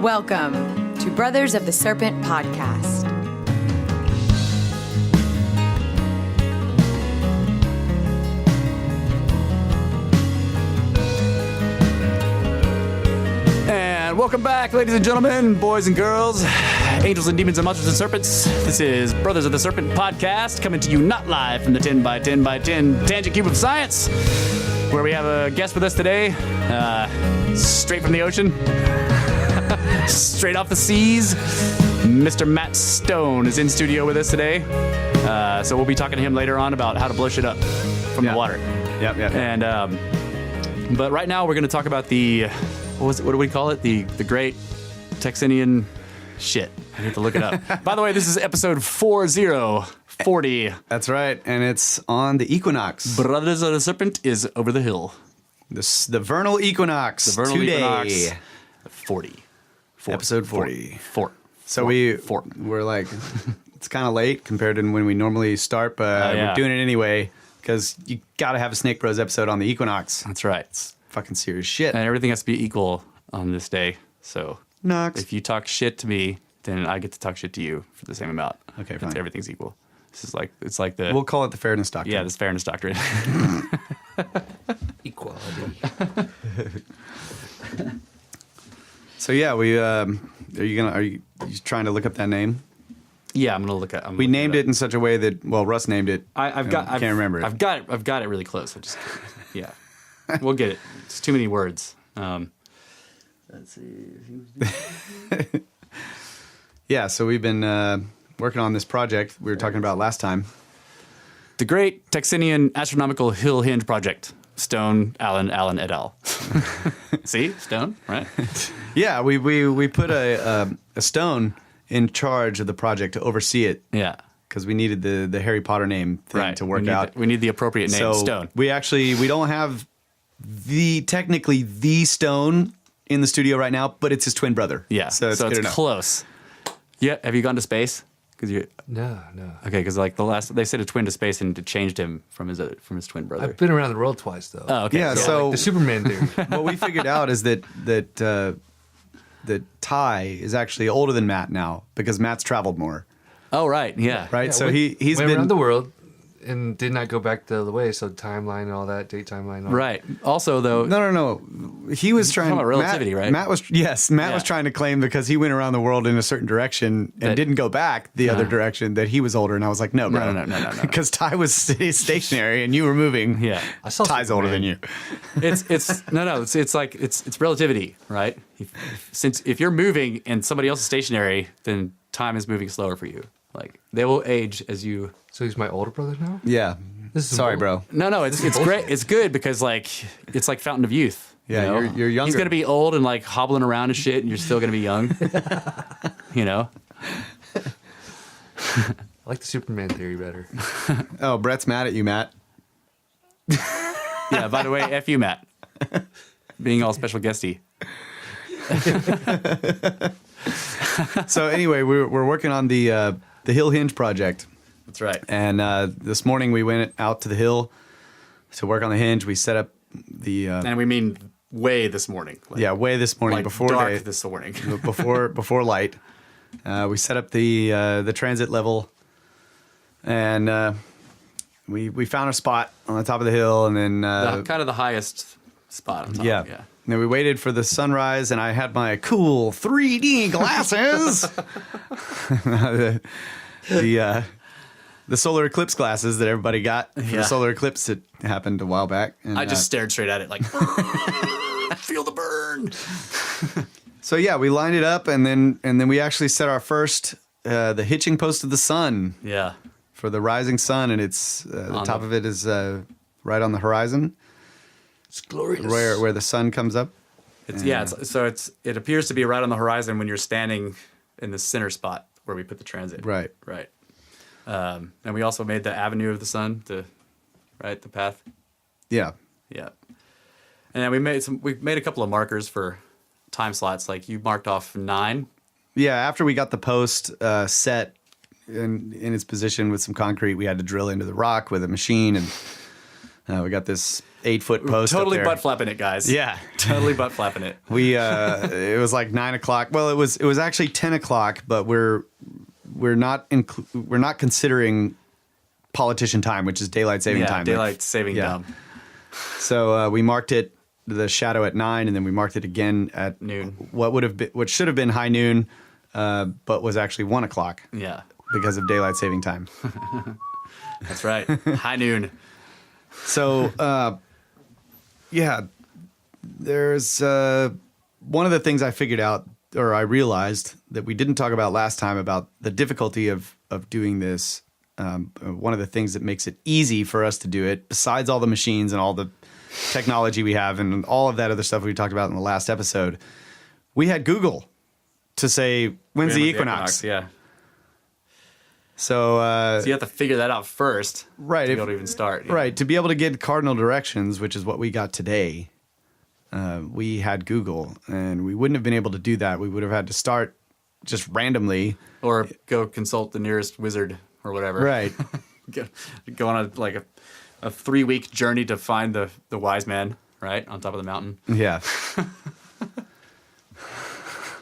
Welcome to Brothers of the Serpent podcast. And welcome back, ladies and gentlemen, boys and girls, angels and demons and monsters and serpents. This is Brothers of the Serpent podcast, coming to you not live from the 10 by 10 by 10 Tangent Cube of Science, where we have a guest with us today, straight from the ocean, straight off the seas. Mr. Matt Stone is in studio with us today, so we'll be talking to him later on about how to blow shit up from the water. Yep. And but right now we're going to talk about the what do we call it? The great Texinian shit. I need to look it up. By the way, this is episode 40. That's right, and it's on the Equinox. Brothers of the Serpent is over the hill. The Vernal Equinox. The Vernal Equinox. 40. Episode 40. So we're like, it's kind of late compared to when we normally start, but we're doing it anyway because you got to have a Snake Bros episode on the Equinox. That's right. It's fucking serious shit. And everything has to be equal on this day. So Nox. If you talk shit to me, then I get to talk shit to you for the same amount. Okay, fine. Everything's equal. This is like the we'll call it the fairness doctrine. Yeah, this fairness doctrine. Equality. So yeah, we are you trying to look up that name? Yeah, I'm gonna look at. We named it in such a way that Russ named it. I can't remember it. I've got it really close. Yeah, we'll get it. It's too many words. Let's see. Yeah, so we've been working on this project we were talking about last time. The Great Texinian Astronomical Hill Henge Project. Stone, Allen et al. See? Stone, right? Yeah, we put a stone in charge of the project to oversee it. Yeah. Because we needed the Harry Potter name thing to work out. We need the appropriate name, so Stone. We don't have technically the Stone in the studio right now, but it's his twin brother. Yeah, so it's close. Yeah, have you gone to space? No. Okay, because like they said a twin to space and it changed him from his twin brother. I've been around the world twice, though. Oh, okay. Yeah, so like the Superman theory. What we figured out is that Ty is actually older than Matt now because Matt's traveled more. Oh, right. Yeah. Right. Yeah, so he's went been around the world and did not go back the other way. So timeline and all that, date timeline. And all Right. Also, though. No. He was trying about relativity, right? Matt was trying to claim because he went around the world in a certain direction and didn't go back the other direction that he was older. And I was like, no, bro. No. Because Ty was stationary and you were moving. Yeah. I saw Ty's older than you. It's relativity, right? If you're moving and somebody else is stationary, then time is moving slower for you. Like they will age as you. So he's my older brother now? Yeah. Sorry, bro. No, it's great. It's good because like it's like Fountain of Youth. Yeah, you know? you're younger. He's gonna be old and like hobbling around and shit, and you're still gonna be young. You know. I like the Superman theory better. Oh, Brett's mad at you, Matt. Yeah. By the way, F you, Matt. Being all special guesty. So anyway, we're working on the Hill Henge project. That's right. And this morning we went out to the hill to work on the hinge. We set up the and we mean way this morning. Way this morning like before dark day, this morning. before light. We set up the transit level, and we found a spot on the top of the hill, and then kind of the highest spot on top. yeah. And then we waited for the sunrise, and I had my cool 3D glasses. The solar eclipse glasses that everybody got for the solar eclipse that happened a while back. And, I just stared straight at it like, feel the burn. So yeah, we lined it up, and then we actually set our first the hitching post of the sun. Yeah. For the rising sun, and it's the top of it is right on the horizon. It's glorious. Where the sun comes up. It appears to be right on the horizon when you're standing in the center spot where we put the transit. Right. And we also made the avenue of the sun, the path. Yeah. Yeah. And then we made a couple of markers for time slots. Like you marked off 9. Yeah. After we got the post set in its position with some concrete, we had to drill into the rock with a machine, and We got this 8-foot post. Totally up there. butt flapping it, guys. Yeah, Totally butt flapping it. it was like 9 o'clock. Well, it was actually 10 o'clock, but we're not considering politician time, which is daylight saving time. Daylight saving time. So we marked the shadow at 9, and then we marked it again at noon. What should have been high noon, but was actually 1 o'clock. Yeah, because of daylight saving time. That's right. High noon. So, there's one of the things I figured out, or I realized that we didn't talk about last time about the difficulty of doing this. One of the things that makes it easy for us to do it, besides all the machines and all the technology we have and all of that other stuff we talked about in the last episode, we had Google to say, when's the equinox? Yeah. So you have to figure that out first, right? To be able to even start, right? To be able to get cardinal directions, which is what we got today, we had Google, and we wouldn't have been able to do that. We would have had to start just randomly, or go consult the nearest wizard or whatever. Right. Go on a 3-week journey to find the wise man, right, on top of the mountain. Yeah.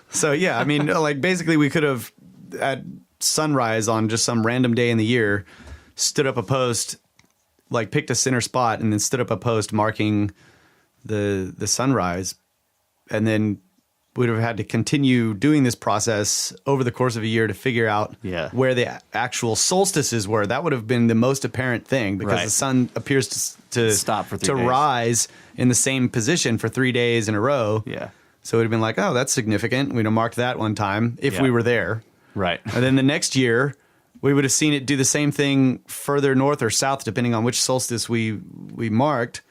So yeah, I mean, like basically, we could have at sunrise on just some random day in the year stood up a post, like picked a center spot and then stood up a post marking the sunrise, and then would have had to continue doing this process over the course of a year to figure out where the actual solstices were. That would have been the most apparent thing, because the sun appears to stop for 3 days. Rise in the same position for 3 days in a row. Yeah. So it would have been like, oh, that's significant. We'd have marked that one time if we were there. Right. And then the next year, we would have seen it do the same thing further north or south, depending on which solstice we marked.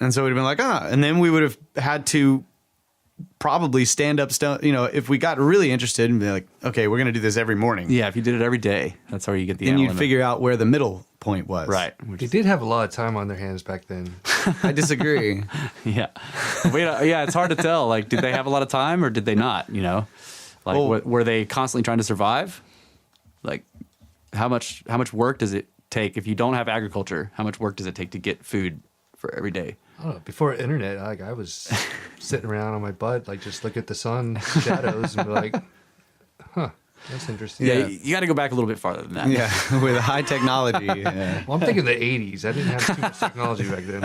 And so it would have been like, and then we would have had to probably stand up, if we got really interested and be like, okay, we're going to do this every morning. Yeah, if you did it every day, that's how you get the Then annual you'd limit. figure out where the middle point was. Right. They did have a lot of time on their hands back then. I disagree. Yeah. It's hard to tell. Like, did they have a lot of time or did they not, Like, were they constantly trying to survive? Like, how much work does it take if you don't have agriculture? How much work does it take to get food for every day? I don't know. Before internet, like I was sitting around on my butt, like just look at the sun shadows and be like, huh, that's interesting. Yeah, you got to go back a little bit farther than that. Yeah, with high technology. Yeah. Well, I'm thinking the 80s. I didn't have too much technology back then.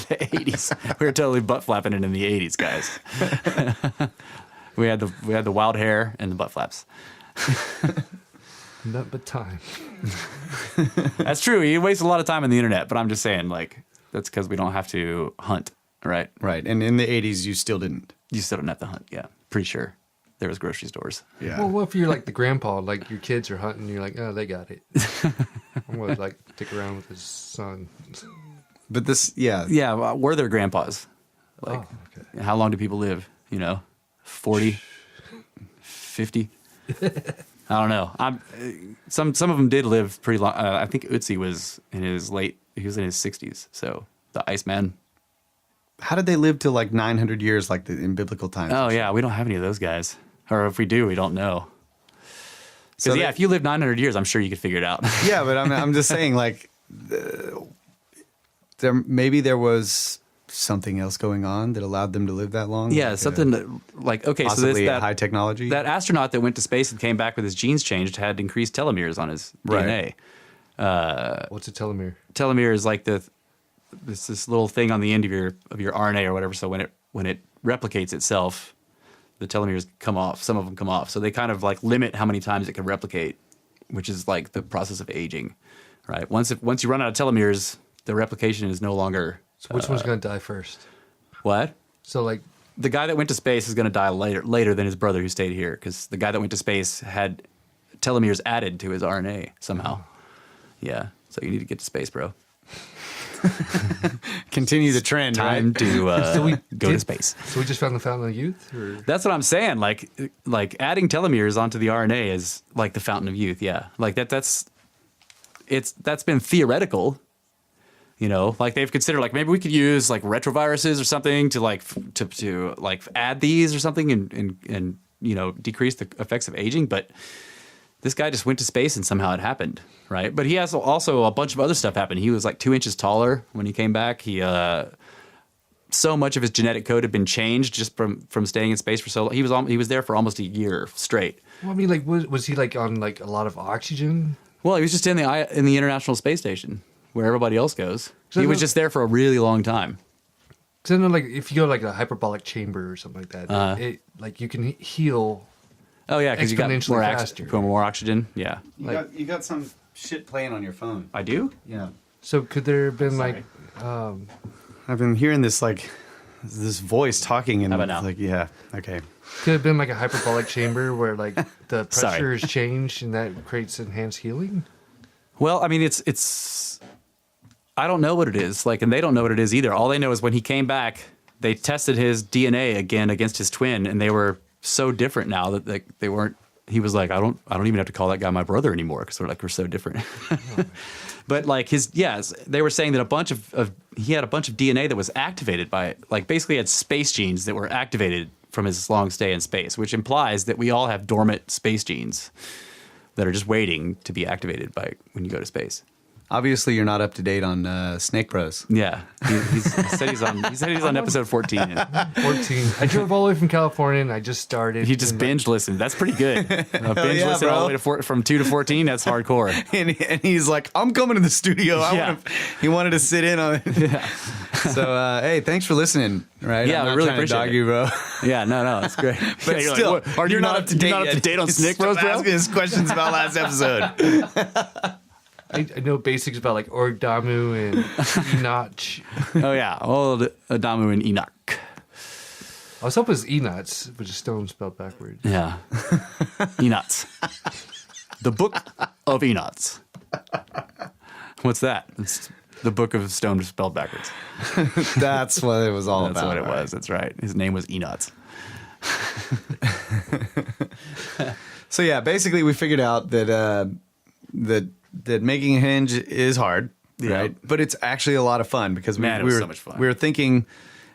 The 80s. We were totally butt flapping it in the 80s, guys. We had the wild hair and the butt flaps. Nothing but time. That's true. You waste a lot of time on the internet, but I'm just saying, like, that's because we don't have to hunt, right? Right. And in the 80s, you still didn't. You still don't have to hunt. Yeah, pretty sure there was grocery stores. Yeah. Well, what if you're like the grandpa, like your kids are hunting, and you're like, oh, they got it. I'm going to like stick around with his son. But this, yeah, were their grandpas? Like, okay. How long do people live? 40, 50. I don't know. Some of them did live pretty long. I think Ötzi was in his 60s. So the Iceman. How did they live till like 900 years, like in biblical times? Oh yeah, we don't have any of those guys, or if we do, we don't know. So if you live 900 years, I'm sure you could figure it out. Yeah, but I'm just saying, like, there was something else going on that allowed them to live that long. Yeah, like something like possibly that high technology. That astronaut that went to space and came back with his genes changed had increased telomeres on his DNA. What's a telomere? Telomere is like this little thing on the end of your RNA or whatever. So when it replicates itself, the telomeres come off. Some of them come off. So they kind of like limit how many times it can replicate, which is like the process of aging, right? Once you run out of telomeres, the replication is no longer. So which one's going to die first? What? So like the guy that went to space is going to die later than his brother who stayed here, because the guy that went to space had telomeres added to his RNA somehow. Yeah. So you need to get to space, bro. Continue the trend. Time right? to go to space. So we just found the fountain of youth? Or? That's what I'm saying. Like adding telomeres onto the RNA is like the fountain of youth. Yeah. Like that's been theoretical. Like they've considered like maybe we could use like retroviruses or something to add these or something and decrease the effects of aging. But this guy just went to space and somehow it happened, right? But he has also a bunch of other stuff happened. He was like 2 inches taller when he came back. He so much of his genetic code had been changed just from staying in space for so long. He was there for almost a year straight. Well, I mean, like, was he like on like a lot of oxygen? Well, he was just in the International Space Station where everybody else goes. He was just there for a really long time. Because I know, like, if you go to, like, a hyperbolic chamber or something like that, it like you can heal. Oh yeah, because you got exponentially more faster. more oxygen. Yeah, You got some shit playing on your phone. I do. Yeah. So could there have been Sorry. I've been hearing this voice talking and How about now? like, yeah, okay. could have been like a hyperbolic chamber where like the Sorry. pressure is changed and that creates enhanced healing? Well, I mean, it's I don't know what it is. Like, and they don't know what it is either. All they know is when he came back, they tested his DNA again against his twin, and they were so different now that they weren't. He was like, I don't even have to call that guy my brother anymore because we're so different. But like they were saying that he had a bunch of DNA that was activated by, like, basically had space genes that were activated from his long stay in space, which implies that we all have dormant space genes that are just waiting to be activated by when you go to space. Obviously, you're not up to date on Snake Bros. Yeah, he said he's on episode 14. 14. I drove all the way from California and I just started. He just binge listened. That's pretty good. Binge yeah, listen all the bro. way from 2 to 14. That's hardcore. And he's like, I'm coming to the studio. Yeah. He wanted to sit in on it. Yeah, So, hey, thanks for listening. Right? Yeah, I'm I not really trying to appreciate dog it. you, bro. yeah, no, it's great. But Yeah, you're still, like, what, you're not up to date. You're not up to date on Snick Bros, bro. Asking us questions about last episode. I know basics about like Origdamu and Enoch. Oh yeah, old Adamu and Enoch. I was hoping it was Enoch, which is stone spelled backwards. Yeah, Enoch. The Book of Enoch. What's that? It's the Book of Stone spelled backwards. That's what it was all That's about. what it was. That's right. His name was Enoch. So yeah, basically we figured out that that making a hinge is hard, Yeah. right? But it's actually a lot of fun because Man, it we was were so much fun. we were thinking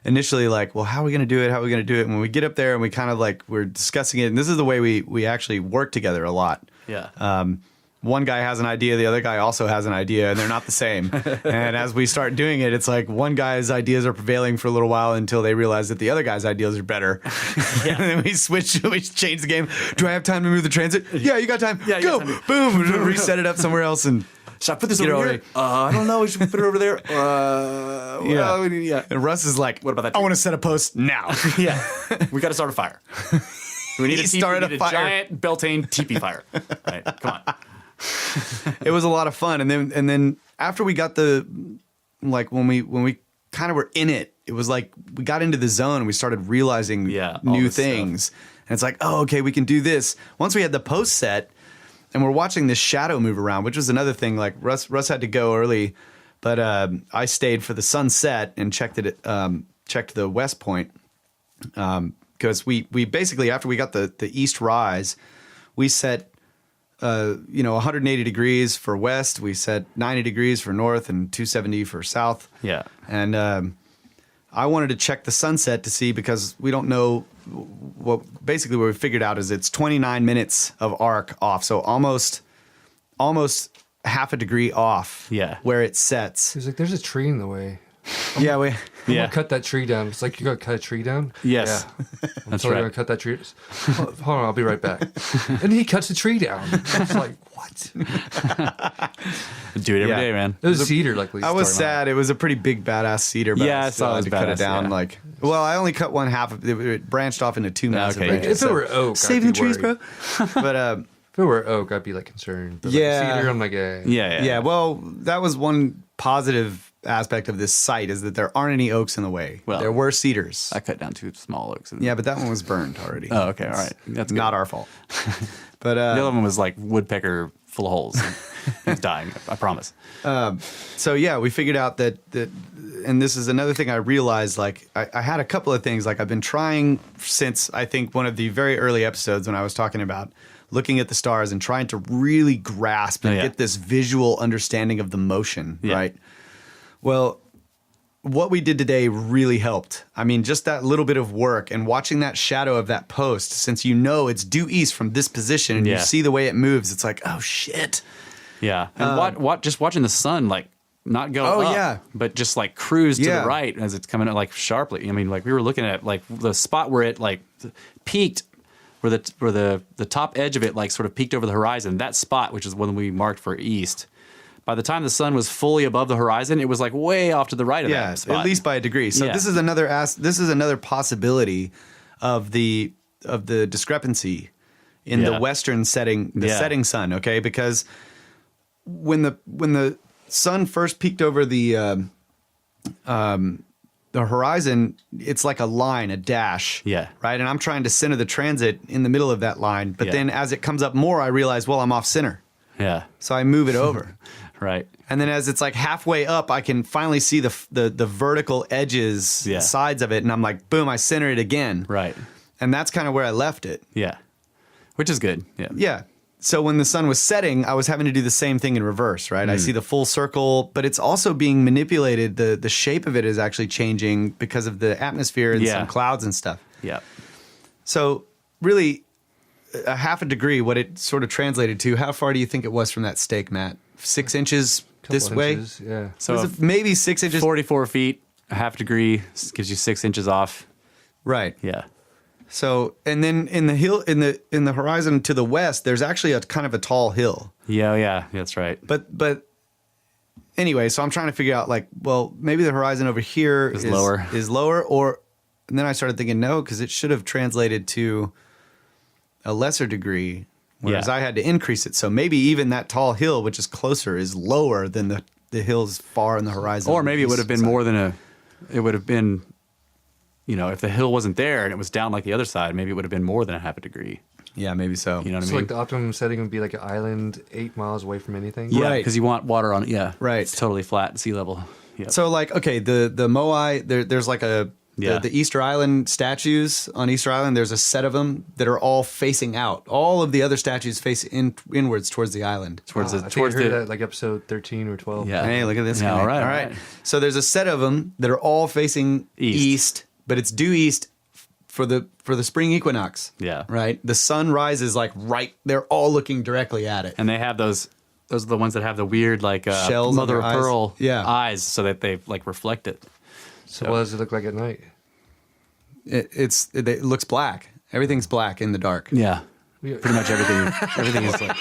initially like, well, how are we going to do it? How are we going to do it? And when we get up there and we kind of like we're discussing it, and this is the way we actually work together a lot. Yeah. One guy has an idea, the other guy also has an idea, and they're not the same. And as we start doing it, it's like one guy's ideas are prevailing for a little while until they realize that the other guy's ideas are better. And then we change the game. Do I have time to move the transit? Yeah, you got time. Yeah, you go. got time. Boom. Reset it up somewhere else. And Should I put this Get over it here? I don't know. We should put it over there. yeah. Yeah. And Russ is like, What about that I tree? want to set a post now. Yeah. We got to start a fire. We need He a teepee, started we a need fire. giant Beltane teepee fire. Right. Come on. It was a lot of fun. And then after we got when we kind of were in it, it was like we got into the zone and we started realizing Yeah, all new this things. And it's like, oh, okay, we can do this. Once we had the post set and we're watching this shadow move around, which was another thing. Like Russ had to go early, but I stayed for the sunset and checked the west point. Because we basically, after we got the east rise, we set 180 degrees for west. We set 90 degrees for north and 270 for south. Yeah. And I wanted to check the sunset to see, because we don't know what we figured out is it's 29 minutes of arc off. So almost half a degree off. Yeah. Where it sets. He's like, there's a tree in the way. Yeah. I'm Yeah. gonna cut that tree down. It's like, you're gonna cut a tree down? Yes. Yeah. I'm That's totally right. gonna cut that tree. Hold on, I'll be right back. And he cuts the tree down. It's like, what? Do it every Yeah. day, man. It was a cedar, luckily. I was sad. It was a pretty big badass cedar. But Yeah, I still saw it had was to cut it badass, down. yeah. I only cut one half of it. It branched off into two massive Okay. branches. If it were oak, saving I'd the be trees, bro. worried. But If it were oak, I'd be like concerned. But Yeah. like cedar, I'm like, eh. Yeah. well, that was one positive aspect of this site, is that there aren't any oaks in the way. Well, there were cedars. I cut down 2 small oaks. Yeah, but that one was burned already. Oh, okay. All right. That's good. not our fault. But The other one was like woodpecker full of holes. He was dying. I promise. so yeah, we figured out that and this is another thing I realized. Like I had a couple of things. Like I've been trying since I think one of the very early episodes when I was talking about looking at the stars and trying to really grasp and Oh, yeah. get this visual understanding of the motion. Yeah. Right. Well, what we did today really helped. I mean, just that little bit of work and watching that shadow of that post, since you know it's due east from this position and you see the way it moves, it's like, oh shit. Yeah. And just watching the sun, like, not go up, but just like cruise to the right as it's coming up like sharply. I mean, like we were looking at like the spot where it like peaked, where the top edge of it like sort of peaked over the horizon. That spot, which is one we marked for east. By the time the sun was fully above the horizon, it was like way off to the right of that spot. At least by a degree. So this is another possibility of the discrepancy in the western setting, setting sun. Okay, because when the sun first peaked over the horizon, it's like a line, a dash. Yeah. Right. And I'm trying to center the transit in the middle of that line. But then as it comes up more, I realize, well, I'm off center. Yeah. So I move it over. Right. And then as it's like halfway up, I can finally see the vertical edges, sides of it. And I'm like, boom, I center it again. Right. And that's kind of where I left it. Yeah. Which is good. Yeah. Yeah. So when the sun was setting, I was having to do the same thing in reverse, right? I see the full circle, but it's also being manipulated. The shape of it is actually changing because of the atmosphere and some clouds and stuff. Yeah. So really, a half a degree, what it sort of translated to, how far do you think it was from that stake, Matt? 6 inches this way? Yeah. So maybe 6 inches? 44 feet, a half degree gives you 6 inches off. Right. Yeah. So, and then in the horizon to the west, there's actually a kind of a tall hill. Yeah, that's right. But anyway, so I'm trying to figure out like, well, maybe the horizon over here is lower, or and then I started thinking no, because it should have translated to a lesser degree, whereas I had to increase it. So maybe even that tall hill, which is closer, is lower than the hills far in the horizon. Or maybe it would have been more than it would have been. You know, if the hill wasn't there and it was down like the other side, maybe it would have been more than a half a degree. Yeah, maybe so. You know what I So mean? like the optimum setting would be like an island 8 miles away from anything? Yeah, Right. because you want water on it. Yeah, Right. It's totally flat sea level. Yeah. So like, okay, the Moai, there's like the Easter Island statues on Easter Island. There's a set of them that are all facing out. All of the other statues face inwards towards the island. I think I heard that like episode 13 or 12. Yeah. Hey, look at this. Yeah, guy. all right. All right. So there's a set of them that are all facing east, but it's due east for the spring equinox. Yeah. Right? The sun rises like right, they're all looking directly at it. And they have those are the ones that have the weird like Shells on mother their of pearl eyes. eyes so that they like reflect it. So what does it look like at night? It looks black. Everything's black in the dark. Yeah. Pretty much everything is like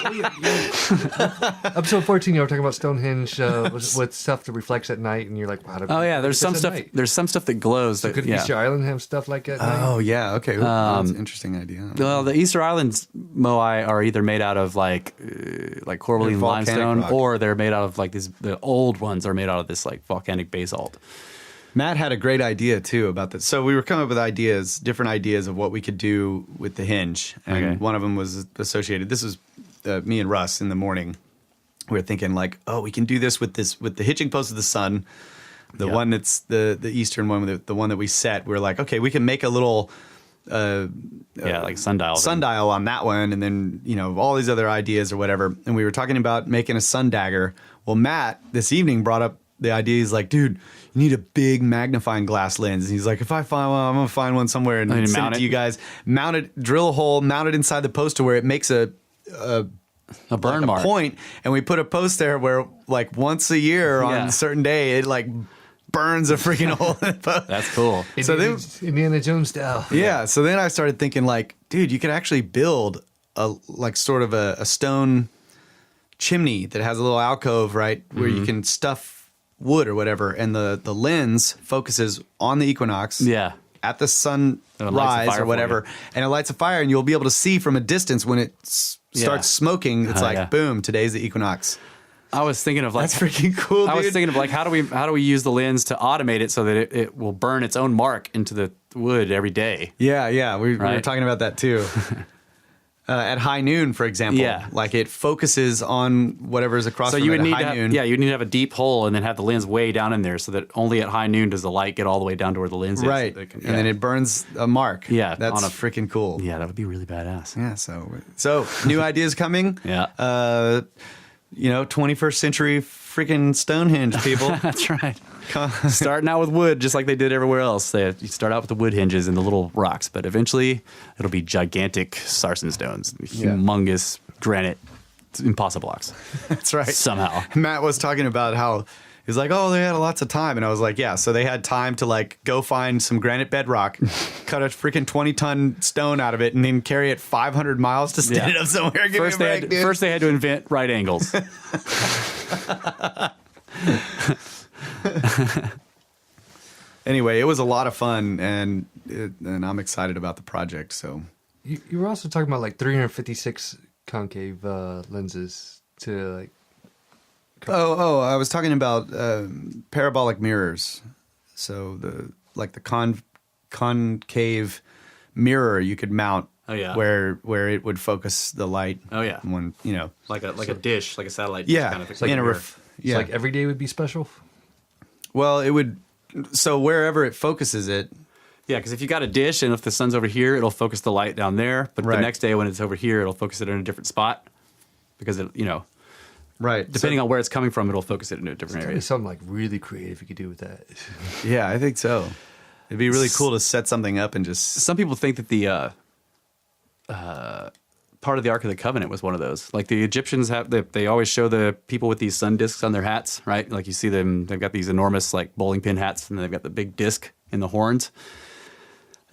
Episode 14, you were talking about Stonehenge with stuff that reflects at night, and you're like, wow. oh yeah, there's some stuff. There's some stuff that glows. So could Easter Island have stuff like at night? Oh yeah, okay. That's an interesting idea. Well, the Easter Islands moai are either made out of like coralline volcanic limestone, rock. or they're made out of like the old ones are made out of this like volcanic basalt. Matt had a great idea too about this. So we were coming up with different ideas of what we could do with the Henge, and one of them was associated. This was me and Russ in the morning. We were thinking like, oh, we can do this with the hitching post of the sun, the one that's the eastern one, the one that we set. We're like, okay, we can make a little like sundial on that one, and then all these other ideas or whatever. And we were talking about making a sun dagger. Well, Matt this evening brought up the idea. He's like, dude, you need a big magnifying glass lens. And he's like, if I find one, I'm gonna find one somewhere and send it to you guys. Mount it, drill a hole, mount it inside the post to where it makes a burn mark point, and we put a post there where like once a year on a certain day it like burns a freaking hole in the post. That's cool. So then Indiana Jones style. Yeah. So then I started thinking like, dude, you could actually build a sort of a stone chimney that has a little alcove, right, where you can stuff wood or whatever, and the lens focuses on the equinox at the sunrise or whatever, and it lights a fire, and you'll be able to see from a distance when it starts smoking. It's boom, today's the equinox. I was thinking of like that's freaking cool. I was thinking of like how do we use the lens to automate it so that it will burn its own mark into the wood every day. We were talking about that too. At high noon, for example, like it focuses on whatever's across. So from you would it need at high noon. you need to have a deep hole and then have the lens way down in there, so that only at high noon does the light get all the way down to where the lens is. Right, and then it burns a mark. Yeah, that's freaking cool. Yeah, that would be really badass. Yeah, so new ideas coming. 21st century freaking Stonehenge, people. That's right. Starting out with wood, just like they did everywhere else. You start out with the wood hinges and the little rocks, but eventually it'll be gigantic sarsen stones, humongous granite, impossible blocks. That's right. Somehow. Matt was talking about how he's like, oh, they had lots of time. And I was like, yeah, so they had time to like go find some granite bedrock, cut a freaking 20-ton stone out of it, and then carry it 500 miles to stand it up somewhere. First they had to invent right angles. Anyway, it was a lot of fun, and I'm excited about the project. So you were also talking about like 356 concave lenses to like. I was talking about parabolic mirrors. So the concave mirror you could mount. Oh yeah. Where it would focus the light. Oh yeah. When like a dish, like a satellite dish kind of thing. It's like, yeah. Like every day would be special. Well, it would. So wherever it focuses it. Yeah, because if you got a dish and if the sun's over here, it'll focus the light down there. But the next day when it's over here, it'll focus it in a different spot because it, right. Depending on where it's coming from, it'll focus it into a different area. Something like really creative you could do with that. Yeah, I think so. It'd be really cool to set something up and just. Some people think that the part of the Ark of the Covenant was one of those. Like the Egyptians they always show the people with these sun discs on their hats, right? Like you see them, they've got these enormous like bowling pin hats, and they've got the big disc in the horns.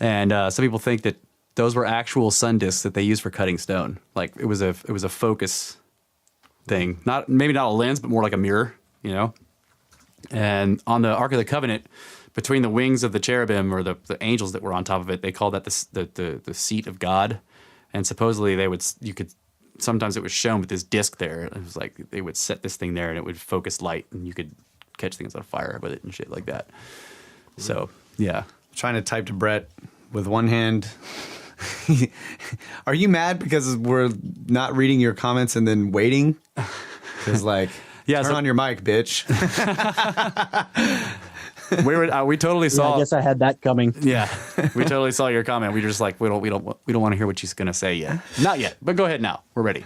And some people think that those were actual sun discs that they used for cutting stone. Like it was a focus thing, maybe not a lens, but more like a mirror, And on the Ark of the Covenant, between the wings of the cherubim or the angels that were on top of it, they called that the seat of God. And supposedly sometimes it was shown with this disc there. It was like they would set this thing there and it would focus light and you could catch things on fire with it and shit like that. So, yeah. Trying to type to Brett with one hand. Are you mad because we're not reading your comments and then waiting? Because turn on your mic, bitch. We totally saw. I guess I had that coming. Yeah, we totally saw your comment. We were just like, we don't want to hear what she's gonna say yet. Not yet, but go ahead now. We're ready.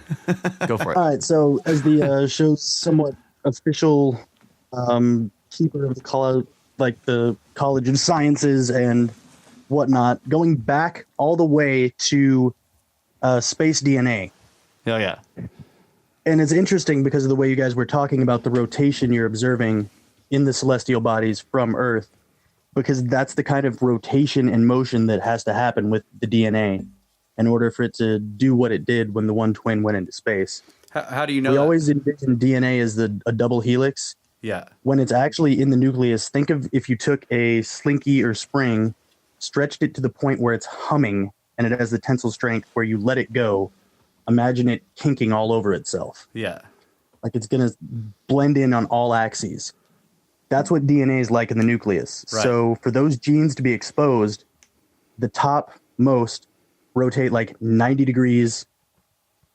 Go for it. All right. So, as the show's somewhat official keeper of the College of Sciences and whatnot, going back all the way to space DNA. Oh yeah. And it's interesting because of the way you guys were talking about the rotation you're observing in the celestial bodies from Earth, because that's the kind of rotation and motion that has to happen with the DNA in order for it to do what it did when the one twin went into space. How do you know We that? always envision DNA as a double helix. Yeah. When it's actually in the nucleus, think of if you took a slinky or spring, stretched it to the point where it's humming and it has the tensile strength where you let it go. Imagine it kinking all over itself. Yeah. Like it's going to blend in on all axes. That's what DNA is like in the nucleus. Right. So for those genes to be exposed, the topmost rotate like 90 degrees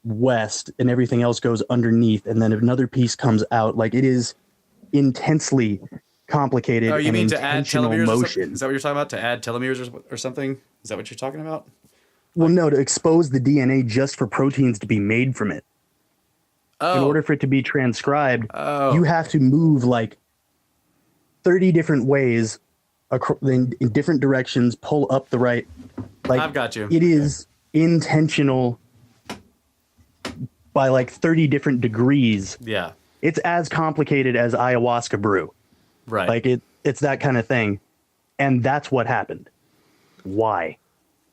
west and everything else goes underneath. And then another piece comes out. Like it is intensely complicated. Oh, you mean to add telomeres? Motion. Is that what you're talking about? To add telomeres or something? Is that what you're talking about? Well, no, to expose the DNA just for proteins to be made from it. Oh. In order for it to be transcribed, you have to move like 30 different ways in different directions, pull up the right. Like, I've got you. It is intentional by like 30 different degrees. Yeah. It's as complicated as ayahuasca brew. Right. Like it's that kind of thing. And that's what happened. Why?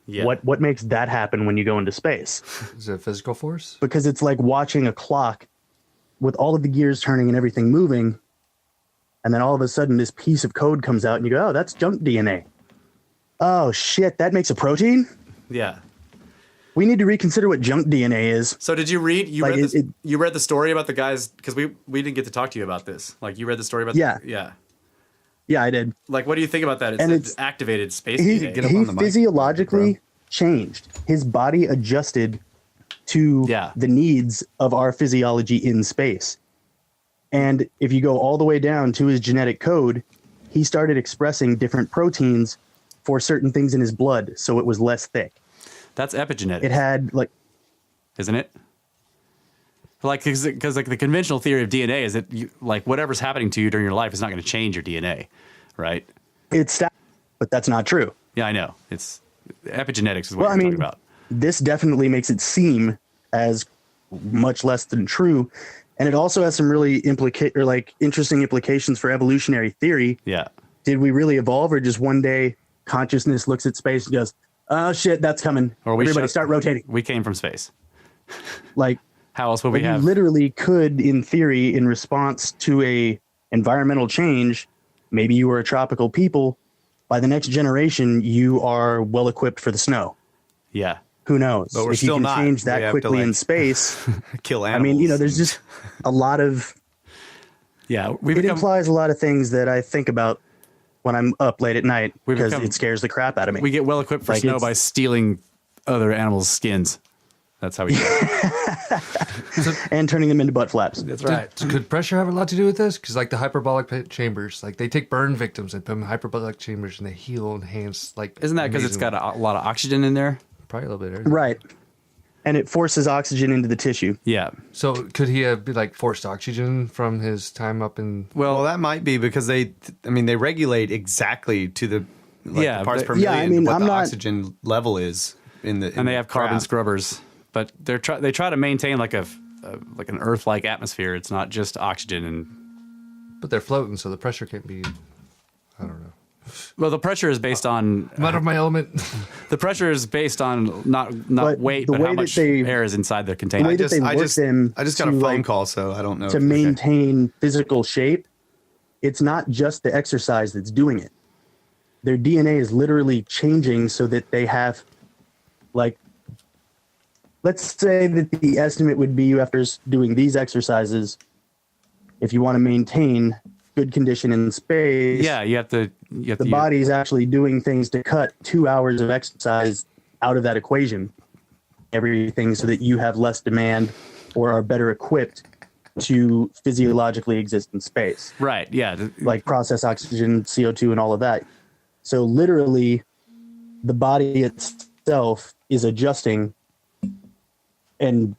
Yeah. What makes that happen when you go into space? Is it a physical force? Because it's like watching a clock with all of the gears turning and everything moving. And then all of a sudden this piece of code comes out and you go, oh, that's junk DNA. Oh, shit, that makes a protein? Yeah. We need to reconsider what junk DNA is. So did you read? You read the story about the guys, because we didn't get to talk to you about this. Like you read the story about. Yeah. Yeah, I did. Like, what do you think about that? It's activated space He DNA. physiologically changed. His body adjusted to the needs of our physiology in space. And if you go all the way down to his genetic code, he started expressing different proteins for certain things in his blood, so it was less thick. That's epigenetics. It had like, isn't it? Like, because like the conventional theory of DNA is that like whatever's happening to you during your life is not going to change your DNA, right? But that's not true. Yeah, I know. It's epigenetics is what you're talking about. This definitely makes it seem as much less than true, and it also has some really interesting implications for evolutionary theory. Yeah. Did we really evolve, or just one day consciousness looks at space and goes, "Oh shit, that's coming"? Or everybody start rotating. We came from space. Like, how else would we have? You literally could, in theory, in response to a environmental change, maybe you were a tropical people. By the next generation, you are well equipped for the snow. Yeah. Who knows? But we're if still you can not. change that quickly in space, kill animals. I mean, there's just a lot of. Yeah, it implies a lot of things that I think about when I'm up late at night because it scares the crap out of me. We get well equipped for snow by stealing other animals' skins. That's how we do it. And turning them into butt flaps. That's right. Could pressure have a lot to do with this? Because like the hyperbolic chambers, like they take burn victims and put them in hyperbolic chambers and they heal, enhance. Like, isn't that because it's got a lot of oxygen in there? Probably a little bit. Right. And it forces oxygen into the tissue. Yeah. So could he have like forced oxygen from his time up in? Well, that might be because they regulate exactly to the the parts per million what the oxygen level is in the. And they have carbon scrubbers, but they try to maintain like an Earth-like atmosphere. It's not just oxygen But they're floating, so the pressure can't be. I don't know. Well, the pressure is based on. I'm out of my element. The pressure is based on not weight, but how much air is inside the container. I just got a phone call, so I don't know. To maintain physical shape, it's not just the exercise that's doing it. Their DNA is literally changing so that they have, like, let's say that the estimate would be you after doing these exercises, if you want to maintain good condition in space. Yeah, you have to. The body is actually doing things to cut 2 hours of exercise out of that equation. Everything so that you have less demand or are better equipped to physiologically exist in space. Right. Yeah. Like process oxygen, CO2, and all of that. So literally, the body itself is adjusting. And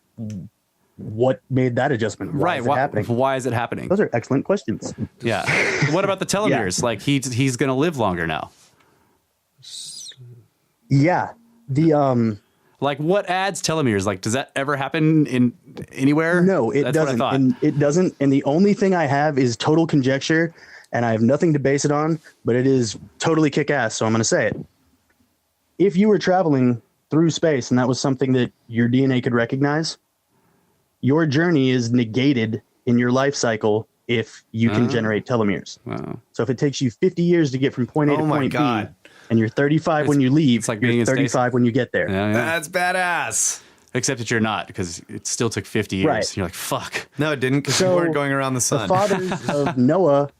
what made that adjustment? Why is it happening? Those are excellent questions. Yeah. What about the telomeres? Like he's going to live longer now. Yeah. Like what adds telomeres? Like does that ever happen in anywhere? No, it doesn't. And it doesn't. And the only thing I have is total conjecture, and I have nothing to base it on. But it is totally kick-ass. So I'm going to say it. If you were traveling through space and that was something that your DNA could recognize, your journey is negated in your life cycle if you can generate telomeres. Wow. So if it takes you 50 years to get from point A to point B, and you're 35 when you leave, it's like you're 35 when you get there. Yeah. That's badass. Except that you're not, because it still took 50 years. Right. You're like, fuck. No, it didn't, because you weren't going around the sun. The fathers of Noah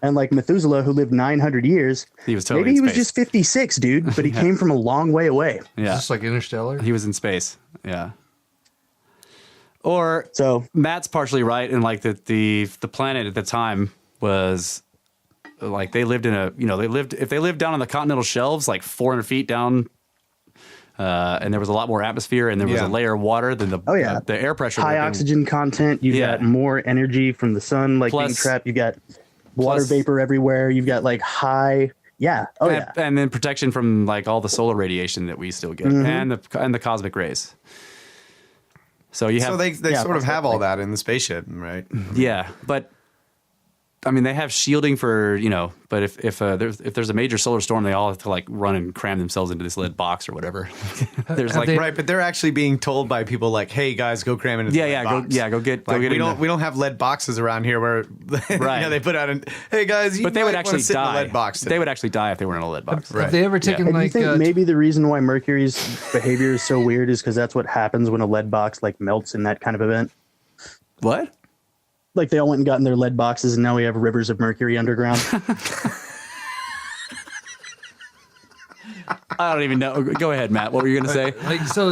and like Methuselah, who lived 900 years, he was totally maybe he in was space. just 56, dude, but he came from a long way away. Yeah. Just like Interstellar. He was in space. Yeah. Or so Matt's partially right in like that the planet at the time was like they lived in if they lived down on the continental shelves like 400 feet down, and there was a lot more atmosphere and there was a layer of water than the air pressure. High oxygen content. You've got more energy from the sun, like being trapped. You got water vapor everywhere. You've got like high. Yeah. Oh yeah. And then protection from like all the solar radiation that we still get and the cosmic rays. So you have. So they sort of have all that in the spaceship, right? Yeah, but I mean they have shielding for But if there's a major solar storm, they all have to like run and cram themselves into this lead box or whatever. There's like right, but they're actually being told by people like, "Hey guys, go cram into the lead box." Go get. We don't have lead boxes around here where they put out hey guys, but they would actually sit die. In a lead box they would actually die if they were in a lead box. Have they ever taken and you think maybe the reason why Mercury's behavior is so weird is because that's what happens when a lead box like melts in that kind of event? What? Like they all went and got in their lead boxes, and now we have rivers of mercury underground. I don't even know. Go ahead, Matt. What were you going to say? Like, so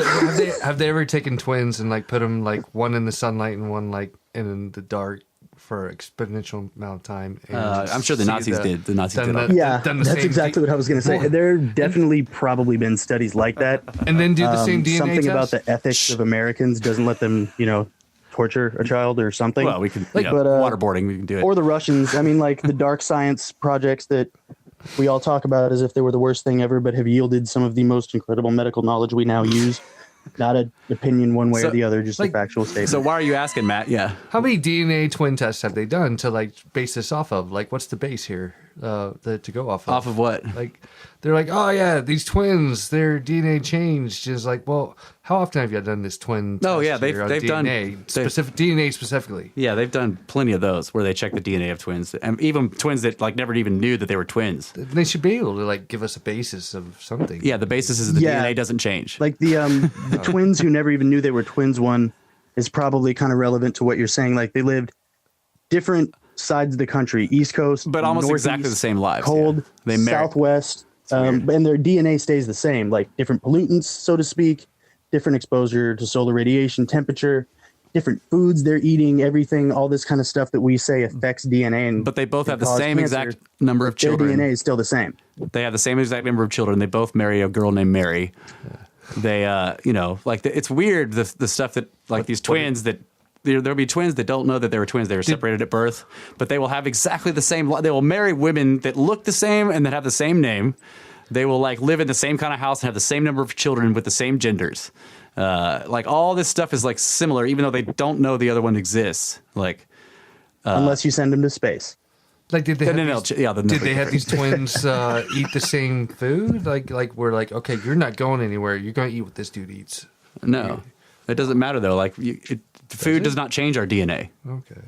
have they ever taken twins and like put them like one in the sunlight and one like in the dark for exponential amount of time? And I'm sure the Nazis did. The Nazis did. That's exactly what I was going to say. There definitely probably been studies like that. And then do the same DNA Something test? about the ethics of Americans doesn't let them, torture a child or something. Well, we can, waterboarding, we can do it. Or the Russians. I mean, like the dark science projects that we all talk about as if they were the worst thing ever, but have yielded some of the most incredible medical knowledge we now use. Not an opinion one way or the other, just a factual statement. So why are you asking, Matt? Yeah. How many DNA twin tests have they done to like base this off of? Like, what's the base here to go off of? Off of what? Like, they're like, oh yeah, these twins, their DNA changed. Just like, well, how often have you done this twin? Oh test yeah, they've DNA, done specific DNA specifically. Yeah, they've done plenty of those where they check the DNA of twins, and even twins that like never even knew that they were twins. They should be able to like give us a basis of something. Yeah, the basis is the DNA doesn't change. Like the twins who never even knew they were twins one is probably kind of relevant to what you're saying. Like they lived different sides of the country, East Coast, but almost Northeast, exactly the same lives. Cold, yeah. They Southwest, and their DNA stays the same. Like different pollutants, so to speak, different exposure to solar radiation, temperature, different foods they're eating, everything, all this kind of stuff that we say affects DNA. But they both have the same exact number of children. Their DNA is still the same. They have the same exact number of children. They both marry a girl named Mary. They, like it's weird the stuff that like these twins that there'll be twins that don't know that they were twins. They were separated at birth, but they will have exactly the same. They will marry women that look the same and that have the same name. They will like live in the same kind of house and have the same number of children with the same genders. Like all this stuff is like similar, even though they don't know the other one exists. Like unless you send them to space. Like did they have these twins eat the same food? Like we're like, okay, you're not going anywhere. You're going to eat what this dude eats. No, it doesn't matter though. Like food does not change our DNA. Okay.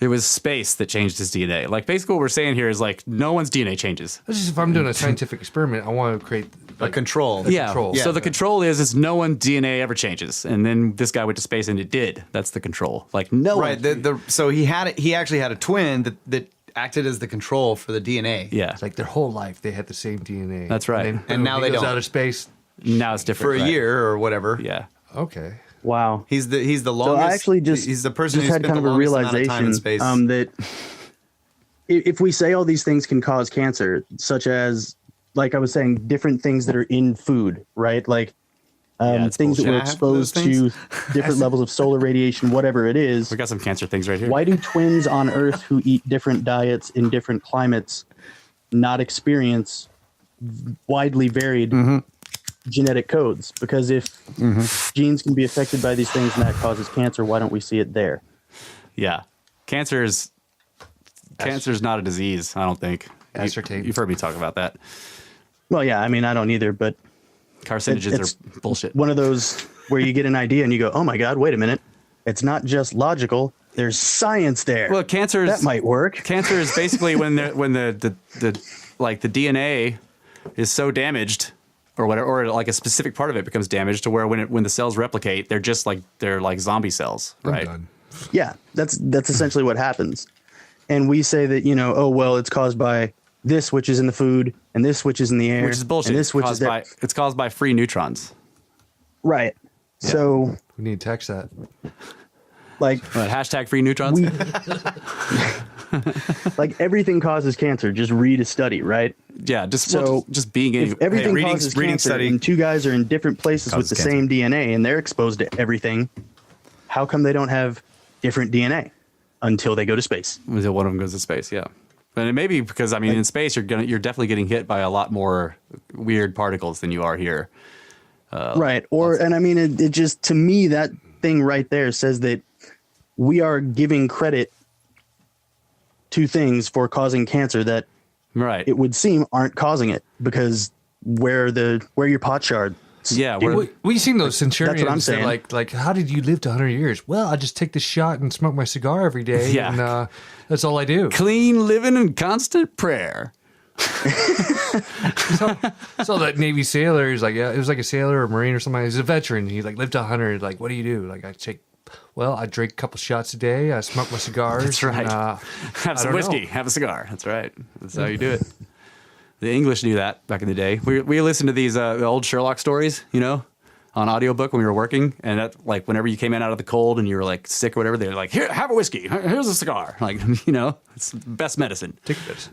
It was space that changed his DNA. Like basically what we're saying here is like no one's DNA changes. That's just if I'm doing a scientific experiment, I want to create like, a control. Control. So the control is no one DNA ever changes. And then this guy went to space and it did. That's the control. Like no right. So he actually had a twin that acted as the control for the DNA. Yeah. It's like their whole life they had the same DNA. That's right. And now they goes out of space. Now it's different. For a year or whatever. Yeah. Okay. Wow. He's the longest. So I actually he's the person who had spent kind of the a longest amount of realization time in space. That if we say all these things can cause cancer, such as like I was saying, different things that are in food, right? Like things that were exposed to different levels of solar radiation, whatever it is. We got some cancer things right here. Why do twins on Earth who eat different diets in different climates not experience widely varied genetic codes? Because if genes can be affected by these things and that causes cancer, why don't we see it there? Yeah. Cancer's not a disease, I don't think. You've heard me talk about that. Well, yeah, I mean, I don't either, but carcinogens are bullshit. One of those where you get an idea and you go, oh my God, wait a minute. It's not just logical. There's science there. Well, that might work. Cancer is basically when the DNA is so damaged or whatever, or like a specific part of it becomes damaged to where when the cells replicate, they're like zombie cells, right? Yeah, that's essentially what happens. And we say that, it's caused by this, which is in the food, and this, which is in the air. Which is bullshit. And this, which is there. It's caused by free neutrons. Right. Yeah. So we need to text that. Like hashtag free neutrons. Like everything causes cancer. Just read a study, right? Yeah. Just being in everything causes cancer, study. And two guys are in different places with the same DNA, and they're exposed to everything. How come they don't have different DNA until they go to space? Until one of them goes to space, yeah. But it may be because in space you're definitely getting hit by a lot more weird particles than you are here. Right. It just, to me, that thing right there says that we are giving credit to things for causing cancer that it would seem aren't causing it, because where your pot shard. Yeah, we've seen those centurions. That's what I'm saying. Like, how did you live to 100 years? Well, I just take the shot and smoke my cigar every day, and that's all I do. Clean living and constant prayer. So that Navy sailor, he's like, it was like a sailor or Marine or something. He's a veteran. He lived to 100. Like, what do you do? Like, I drink a couple shots a day. I smoke my cigars. That's right. Have some whiskey. Have a cigar. That's right. That's how you do it. The English knew that back in the day. We listened to these the old Sherlock stories, on audiobook when we were working. And that, like, whenever you came in out of the cold and you were like sick or whatever, they were like, here, have a whiskey. Here's a cigar. Like, it's the best medicine. Take this.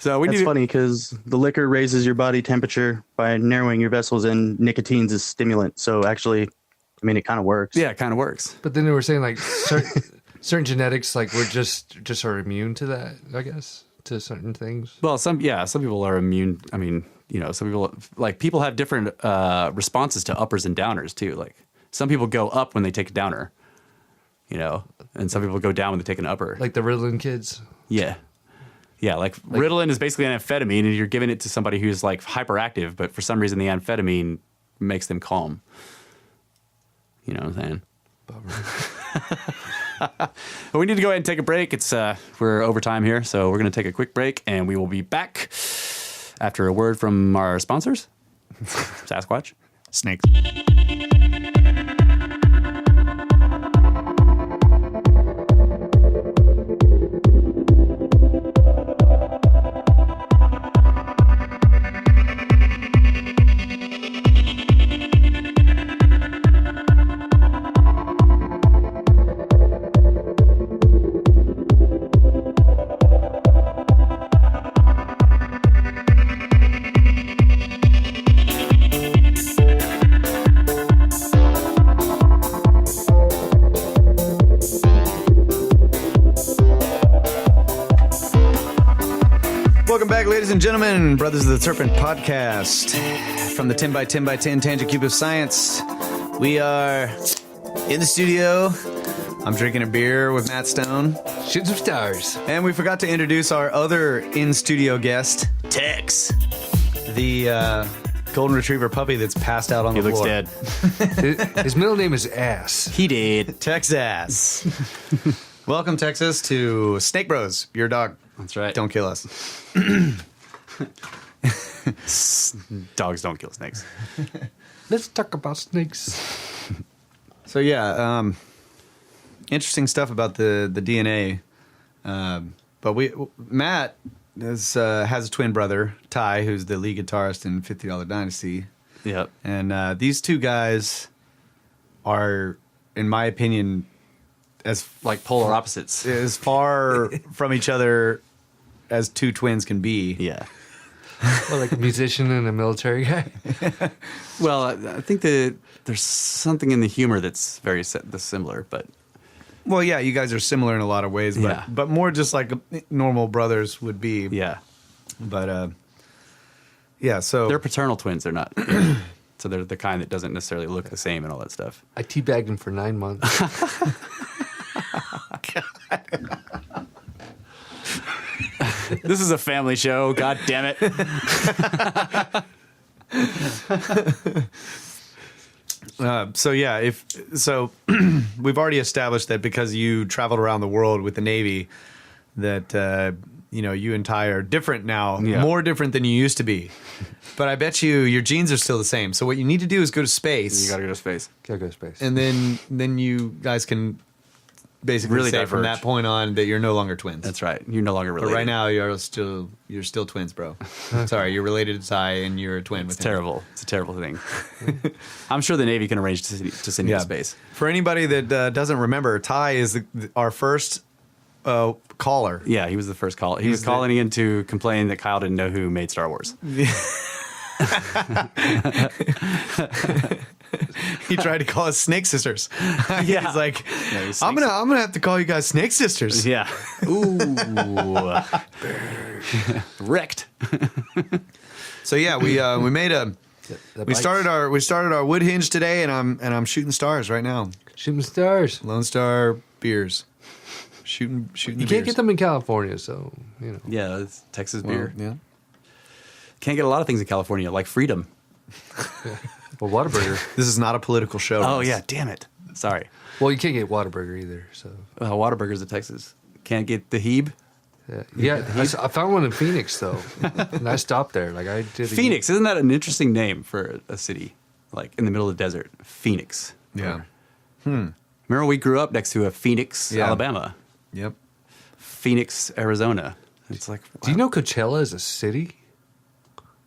So we That's need funny because the liquor raises your body temperature by narrowing your vessels, and nicotine's a stimulant. So actually, I mean, it kind of works. Yeah, it kind of works. But then they were saying like certain genetics, like we're just are immune to that, I guess, to certain things. Well, some people are immune. I mean, some people people have different responses to uppers and downers too. Like some people go up when they take a downer, and some people go down when they take an upper. Like the Ritalin kids. Yeah. Yeah, like Ritalin is basically an amphetamine, and you're giving it to somebody who's like hyperactive, but for some reason the amphetamine makes them calm. You know what I'm saying? But we need to go ahead and take a break. It's we're over time here, so we're going to take a quick break, and we will be back after a word from our sponsors, Sasquatch, Snakes. Welcome back, ladies and gentlemen, Brothers of the Serpent podcast from the 10 by 10 by 10 Tangent Cube of Science. We are in the studio. I'm drinking a beer with Matt Stone. Shooting some stars. And we forgot to introduce our other in-studio guest, Tex, the golden retriever puppy that's passed out on the floor. He looks dead. His middle name is Ass. He did. Texas. Welcome, Texas, to Snake Bros, your dog. That's right. Don't kill us. Dogs don't kill snakes. Let's talk about snakes. So yeah, interesting stuff about the DNA. But Matt has a twin brother, Ty, who's the lead guitarist in $50 Dynasty. Yep. And these two guys are, in my opinion, as Like polar opposites. as far from each other as two twins can be. Yeah. Well, like a musician and a military guy. Well, I think that there's something in the humor that's very similar, but Well, yeah, you guys are similar in a lot of ways, but Yeah. but more just like normal brothers would be. yeah. But yeah, so They're paternal twins. They're not. So they're the kind that doesn't necessarily look the same and all that stuff. I teabagged him for 9 months. This is a family show. God damn it. So yeah, we've already established that because you traveled around the world with the Navy, that you and Ty are different now, Yeah. more different than you used to be. But I bet your genes are still the same. So what you need to do is go to space, You got to go to space. Gotta go to space. and then you guys can basically Really say from diverge. that point on that you're no longer twins. That's right. You're no longer But related. right now you're still twins, bro. Sorry, you're related to Ty, and you're a twin with It's him. terrible. It's a terrible thing. I'm sure the Navy can arrange to send you to space. For anybody that doesn't remember, Ty is our first caller. Yeah, he was the first call. He was calling in to complain that Kyle didn't know who made Star Wars. He tried to call us Snake Sisters. Yeah. He's like, Yeah, he's I'm gonna have to call you guys Snake Sisters. Yeah. Ooh. Wrecked. So yeah, we made a we started our wood hinge today, and I'm shooting stars right now. Shooting stars. Lone Star beers. Shooting. You can't get them in California, so Yeah, it's Texas Well, beer. yeah. Can't get a lot of things in California, like freedom. Well, Whataburger. This is not a political show. Oh Russ. yeah, damn it. Sorry. Well, you can't get Whataburger either. So Whataburgers in Texas. Can't get the Heeb. yeah, I found one in Phoenix though, and I stopped there. Like I did. Phoenix, isn't that an interesting name for a city? Like in the middle of the desert. Phoenix. Yeah. Remember we grew up next to a Phoenix, Yeah. Alabama. Yep. Phoenix, Arizona. It's like, Do you know Coachella is a city?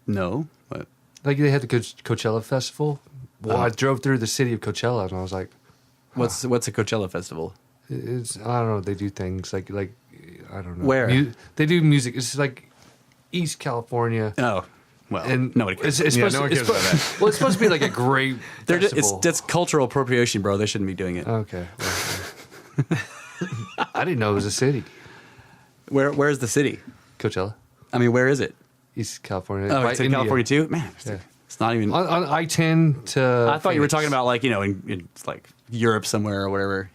No. What? Like they had the Coachella festival. Well, I drove through the city of Coachella, and I was like, What's a Coachella festival? "It's I don't know." They do things like I don't know. Where? They do music. It's like East California. Oh, well, And nobody cares. It's Yeah, supposed no one to, cares about that. Well, it's supposed to be like a great festival. It's cultural appropriation, bro. They shouldn't be doing it. Okay. Well, I didn't know it was a city. Where's the city? Coachella, I mean, where is it? East California. Oh, by it's in India. California too? Man, Yeah. it's not even... On I-10 to. I thought you were Phoenix. talking about like, in like Europe somewhere or whatever,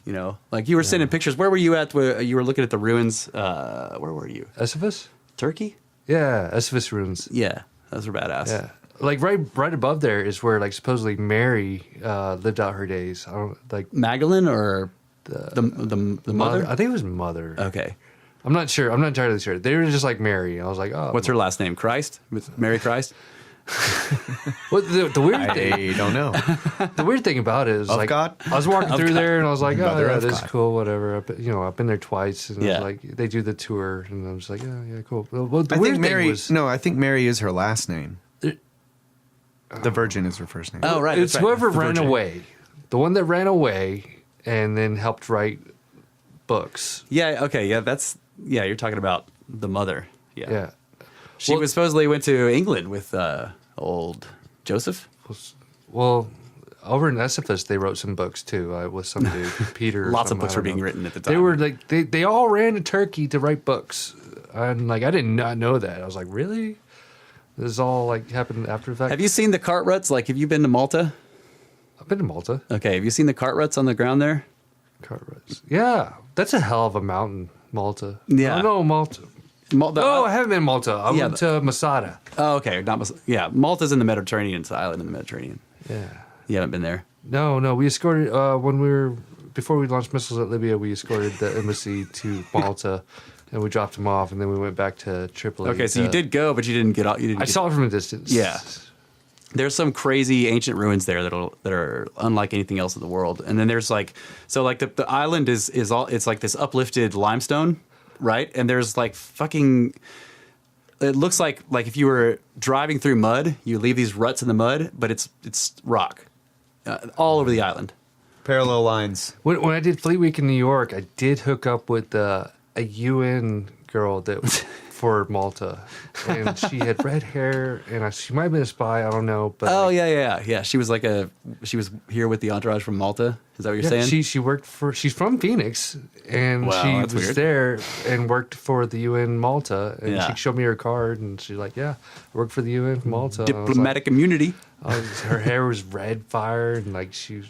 Like you were sending pictures. Where were you at? Where you were looking at the ruins? Where were you? Esopus? Turkey? Yeah, Esopus ruins. Yeah, those were badass. Yeah, like right above there is where like supposedly Mary lived out her days. I don't like Magdalene or the mother? I think it was Mother. Okay. I'm not sure. I'm not entirely sure. They were just like Mary. I was like, oh, What's her last name? Christ? With Mary Christ? What the weird thing? I don't know. The weird thing about it is Of like God? I was walking through there and I was like, oh Mother yeah, of this is God. cool, whatever. I've been there twice, and I Yeah. was like, they do the tour, and I was like, oh yeah, cool. Well, the I weird think Mary. thing was, No, I think Mary is her last name. The Virgin is her first name. Oh, right. it's that's right. whoever The ran Virgin. away, the one that ran away and then helped write books. Yeah, okay. Yeah, you're talking about the mother. Yeah. Yeah. She Well- was supposedly went to England with old Joseph. Well, over in Esopus, they wrote some books too with some dude, Peter. or Lots of something, books I were don't being know. written at the time. They were like they all ran to Turkey to write books, and like I did not know that. I was like, really? This is all like happened after the fact. Have you seen the cart ruts? Like, have you been to Malta? I've been to Malta. Okay, have you seen the cart ruts on the ground there? Cartwrights. Yeah, that's a hell of a mountain, Malta. Yeah. Oh, no, Malta. No, I haven't been to Malta. I Yeah, went to Masada. Oh, okay. Malta's in the Mediterranean. It's an island in the Mediterranean. Yeah. You haven't been there. No, we escorted before we launched missiles at Libya. We escorted the embassy to Malta, and we dropped them off, and then we went back to Tripoli. Okay, so you did go, but you didn't get out. I saw it from a distance. Yeah. There's some crazy ancient ruins there that are unlike anything else in the world. And then there's the island is all, it's like this uplifted limestone, right? And there's like fucking, it looks like if you were driving through mud, you leave these ruts in the mud, but it's rock all over the island. Parallel lines. When I did Fleet Week in New York, I did hook up with a UN girl that for Malta, and she had red hair, and she might have been a spy. I don't know, but Oh, yeah. She was here with the entourage from Malta. Is that what you're saying? She worked for. She's from Phoenix, and Wow, she that's was weird. there and worked for the UN Malta. And Yeah. she showed me her card, and she's like, "Yeah, I work for the UN Malta." And I was like- Diplomatic immunity. her hair was red fire, and like she was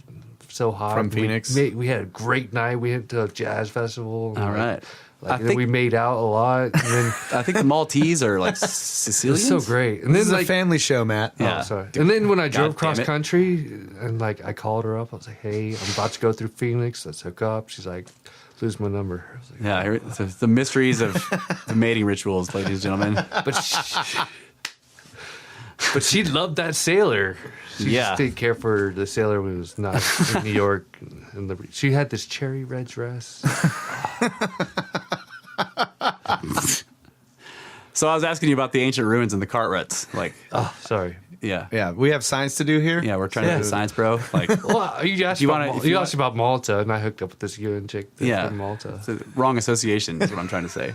so hot. From And Phoenix? we had a great night. We went to a jazz festival. And All right. and then we made out a lot, and then I think the Maltese are like it was Sicilians. so great. And This then is a family show, Matt. Yeah. Oh, sorry. And then when I drove damn cross it. country, and like I called her up, I was like, "Hey, I'm about to go through Phoenix. Let's hook up." She's like, "Lose my number." I was like, Yeah, so the mysteries of the mating rituals, ladies and gentlemen. but she loved that sailor. She Yeah. just didn't care for the sailor who was not in New York. And she had this cherry red dress. So I was asking you about the ancient ruins and the cart ruts. Like, Oh, sorry. yeah. Yeah, we have science to do here. Yeah, we're trying to do science, bro. Like, Well, you asked, You about, wanna- if you you asked about Malta, and I hooked up with this UN chick that's yeah. from Malta. It's a wrong association is what I'm trying to say.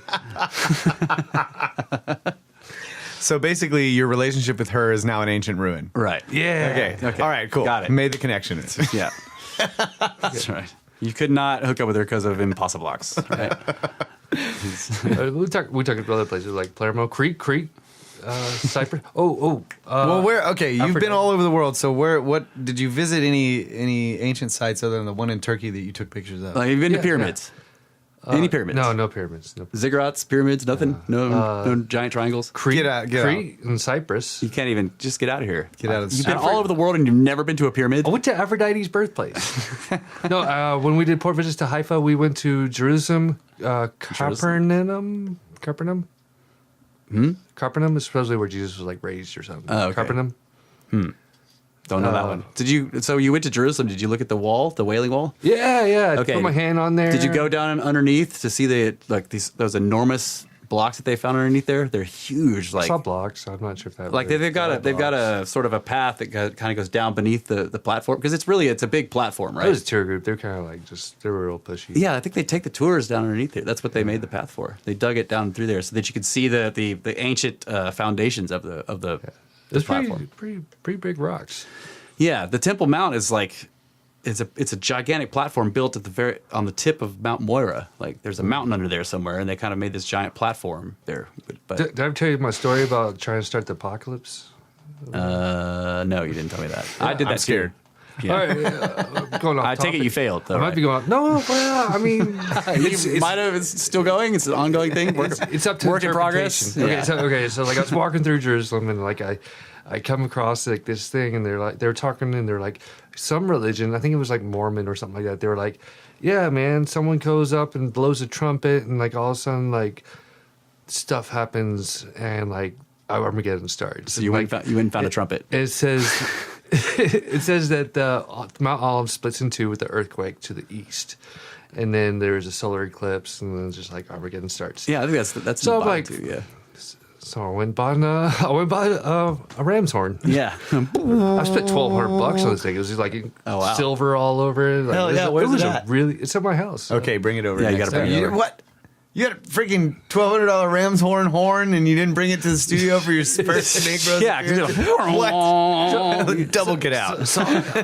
So basically, your relationship with her is now an ancient ruin. Right. Yeah. Okay. All right. Cool. Got it. Made the connection. Yeah. That's right. You could not hook up with her because of impossible blocks, right? We talked about other places like Palermo, Crete, Cyprus. Well, where? Okay, you've forgot. been all over the world. So what did you visit? Any ancient sites other than the one in Turkey that you took pictures of? Like, you've been Yeah, to pyramids. Any pyramids? No pyramids. No. Ziggurats, pyramids, nothing? No giant triangles? Get out. Crete and Cyprus. You can't even, just get out of here. Get out of the You've been street. all over the world and you've never been to a pyramid? I went to Aphrodite's birthplace. No, when we did port visits to Haifa, we went to Jerusalem, Capernaum. Capernaum is supposedly where Jesus was like raised or something. Oh, okay. Capernaum. Don't know that one. So you went to Jerusalem. Did you look at the wall, the Wailing Wall? Yeah. I Okay. put my hand on there. Did you go down underneath to see those enormous blocks that they found underneath there. They're huge. Like I saw blocks. I'm not sure if that. Like they've got a sort of a path that kind of goes down beneath the platform because it's a big platform, right? It was a tour group. They're kind of like they were real pushy. Yeah, I think they take the tours down underneath it. That's what they made the path for. They dug it down through there so that you could see the ancient foundations of the platform. Pretty big rocks. Yeah, the Temple Mount is like. It's a gigantic platform built on the tip of Mount Moira. Like there's a mountain under there somewhere, and they kind of made this giant platform there. But Did I tell you my story about trying to start the apocalypse? no, you didn't tell me that. I did that. I'm scared. Too. Yeah. All right, going off I take it you failed. Though, I might be going. No, well, I mean, it's still going. It's an ongoing thing. It's up to work in progress. Okay, Yeah. so like I was walking through Jerusalem, and like I come across like this thing, and they were talking, and they're like some religion. I think it was like Mormon or something like that. They were like, yeah, man, someone goes up and blows a trumpet, and like all of a sudden like stuff happens, and like Armageddon starts. So you went and found a trumpet. It says that Mount Olive splits in two with the earthquake to the east. And then there's a solar eclipse, and then it's just like Armageddon starts. Yeah, I think that's so in the like, Bible too, yeah. So I went bought a ram's horn. Yeah. I spent $1,200 on this thing. It was just like silver all over it. Like, Hell yeah, where's it at? It's at my house. Okay, bring it over. Yeah, you next gotta bring time. it over. What? You got a freaking $1,200 ram's horn, and you didn't bring it to the studio for your first Snake Bros? Yeah, what? Double get out.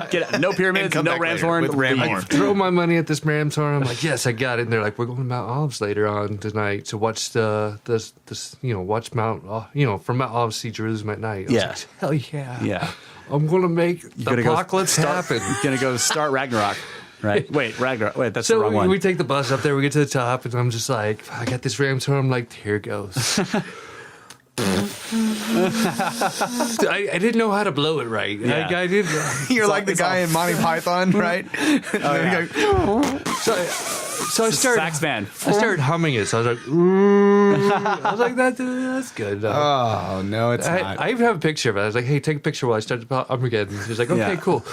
Get out. No pyramids, come no back ram's later horn. with ram horn. Throw my money at this ram's horn. I'm like, yes, I got it. And they're like, we're going to Mount Olives later on tonight to watch watch Mount, from Mount Olives see Jerusalem at night. I was like, hell yeah. Yeah. I'm going to make the apocalypse happen. You're going to go start Ragnarok. Right. Wait, Ragnarok. Wait, that's so the wrong one. We take the bus up there. We get to the top, and I'm just like, I got this ram's horn. I'm like, here it goes. I didn't know how to blow it right. Yeah. I did. You're like the guy in Monty Python, right? So I started. Sax man. I started humming it. So I was like, ooh. I was like, that's good. Oh, no, it's not. I even have a picture of it. I was like, hey, take a picture while I start Armageddon. He was like, okay, cool.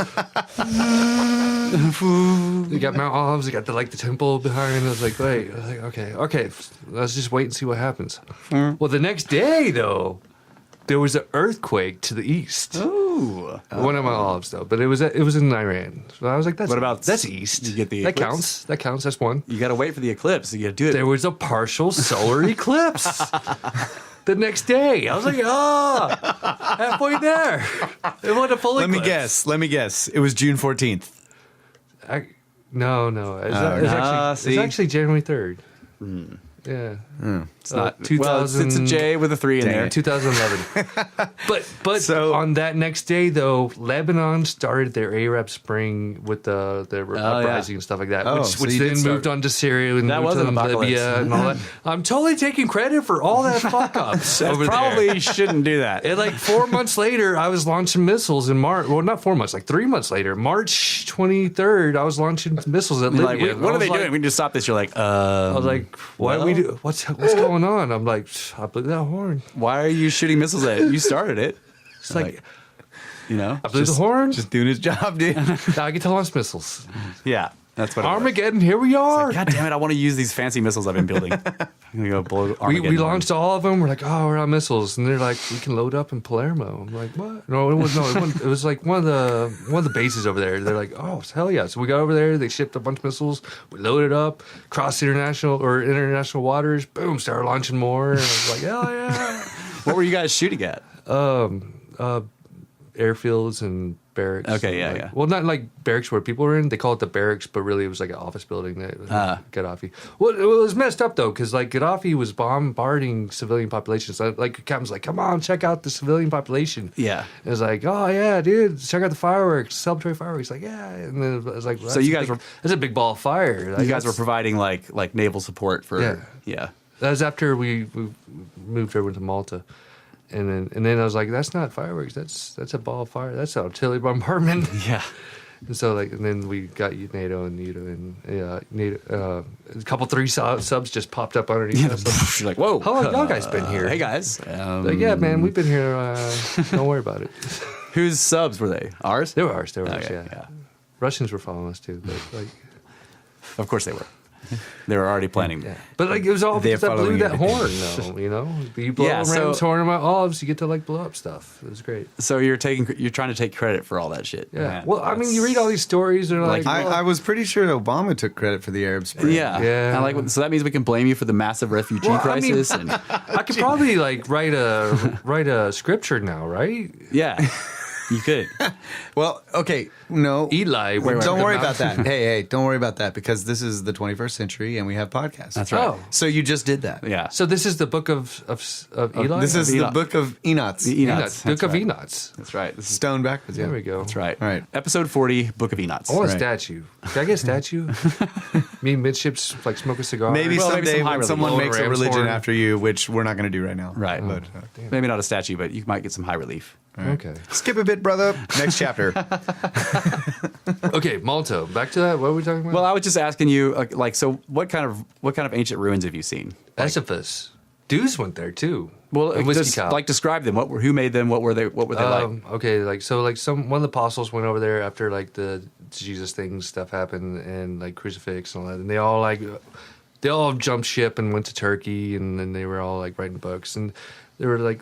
You got Mount Olives. You got the temple behind. I was like, wait. I was like, okay. Let's just wait and see what happens. Well, the next day, though, there was an earthquake to the east. Ooh. One of my olives, though, but it was in Iran. So I was like, that's east. You get the that eclipse? counts. That counts. That's one. You got to wait for the eclipse. You got to do it. There was a partial solar eclipse the next day. I was like, halfway there. It wasn't a full eclipse. Let me guess. It was June 14th. No. It's actually January 3rd. Yeah. It's not 2000. It's a J with a 3 in there. 2011. but So- on that next day, though, Lebanon started their Arab Spring with the uprising and stuff like that, so which you then did start- moved on to Syria and That moved was to an apocalypse. Libya and all that. I'm totally taking credit for all that fuck ups over there. Probably shouldn't do that. And like 4 months later, I was launching missiles in March. Well, not 4 months, like 3 months later, March 23rd, I was launching missiles at Like, Libya. what are they doing? We need to stop this. You're like, I was like, what do we do? What's going on? I'm like, I blew that horn. why are you shooting missiles at it? You started it. It's like I blew the horn. Just doing his job, dude. Now I get to launch missiles. Yeah, that's what. Armageddon, here we are. God damn it! I want to use these fancy missiles I've been building. I'm gonna go blow Armageddon. We launched all of them. We're like, we're on missiles, and they're like, we can load up in Palermo. I'm like, what? No, it wasn't. It was like one of the bases over there. They're like, oh, hell yeah! So we got over there. They shipped a bunch of missiles. We loaded up, crossed international waters. Boom! Started launching more. And I was like, hell yeah! What were you guys shooting at? Airfields and barracks. Okay, and yeah. Well, not like barracks where people were in. They call it the barracks, but really it was like an office building that was Gaddafi. Well, it was messed up though, because like Gaddafi was bombarding civilian populations. So, like Captain's like, come on, check out the civilian population. Yeah. And it's like, oh yeah, dude, check out the fireworks, celebratory fireworks. Like, yeah. And then it was like, well, So you guys were that's a big ball of fire. you guys were providing like naval support for yeah. That was after we moved over to Malta. And then I was like, that's not fireworks. That's a ball of fire. That's artillery bombardment. Yeah. And so and then we got NATO and NATO, a couple 3 subs just popped up underneath us. You're like, whoa. How long y'all guys been here? Hey guys. Like, yeah, man, we've been here. Don't worry about it. Whose subs were they? Ours? They were ours. Okay, Yeah. Russians were following us too, but like, Of course they were. They were already planning. Yeah. But like it was all because I blew that horn, though. You know, you blow a ram's horn in my olives, you get to like blow up stuff. It was great. So you're trying to take credit for all that shit. Yeah. Man, well, I mean, you read all these stories, and like I was pretty sure Obama took credit for the Arab Spring. Yeah. Yeah. And like, so that means we can blame you for the massive refugee crisis. I could probably like write a scripture now, right? Yeah. You could. Well, okay, no. Eli, Don't worry about that. Hey, don't worry about that because this is the 21st century and we have podcasts. That's right. Oh. So you just did that. Yeah. So this is the book of Eli? This is the book of Enoch. Enoch. Book of Enoch. That's right. This is, Stone backwards. There we go. that's right. All right. Episode 40, Book of Enoch. I want a Right. statue. Can I get a statue? Me and midships like smoke a cigar. Maybe Well, maybe someday some high when relief. someone Blow makes a a ram's religion horn. after you, which we're not going to do right now. Right. But, Maybe not a statue, but you might get some high relief. Okay. skip a bit, brother. Next chapter. Okay, Malta. Back to that. What were we talking about? Well, I was just asking you, like, so what kind of ancient ruins have you seen? Esopus. Dudes went there too. Well, And Whiskey just, Cow. like, describe them. Who made them? What were they? What were they like? Okay, like so, like one of the apostles went over there after like the Jesus thing stuff happened and like crucifix and all that, and they all jumped ship and went to Turkey, and then they were all like writing books, and they were like,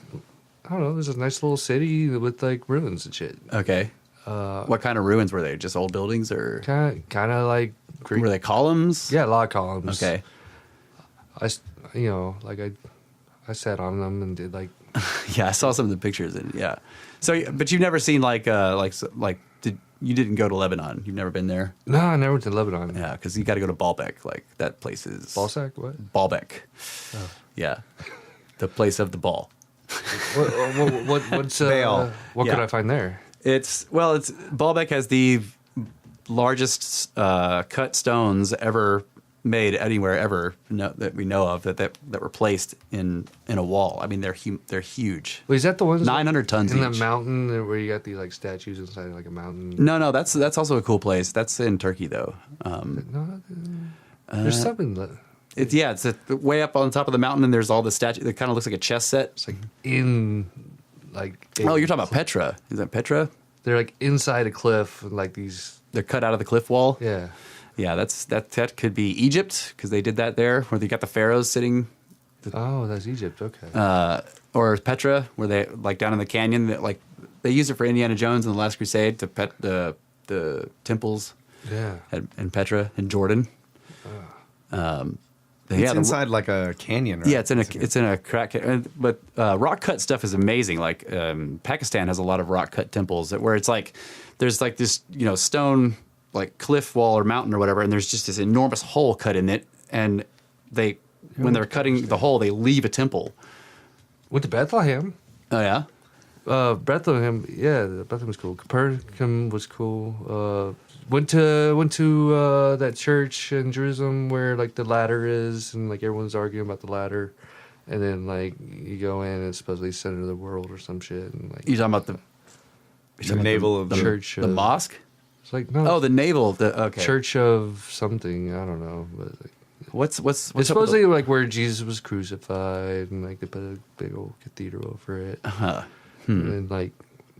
I don't know, there's a nice little city with like ruins and shit. Okay. What kind of ruins were they? Just old buildings or Kind of like Greek. were they columns? Yeah, a lot of columns. Okay. I sat on them and did like. Yeah, I saw some of the pictures and yeah. So, but you've never seen you didn't go to Lebanon? You've never been there? No, I never went to Lebanon. Yeah, because you got to go to Baalbek. Like that place is Ballsack? What? Baalbek. Oh. Yeah, the place of the ball. What's Baal. what Yeah. could I find there? It's Baalbek has the largest cut stones ever made anywhere ever that we know of that were placed in a wall. I mean, they're huge. Wait, is that the ones 900 tons in each. the mountain where you got the like statues inside like a mountain? No, that's also a cool place. That's in Turkey though. No, there's something It's way up on top of the mountain, and there's all the statues. It kind of looks like a chess set. It's like, in like. oh, you're talking about Petra? Is that Petra? They're like inside a cliff, and like these. They're cut out of the cliff wall. Yeah. Yeah, that could be Egypt because they did that there, where they got the pharaohs sitting. Oh, that's Egypt. Okay. Or Petra, where they like down in the canyon. That like they used it for Indiana Jones in the Last Crusade to pet the temples. Yeah. In Petra in Jordan. It's inside like a canyon, right? Yeah, it's in a crack. But rock cut stuff is amazing. Like Pakistan has a lot of rock cut temples where it's like there's like this stone like cliff wall or mountain or whatever, and there's just this enormous hole cut in it, and when they're cutting the hole, they leave a temple. Went to Bethlehem. Oh yeah. Bethlehem, yeah, Bethlehem was cool. Capernaum was cool. Went to that church in Jerusalem where like the ladder is, and like everyone's arguing about the ladder, and then like you go in and it's supposedly center of the world or some shit, and like You talking about the navel of the church, the mosque? It's like no, Oh, the navel. Okay. church of something. I don't know, but like, What's it's up with supposedly like where Jesus was crucified, and like they put a big old cathedral over it, and then like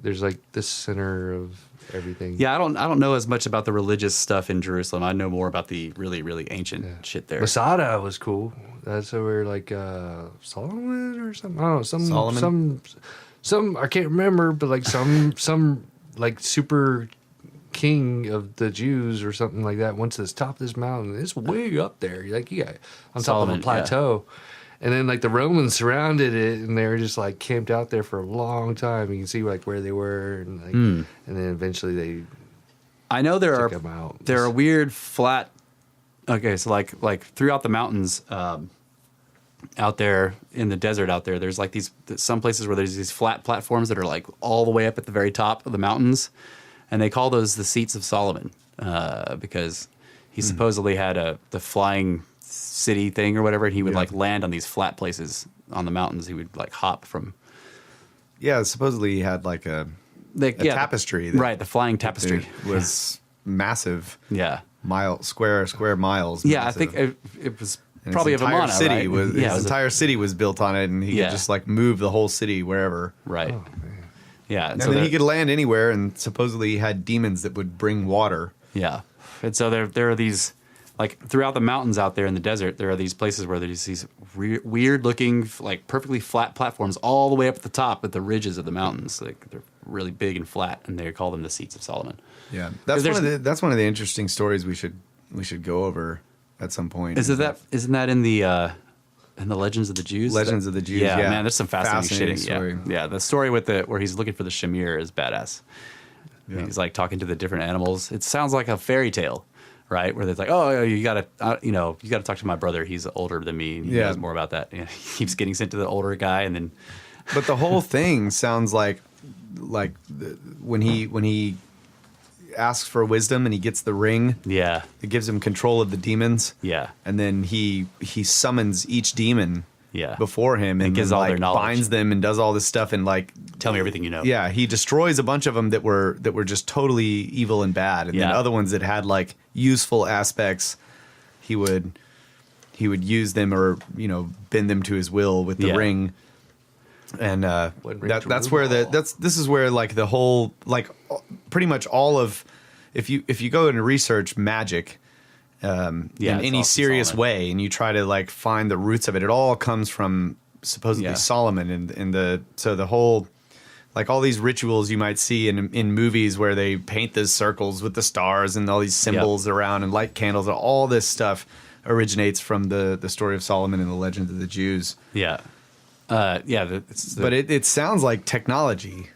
there's like this center of everything. Yeah, I don't know as much about the religious stuff in Jerusalem. I know more about the really, really ancient shit there. Masada was cool. That's where like Solomon or something. I don't know. Solomon? Some I can't remember, but like some like super king of the Jews or something like that went to the top of this mountain. It's way up there. Like on top Solomon, of a plateau. And then like the Romans surrounded it, and they were just like camped out there for a long time. You can see like where they were, and like, and then eventually they. I know there took them out. are weird flat. Okay, so like throughout the mountains, out there in the desert, out there, there's like some places where there's these flat platforms that are like all the way up at the very top of the mountains, and they call those the seats of Solomon because he supposedly had the flying city thing or whatever, and he would like land on these flat places on the mountains. He would like hop from. Yeah, supposedly he had like a tapestry. Right, the flying tapestry was massive. Yeah. Square miles. Yeah, massive. I think it was And probably his of entire Amana, city right? was yeah, his entire city was built on it, and he could just like move the whole city wherever. Right. Oh, man. Yeah, And then he could land anywhere, and supposedly he had demons that would bring water. Yeah, and so there are these like throughout the mountains out there in the desert, there are these places where there's these weird looking, like perfectly flat platforms all the way up at the top at the ridges of the mountains. Like they're really big and flat, and they call them the Seats of Solomon. Yeah, that's one of the interesting stories we should go over at some point. Isn't that in the Legends of the Jews? Legends of the Jews. Yeah, yeah. man, there's some fascinating shit. story. Yeah, the story with where he's looking for the shamir is badass. Yeah. He's like talking to the different animals. It sounds like a fairy tale, right? Where it's like, oh, you gotta talk to my brother. He's older than me. And he knows more about that. He keeps getting sent to the older guy, and then. But the whole thing sounds like when he asks for wisdom and he gets the ring. Yeah, it gives him control of the demons. Yeah, and then he summons each demon. Yeah. Before him and gives all their knowledge, binds them and does all this stuff and like tell me everything you know. Yeah, he destroys a bunch of them that were just totally evil and bad, and then other ones that had like useful aspects, he would use them or bend them to his will with the ring. And that's where this is where like the whole like pretty much all of if you go and research magic. In any serious way, and you try to like find the roots of it, it all comes from supposedly Solomon and the whole like all these rituals you might see in movies where they paint the circles with the stars and all these symbols around and light candles, and all this stuff originates from the story of Solomon and the Legend of the Jews. Yeah, but it sounds like technology.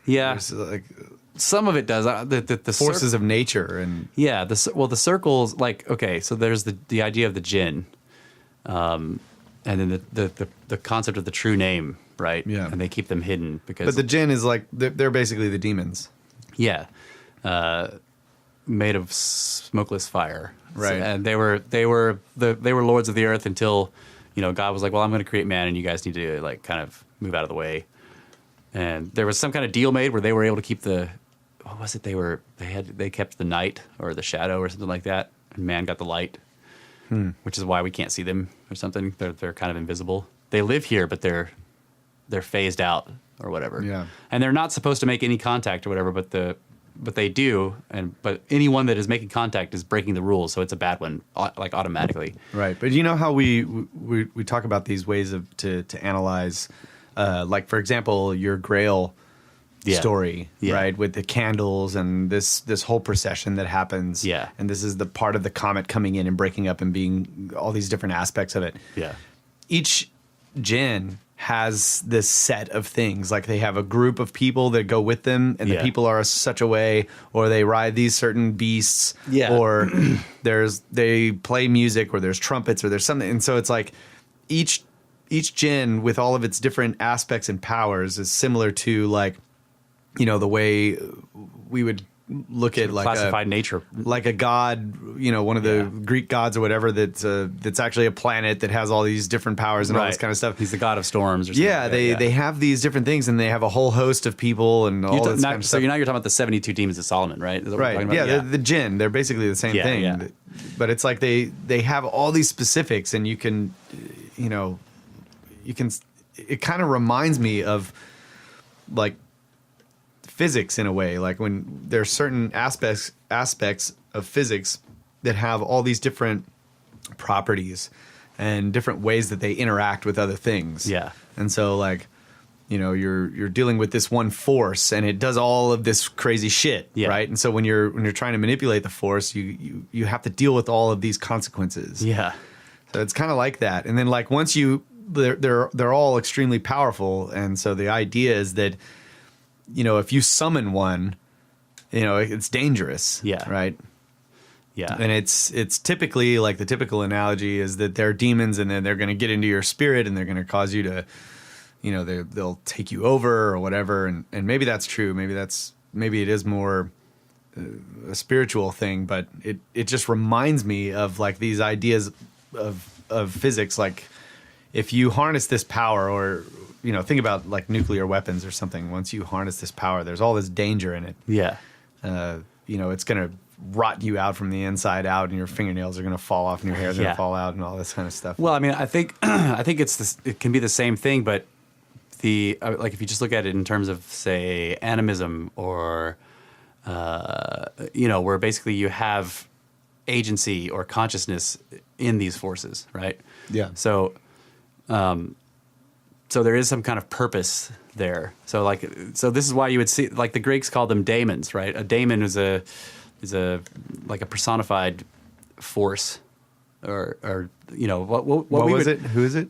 Yeah, like. Some of it does. The forces of nature and the circles, like, okay, so there's the idea of the jinn, and then the concept of the true name, right? Yeah, and they keep them hidden because. But the jinn is like they're basically the demons. Yeah, made of smokeless fire, right? So, and they were lords of the earth until, God was like, well, I'm going to create man, and you guys need to like kind of move out of the way. And there was some kind of deal made where they were able to keep what was it? They kept the night or the shadow or something like that, and man got the light, which is why we can't see them or something. They're kind of invisible. They live here, but they're phased out or whatever. Yeah, and they're not supposed to make any contact or whatever, but they do. But anyone that is making contact is breaking the rules, so it's a bad one, like automatically. Right, but you know how we talk about these ways to analyze, like for example, your Grail. Story, right, with the candles and this whole procession that happens, and this is the part of the comet coming in and breaking up and being all these different aspects of it. Each jinn has this set of things, like they have a group of people that go with them, and the people are such a way, or they ride these certain beasts, or they play music, or there's trumpets, or there's something, and so it's like each jinn with all of its different aspects and powers is similar to like. The way we would look at like classified nature, like a god, one of the Greek gods or whatever that's actually a planet that has all these different powers and all this kind of stuff. He's the god of storms. Or something they have these different things, and they have a whole host of people and all this kind of stuff. So you're talking about the 72 demons of Solomon, right? Is that what right. Yeah, the jinn. They're basically the same thing. Yeah. But it's like they have all these specifics, and you can, it kind of reminds me of like physics in a way, like when there's certain aspects of physics that have all these different properties and different ways that they interact with other things. Yeah. And so like, you're dealing with this one force and it does all of this crazy shit, right? And so when you're trying to manipulate the force, you have to deal with all of these consequences. Yeah. So it's kind of like that. And then like once they're all extremely powerful, and so the idea is that if you summon one, it's dangerous. Yeah. Right. Yeah. And it's typically like the typical analogy is that they're demons, and then they're going to get into your spirit, and they're going to cause you to, they'll take you over or whatever. And maybe that's true. Maybe it is more a spiritual thing, but it just reminds me of like these ideas of physics. Like if you harness this power, or think about like nuclear weapons or something. Once you harness this power, there's all this danger in it. Yeah. It's going to rot you out from the inside out, and your fingernails are going to fall off, and your hair's going to fall out, and all this kind of stuff. Well, I mean, I think it can be the same thing, but like if you just look at it in terms of say animism, or where basically you have agency or consciousness in these forces, right? Yeah. So there is some kind of purpose there. So this is why you would see, like, the Greeks called them daemons, right? A daemon is a like a personified force, or what What was it? Who is it?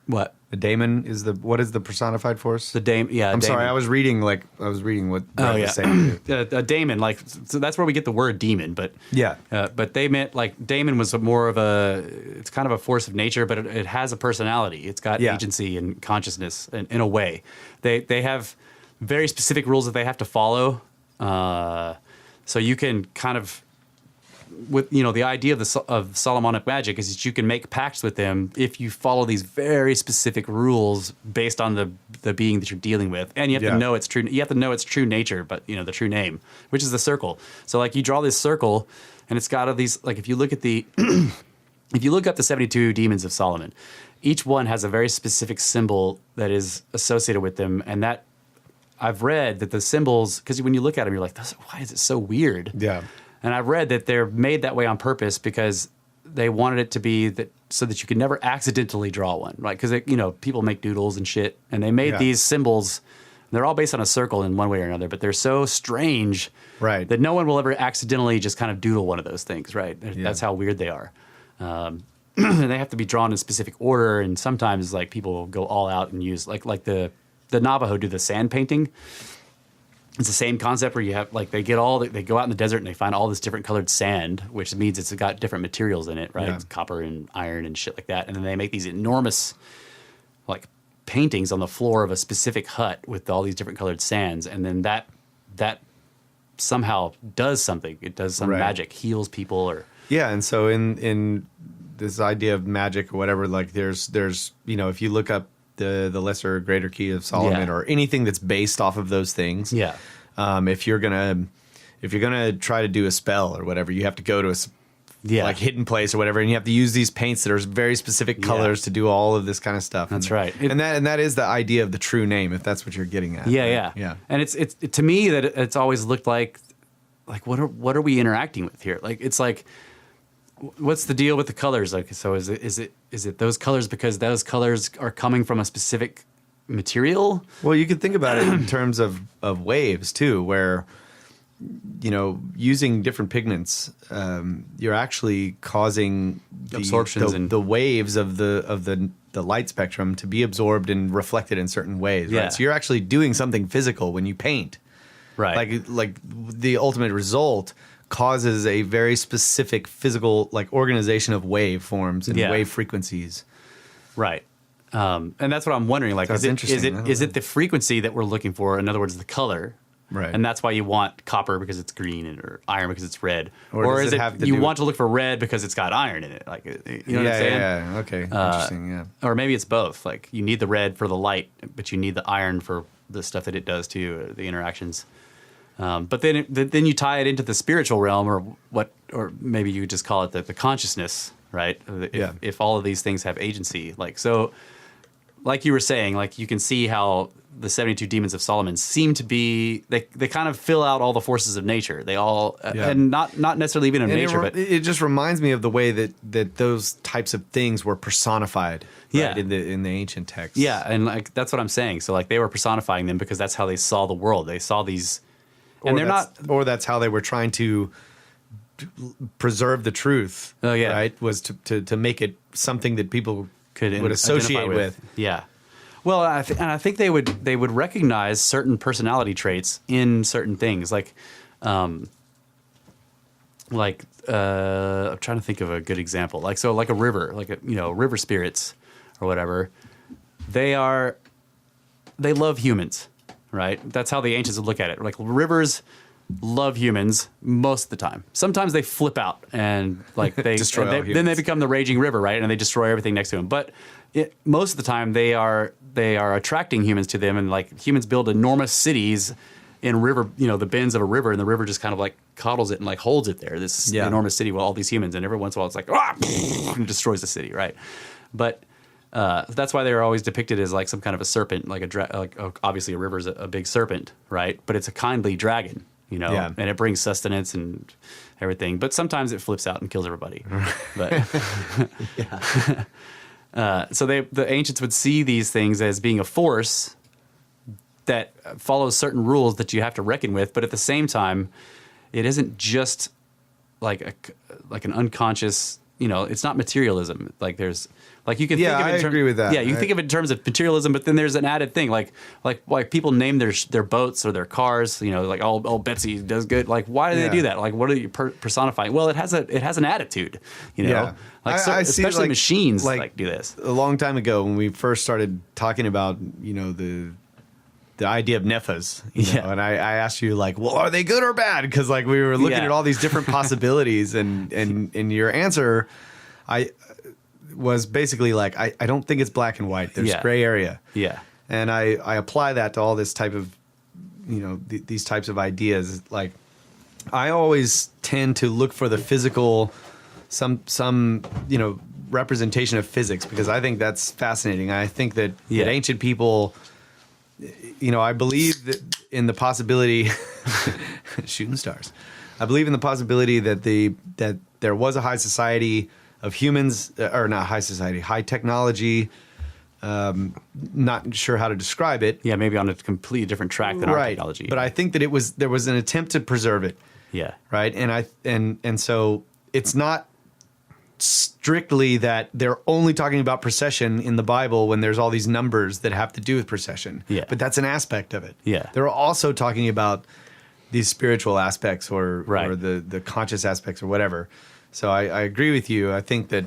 What? A daemon is what is the personified force? The daemon. Yeah. I'm sorry. I was reading what Brett was saying. A daemon, like, so that's where we get the word demon, but Yeah. but they meant, like, daemon was more of it's kind of a force of nature, but it has a personality. It's got agency and consciousness in a way. They have very specific rules that they have to follow. So you can kind of, with the idea of Solomonic magic is that you can make pacts with them if you follow these very specific rules based on the being that you're dealing with, and you have to know its true. You have to know its true nature, but the true name, which is the circle. So, like, you draw this circle, and it's got all these, like, if you look at the if you look up the 72 demons of Solomon, each one has a very specific symbol that is associated with them, and that I've read that the symbols, because when you look at them, you're like, why is it so weird? Yeah. And I've read that they're made that way on purpose because they wanted it to be that so that you could never accidentally draw one, right? Because people make doodles and shit, and they made these symbols. They're all based on a circle in one way or another, but they're so strange, right, that no one will ever accidentally just kind of doodle one of those things, right? That's how weird they are. They have to be drawn in specific order, and sometimes, like, people go all out and use like the Navajo do the sand painting. It's the same concept where you have, like, they go out in the desert and they find all this different colored sand, which means it's got different materials in it, right? Yeah. It's copper and iron and shit like that. And then they make these enormous, like, paintings on the floor of a specific hut with all these different colored sands. And then that somehow does something. It does some magic, heals people, or... Yeah, and so in this idea of magic or whatever, like, there's if you look up the lesser or greater key of Solomon or anything that's based off of those things. Yeah. If you're gonna try to do a spell or whatever, you have to go to a like hidden place or whatever, and you have to use these paints that are very specific colors to do all of this kind of stuff. That's right. And that is the idea of the true name, if that's what you're getting at. Yeah, right? yeah. And it's to me that it's always looked like what are we interacting with here? Like, it's like, what's the deal with the colors? Like, so is it those colors because those colors are coming from a specific material? Well, you could think about it in terms of waves too, where using different pigments, you're actually causing absorptions and the waves of the light spectrum to be absorbed and reflected in certain ways. Yeah. Right? So you're actually doing something physical when you paint. Right. Like the ultimate result causes a very specific physical, like, organization of wave forms and wave frequencies. Right. And that's what I'm wondering. Like, That's interesting. Is it the frequency that we're looking for? In other words, the color. Right. And that's why you want copper because it's green, or iron because it's red. Or is does it it have to you do want to look for red because it's got iron in it? Like, you know what I'm saying? Yeah. Okay. Interesting. Yeah. Or maybe it's both. Like, you need the red for the light, but you need the iron for the stuff that it does too, the interactions. But then you tie it into the spiritual realm, or maybe you just call it the consciousness, right? If all of these things have agency, like you were saying, like, you can see how the 72 demons of Solomon seem to be, they kind of fill out all the forces of nature. They all, and not necessarily even of nature, but it just reminds me of the way that those types of things were personified. Right, in the ancient texts. Yeah, and, like, that's what I'm saying. So, like, they were personifying them because that's how they saw the world. They saw these. And or that's how they were trying to preserve the truth. Oh, yeah. Right? Was to make it something that people would identify associate with. Yeah. Well, I think they would recognize certain personality traits in certain things. Like, I'm trying to think of a good example. Like a river, river spirits or whatever. They love humans. Right? That's how the ancients would look at it. Like, rivers love humans most of the time. Sometimes they flip out and, like, they destroy all humans. Then they become the raging river, right? And they destroy everything next to them. But most of the time they are attracting humans to them, and, like, humans build enormous cities in river, the bends of a river, and the river just kind of, like, coddles it and, like, holds it there. This enormous city with all these humans, and every once in a while it's like, and it destroys the city, right? But that's why they're always depicted as, like, some kind of a serpent, like obviously a river's a big serpent, right? But it's a kindly dragon. and it brings sustenance and everything. But sometimes it flips out and kills everybody. But so the ancients would see these things as being a force that follows certain rules that you have to reckon with. But at the same time, it isn't just like an unconscious. It's not materialism. Like there's. Like you can think of it I agree with that. Yeah, you think of it in terms of materialism, but then there's an added thing, like people name their boats or their cars. Like oh Betsy does good. Like why do they do that? Like what are you personifying? Well, it has an attitude. Yeah. I see, especially machines like do this. A long time ago when we first started talking about the idea of nephas, and I asked you like, well, are they good or bad? Because like we were looking at all these different possibilities, and your answer, was basically like, I don't think it's black and white. There's gray area. Yeah. And I apply that to all this type of, these types of ideas. Like I always tend to look for the physical, some representation of physics, because I think that's fascinating. I think that ancient people, I believe that in the possibility, shooting stars. I believe in the possibility that there was a high society of humans, or not high society, high technology. Not sure how to describe it. Yeah, maybe on a completely different track than our technology. But I think that there was an attempt to preserve it. Yeah. Right. And so it's not strictly that they're only talking about procession in the Bible when there's all these numbers that have to do with procession. Yeah. But that's an aspect of it. Yeah. They're also talking about these spiritual aspects or the conscious aspects or whatever. So I agree with you. I think that...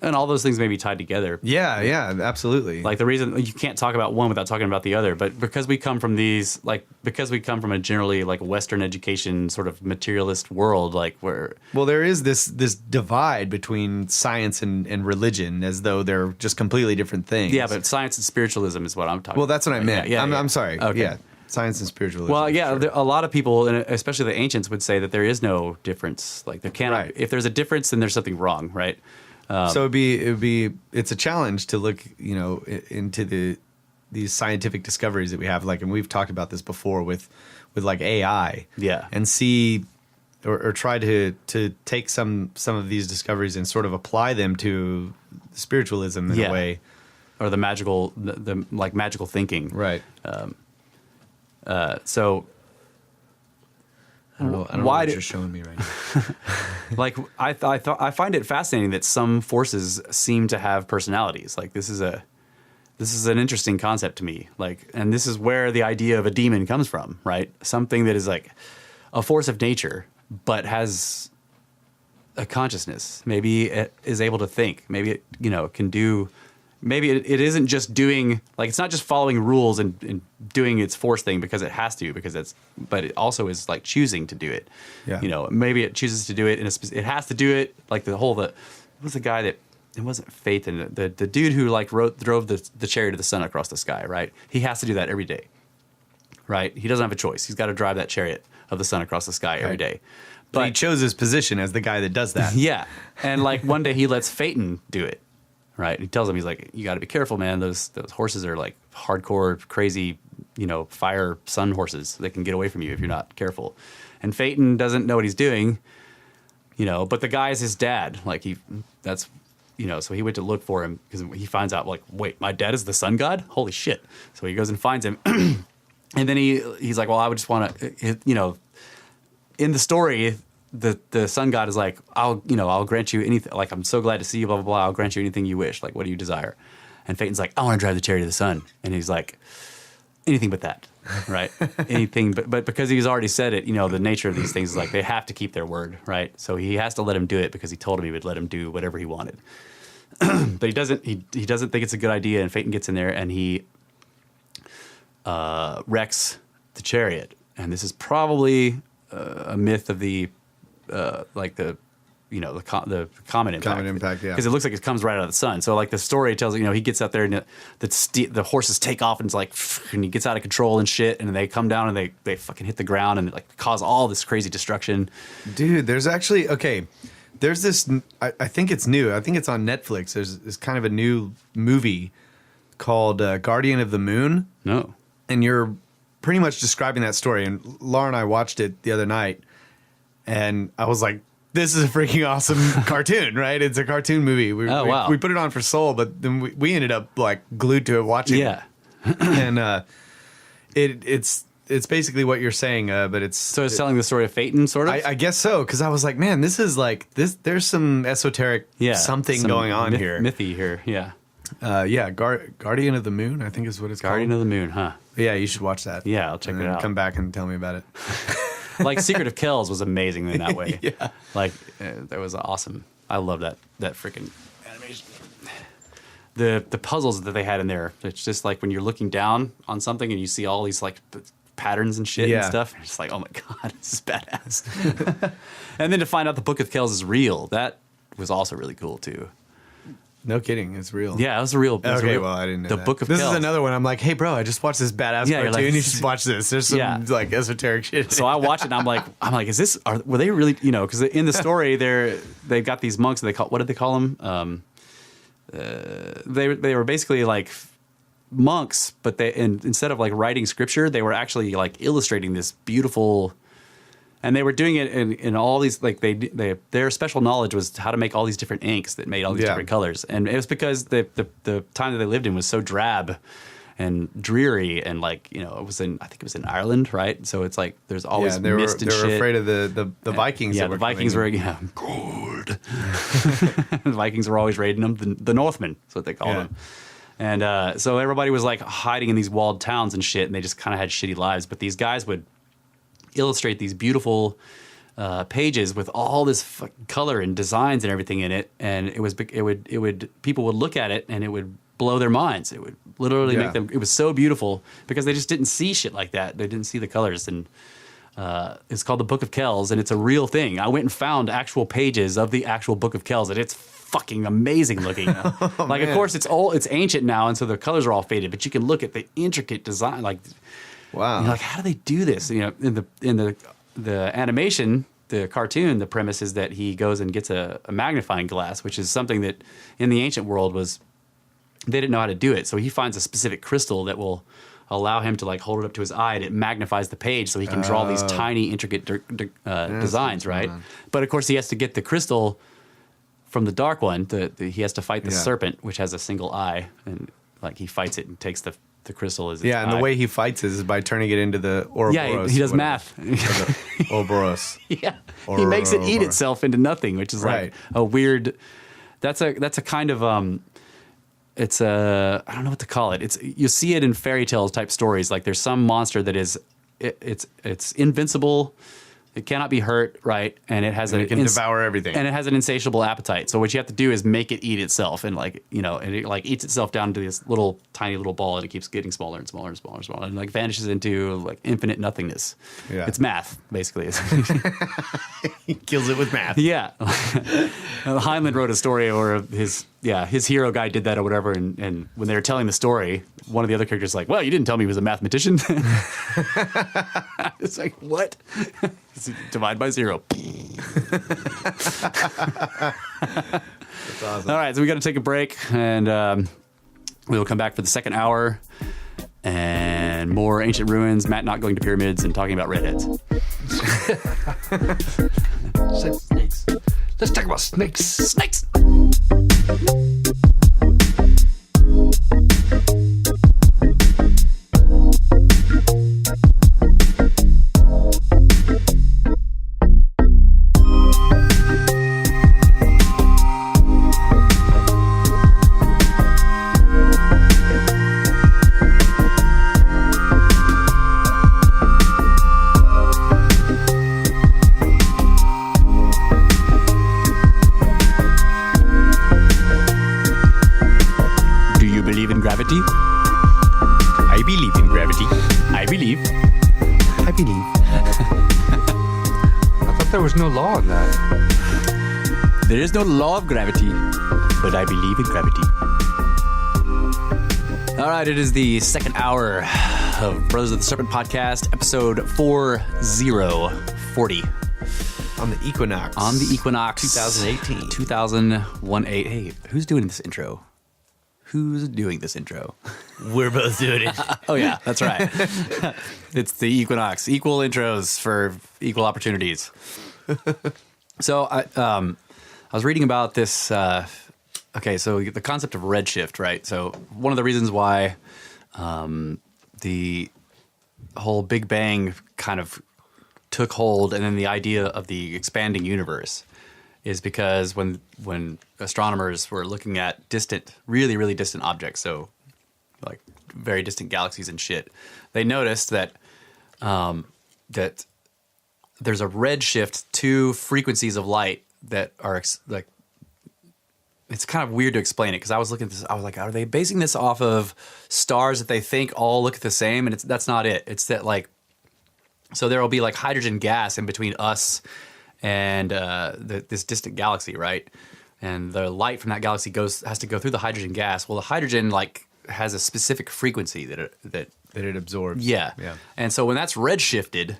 And all those things may be tied together. Yeah, absolutely. Like the reason you can't talk about one without talking about the other, but because we come from from a generally like Western education sort of materialist world, like where... Well, there is this divide between science and religion as though they're just completely different things. Yeah, but science and spiritualism is what I'm talking about. Well, that's what I meant. Yeah, I'm sorry. Okay. Yeah. Science and spiritualism. Well, yeah, a lot of people, and especially the ancients, would say that there is no difference. Like there cannot. If there's a difference, then there's something wrong, right? So it's a challenge to look, into these scientific discoveries that we have, like, and we've talked about this before with like AI, and see or try to take some of these discoveries and sort of apply them to spiritualism in a way, or the magical thinking, right? So I don't know what you're showing me right now. Like I find it fascinating that some forces seem to have personalities. Like this is an interesting concept to me. Like, and this is where the idea of a demon comes from, right? Something that is like a force of nature, but has a consciousness. Maybe it is able to think. Maybe it can do. Maybe it isn't just doing, like, it's not just following rules and doing its force thing because it has to, but it also is like choosing to do it. Yeah. Maybe it chooses to do it it has to do it. Like it was the guy that, it wasn't Faith, and the dude who like drove the chariot of the sun across the sky, right? He has to do that every day, right? He doesn't have a choice. He's got to drive that chariot of the sun across the sky every day. But he chose his position as the guy that does that. Yeah. And like one day he lets Phaeton do it. Right. He tells him, he's like, you got to be careful, man. Those horses are like hardcore, crazy, fire sun horses. They can get away from you if you're not careful. And Phaeton doesn't know what he's doing, but the guy is his dad. Like so he went to look for him because he finds out, like, wait, my dad is the sun god? Holy shit. So he goes and finds him. And then he's like, well, I would just want to, in the story, the sun god is like, I'll grant you anything. Like, I'm so glad to see you, blah, blah, blah. I'll grant you anything you wish. Like, what do you desire? And Phaeton's like, I want to drive the chariot of the sun. And he's like, anything but that, right? Anything but because he's already said it, the nature of these things is like they have to keep their word, right? So he has to let him do it because he told him he would let him do whatever he wanted. But he doesn't think it's a good idea, and Phaeton gets in there and he wrecks the chariot. And this is probably a myth of the the comet impact. Comet impact, yeah. Because it looks like it comes right out of the sun. So like the story tells he gets out there and the horses take off and it's like, and he gets out of control and shit, and they come down and they fucking hit the ground and like cause all this crazy destruction. Dude, there's actually there's this. I think it's new. I think it's on Netflix. There's kind of a new movie called Guardian of the Moon. No, and you're pretty much describing that story. And Laura and I watched it the other night, and I was like, this is a freaking awesome cartoon, right? It's a cartoon movie. Wow. We put it on for Soul, but then we ended up like glued to it watching it. And it's basically what you're saying, but it's... So it's telling the story of Phaeton, sort of? I guess so, because I was like, man, this is like, there's some esoteric something going on here. Mythy here, yeah. Guardian of the Moon, I think is what it's Guardian called. of the Moon, huh? Yeah, you should watch that. Yeah, I'll check and it then out. Come back and tell me about it. Like Secret of Kells was amazing in that way. Yeah. Like that was awesome. I love that freaking animation. The puzzles that they had in there. It's just like when you're looking down on something and you see all these like patterns and shit and stuff. It's just like, oh my god, this is badass. And then to find out the Book of Kells is real, that was also really cool too. No kidding, it's real. Yeah, it was a real. Well, I didn't know the that. Book of This Kells. is another one. I'm like, hey, bro, I just watched this badass cartoon. like, You should watch this. There's some like esoteric shit. So I watched it and I'm like, is this? Were they really? You know, because in the story they've got these monks. What did they call them? They were basically like monks, but instead of like writing scripture, they were actually like illustrating this beautiful. And they were doing it in all these, like their special knowledge was how to make all these different inks that made all these different colors. And it was because the time that they lived in was so drab and dreary, and like, you know, I think it was in Ireland, right? So it's like there's always mist and shit. They were afraid of the Vikings. Yeah, the Vikings were good. The Vikings were always raiding them. The Northmen, that's what they call them. And so everybody was like hiding in these walled towns and shit, and they just kind of had shitty lives. But these guys would illustrate these beautiful pages with all this color and designs and everything in it, and it would people would look at it and it would blow their minds. It would literally make them. It was so beautiful because they just didn't see shit like that. They didn't see the colors, and it's called the Book of Kells, and it's a real thing. I went and found actual pages of the actual Book of Kells, and it's fucking amazing looking. Like, of course, it's ancient now, and so the colors are all faded, but you can look at the intricate design, like. Wow! You're like, how do they do this? You know, in the animation, the cartoon, the premise is that he goes and gets a magnifying glass, which is something that in the ancient world they didn't know how to do it. So he finds a specific crystal that will allow him to like hold it up to his eye, and it magnifies the page, so he can draw these tiny, intricate designs, right? But of course, he has to get the crystal from the dark one. He has to fight the serpent, which has a single eye, and like he fights it and takes the crystal as its and the way he fights is by turning it into the Ouroboros. Yeah, he does math. Ouroboros. Yeah, he makes it eat itself into nothing, which is like a weird. That's a kind of it's a, I don't know what to call it. You see it in fairy tales type stories. Like there's some monster that is it's invincible. It cannot be hurt, right? And it can devour everything. And it has an insatiable appetite. So what you have to do is make it eat itself, and like, you know, and it like eats itself down to this tiny little ball, and it keeps getting smaller and smaller and smaller and smaller, and like vanishes into like infinite nothingness. Yeah. It's math, basically. He kills it with math. Yeah. Heinlein wrote a story, or his hero guy did that or whatever, and when they were telling the story, one of the other characters was like, well, you didn't tell me he was a mathematician. It's like, what? Divide by 0. That's awesome. All right, so we got to take a break, and we will come back for the second hour and more ancient ruins, Matt not going to pyramids, and talking about redheads. Snakes. Let's talk about snakes. Snakes! Gravity? I believe in gravity. I believe. I believe. I thought there was no law in that. There is no law of gravity, but I believe in gravity. All right, it is the second hour of Brothers of the Serpent podcast, episode 4040. On the Equinox. On the Equinox. 2018. 2018. Hey, who's doing this intro? Who's doing this intro? We're both doing it. Oh, yeah, that's right. It's the Equinox. Equal intros for equal opportunities. So I was reading about this. Okay, so the concept of redshift, right? So one of the reasons why the whole Big Bang kind of took hold, and then the idea of the expanding universe, is because when astronomers were looking at distant, really, really distant objects, so like very distant galaxies and shit, they noticed that that there's a redshift to frequencies of light that are like, it's kind of weird to explain it, because I was looking at this, I was like, are they basing this off of stars that they think all look the same? And that's not it. It's that, like, so there will be like hydrogen gas in between us and this distant galaxy, right? And the light from that galaxy has to go through the hydrogen gas. Well, the hydrogen like has a specific frequency that it absorbs. Yeah. Yeah. And so when that's redshifted,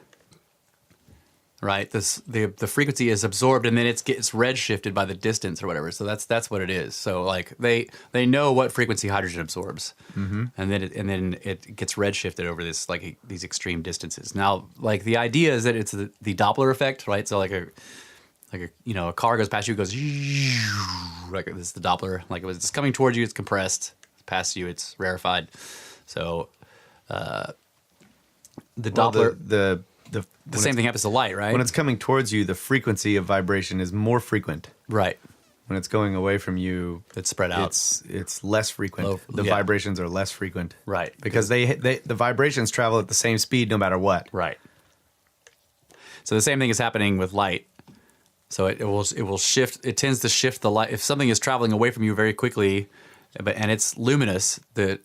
right, the frequency is absorbed, and then it gets redshifted by the distance or whatever. So that's what it is. So like they know what frequency hydrogen absorbs, and then it gets redshifted over this like these extreme distances. Now, like the idea is that it's the Doppler effect, right? So like a car goes past you, it goes like this is the Doppler. Like it's coming towards you, it's compressed. Past you, it's rarefied. So the Doppler. The same thing happens to light, right? When it's coming towards you, the frequency of vibration is more frequent. Right. When it's going away from you, it's spread out. It's less frequent. The vibrations are less frequent. Right. Because the vibrations travel at the same speed no matter what. Right. So the same thing is happening with light. So it will shift. It tends to shift the light. If something is traveling away from you very quickly, and it's luminous, the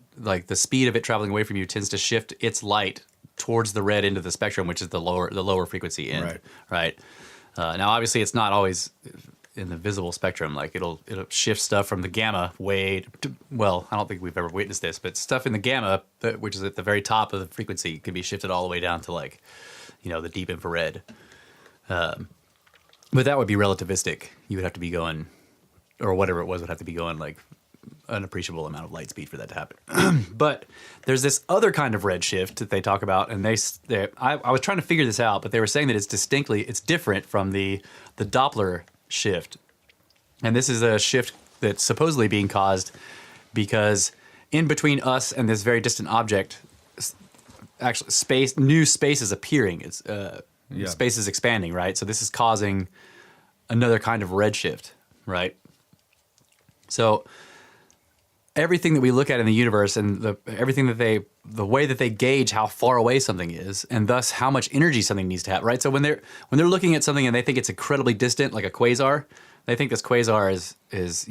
speed of it traveling away from you tends to shift its light towards the red end of the spectrum, which is the lower frequency end. Right. Now, obviously, it's not always in the visible spectrum. Like it'll shift stuff from the gamma well, I don't think we've ever witnessed this, but stuff in the gamma, which is at the very top of the frequency, can be shifted all the way down to like, the deep infrared. But that would be relativistic. You would have to be going, or whatever it was, would have to be going like an appreciable amount of light speed for that to happen. But there's this other kind of redshift that they talk about, and I was trying to figure this out, but they were saying that it's different from the Doppler shift. And this is a shift that's supposedly being caused because in between us and this very distant object, actually new space is appearing. Space is expanding, right? So this is causing another kind of redshift, right? So everything that we look at in the universe and the way that they gauge how far away something is, and thus how much energy something needs to have, right? So when they're looking at something and they think it's incredibly distant, like a quasar, they think this quasar is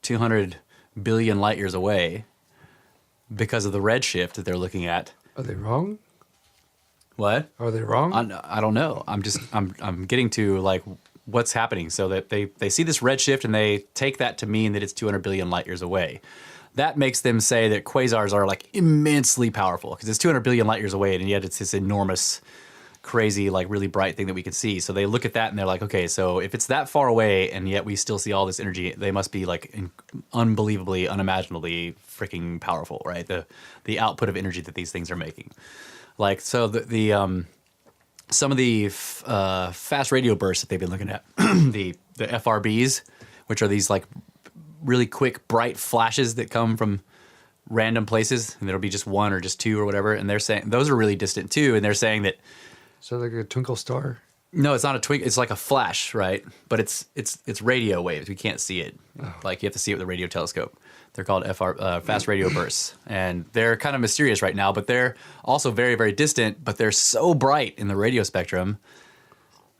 200 billion light years away because of the redshift that they're looking at. Are they wrong? What? Are they wrong? I don't know. I'm getting to like what's happening, so that they see this redshift and they take that to mean that it's 200 billion light years away. That makes them say that quasars are like immensely powerful because it's 200 billion light years away, and yet it's this enormous, crazy, like really bright thing that we can see. So they look at that and they're like, okay, so if it's that far away and yet we still see all this energy, they must be like unbelievably, unimaginably freaking powerful, right? The output of energy that these things are making. Like, so some of the fast radio bursts that they've been looking at, the FRBs, which are these like really quick, bright flashes that come from random places, and there'll be just one or just two or whatever, and they're saying those are really distant too, and they're saying that. So like a twinkle star? No, it's not a twinkle. It's like a flash, right? But it's radio waves. We can't see it. Oh. Like you have to see it with a radio telescope. They're called fast radio bursts, and they're kind of mysterious right now, but they're also very, very distant, but they're so bright in the radio spectrum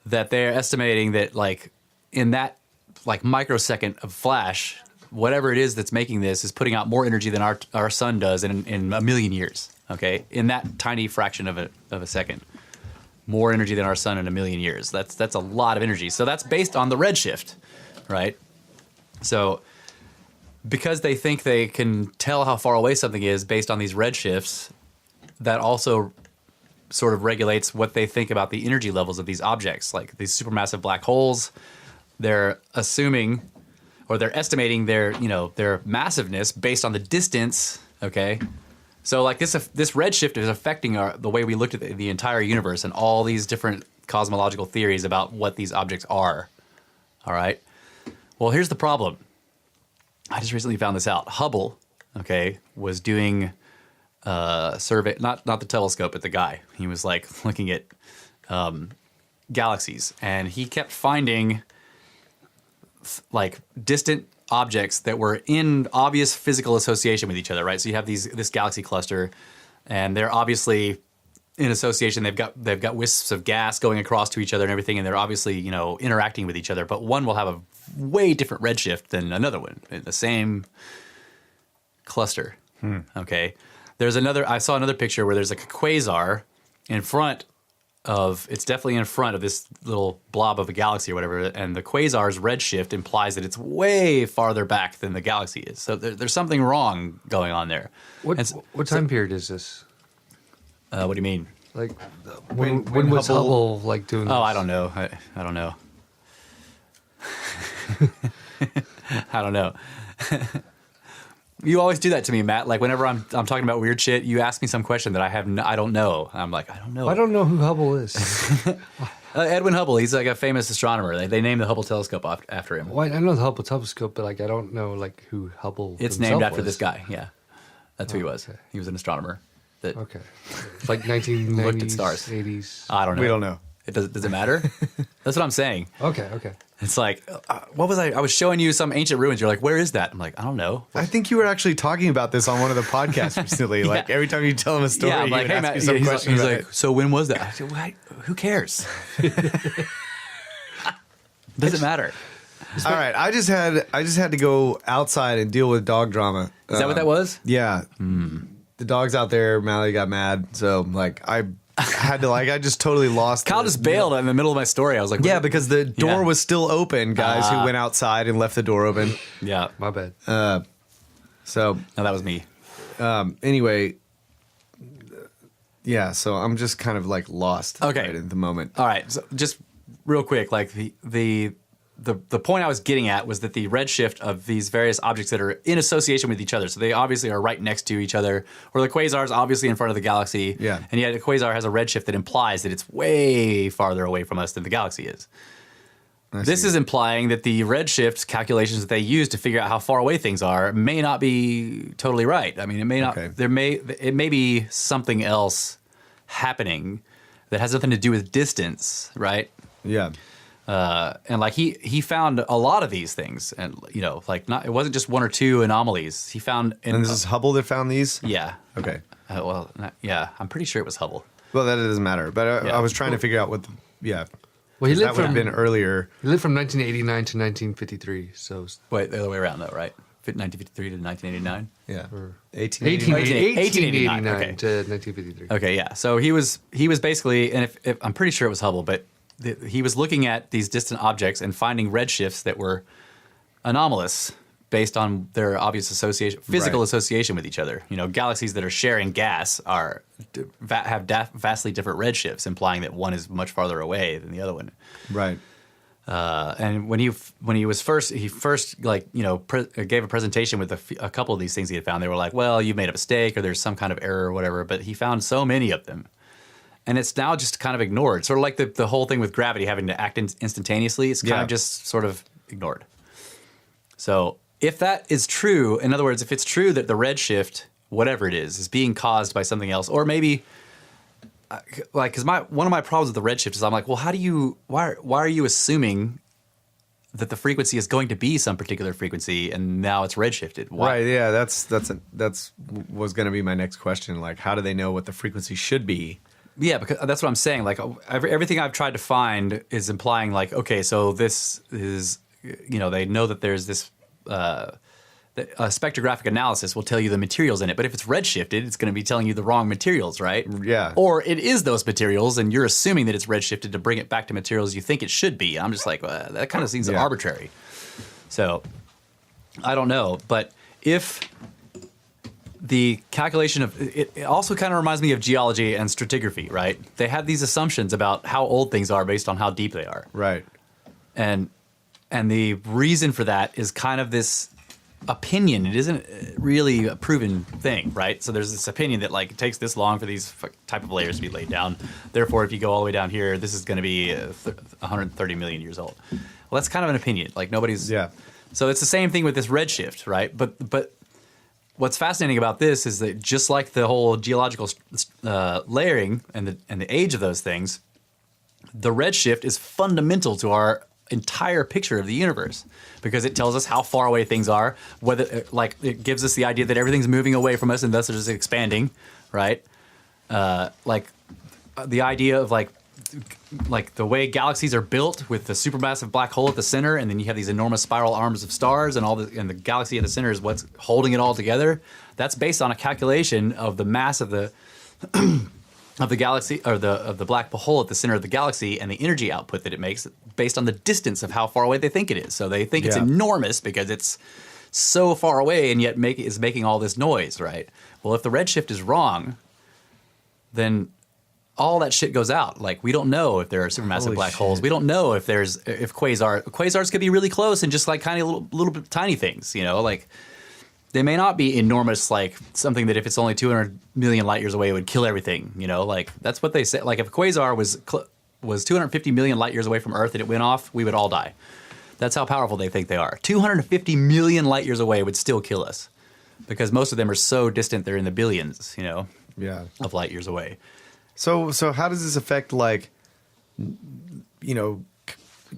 that they're estimating that like in that like microsecond of flash, whatever it is that's making this is putting out more energy than our sun does in a million years, okay? In that tiny fraction of a second. More energy than our sun in a million years. That's a lot of energy. So that's based on the redshift, right? So because they think they can tell how far away something is based on these redshifts, that also sort of regulates what they think about the energy levels of these objects, like these supermassive black holes. They're assuming, or they're estimating their massiveness based on the distance. Okay, so like this redshift is affecting the way we looked at the entire universe and all these different cosmological theories about what these objects are. All right. Well, here's the problem. I just recently found this out. Hubble, okay, was doing survey, not the telescope, but the guy. He was like looking at galaxies, and he kept finding like distant objects that were in obvious physical association with each other, right? So you have this galaxy cluster, and they're obviously in association. They've got wisps of gas going across to each other and everything, and they're obviously interacting with each other. But one will have a way different redshift than another one in the same cluster. Okay, I saw another picture where there's like a quasar in front of, it's definitely in front of this little blob of a galaxy or whatever, and the quasar's redshift implies that it's way farther back than the galaxy is. So there's something wrong going on there. What time period is this? What do you mean? Like, when was Hubble like doing this? Oh, I don't know. I don't know. I don't know. You always do that to me, Matt. Like whenever I'm talking about weird shit, you ask me some question that I don't know. I'm like, I don't know. I don't know who Hubble is. Edwin Hubble. He's like a famous astronomer. They named the Hubble telescope after him. Well, I know the Hubble telescope, but like I don't know like who Hubble. It's named after this guy. Yeah, that's who he was. Okay. He was an astronomer. Okay, it's like 1990s, looked at stars. 80s. I don't know. We don't know. Does it matter? That's what I'm saying. Okay. It's like, what was I was showing you some ancient ruins. You're like, where is that? I'm like, I don't know. I think you were actually talking about this on one of the podcasts recently. Like every time you tell him a story, I'm like, he would hey, ask Matt, you some question he's about like, it. so when was that? I said, well, who cares? Does it matter? All right, I just had to go outside and deal with dog drama. Is that what that was? Yeah. The dog's out there. Mally got mad, so like I had to I just totally lost. Kyle just bailed in the middle of my story. I was like, yeah, because the door was still open. Guys who went outside and left the door open. Yeah, my bad. So no, that was me. Anyway, yeah. So I'm just kind of like lost. Okay. Right at the moment. All right, so just real quick, like the point I was getting at was that the redshift of these various objects that are in association with each other, so they obviously are right next to each other, or the quasar is obviously in front of the galaxy, and yet the quasar has a redshift that implies that it's way farther away from us than the galaxy is. This is implying that the redshift calculations that they use to figure out how far away things are may not be totally right. I mean, it may not. Okay. It may be something else happening that has nothing to do with distance, right? Yeah. And like he found a lot of these things, and like it wasn't just one or two anomalies. He found, and this is Hubble that found these. Yeah. Okay. I'm pretty sure it was Hubble. Well, that doesn't matter. But I was trying to figure out what. Well, he lived that would have been earlier. He lived from 1989 to 1953. So wait, the other way around though, right? 1953 to 1989. Yeah. 1889 Okay. to 1953. Okay, yeah. So he was basically, and if I'm pretty sure it was Hubble, but he was looking at these distant objects and finding redshifts that were anomalous based on their obvious physical association with each other. Galaxies that are sharing gas have vastly different redshifts, implying that one is much farther away than the other one. Right. And when he first gave a presentation with a couple of these things he had found, they were like, well, you made a mistake or there's some kind of error or whatever. But he found so many of them. And it's now just kind of ignored. Sort of like the whole thing with gravity having to act instantaneously. It's kind of just sort of ignored. So if that is true, in other words, if it's true that the redshift, whatever it is being caused by something else, or maybe because one of my problems with the redshift is I'm like, well, why are you assuming that the frequency is going to be some particular frequency and now it's redshifted? Why? Right. Yeah. That's was going to be my next question. Like, how do they know what the frequency should be? Yeah, because that's what I'm saying. Like everything I've tried to find is implying like, okay, so this is, they know that there's this spectrographic analysis will tell you the materials in it. But if it's redshifted, it's going to be telling you the wrong materials, right? Yeah. Or it is those materials, and you're assuming that it's redshifted to bring it back to materials you think it should be. I'm just like, that kind of seems arbitrary. So I don't know. But if the calculation of it also kind of reminds me of geology and stratigraphy, right? They have these assumptions about how old things are based on how deep they are. Right. And And the reason for that is kind of this opinion. It isn't really a proven thing, right? So there's this opinion that like it takes this long for these type of layers to be laid down. Therefore, if you go all the way down here, this is going to be 130 million years old. Well, that's kind of an opinion. Like nobody's. Yeah. So it's the same thing with this redshift, right? But what's fascinating about this is that just like the whole geological layering and the age of those things, the redshift is fundamental to our entire picture of the universe because it tells us how far away things are, whether like it gives us the idea that everything's moving away from us and thus it's expanding, right? Like the idea of like the way galaxies are built with the supermassive black hole at the center, and then you have these enormous spiral arms of stars, and the galaxy at the center is what's holding it all together. That's based on a calculation of the mass of the of the galaxy or of the black hole at the center of the galaxy and the energy output that it makes based on the distance of how far away they think it is. So they think it's enormous because it's so far away and yet is making all this noise, right? Well, if the redshift is wrong, then all that shit goes out. Like we don't know if there are supermassive black holes. We don't know if quasars could be really close and just like kind of little bit tiny things, you know, like they may not be enormous, like something that if it's only 200 million light years away, it would kill everything, you know, like that's what they say. Like if a quasar was 250 million light years away from Earth and it went off, we would all die. That's how powerful they think they are. 250 million light years away would still kill us because most of them are so distant, they're in the billions, you know, of light years away. So how does this affect, like, you know,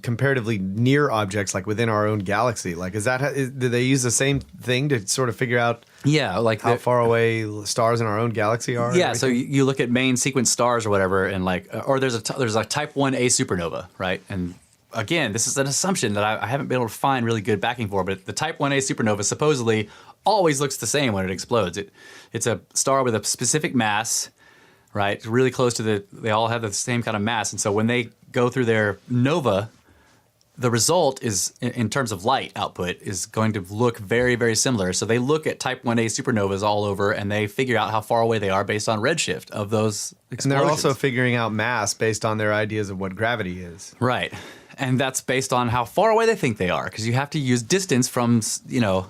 comparatively near objects, like within our own galaxy? Like, do they use the same thing to sort of figure out like how far away stars in our own galaxy are? Yeah, so you look at main sequence stars or whatever, and like, or there's a type 1a supernova, right? And again, this is an assumption that I haven't been able to find really good backing for, but the type 1a supernova supposedly always looks the same when it explodes. It's a star with a specific mass, right? Really close to they all have the same kind of mass. And so when they go through their nova, the result is, in terms of light output, is going to look very, very similar. So they look at type 1a supernovas all over, and they figure out how far away they are based on redshift of those explosions. And they're also figuring out mass based on their ideas of what gravity is. Right. And that's based on how far away they think they are, because you have to use distance from, you know,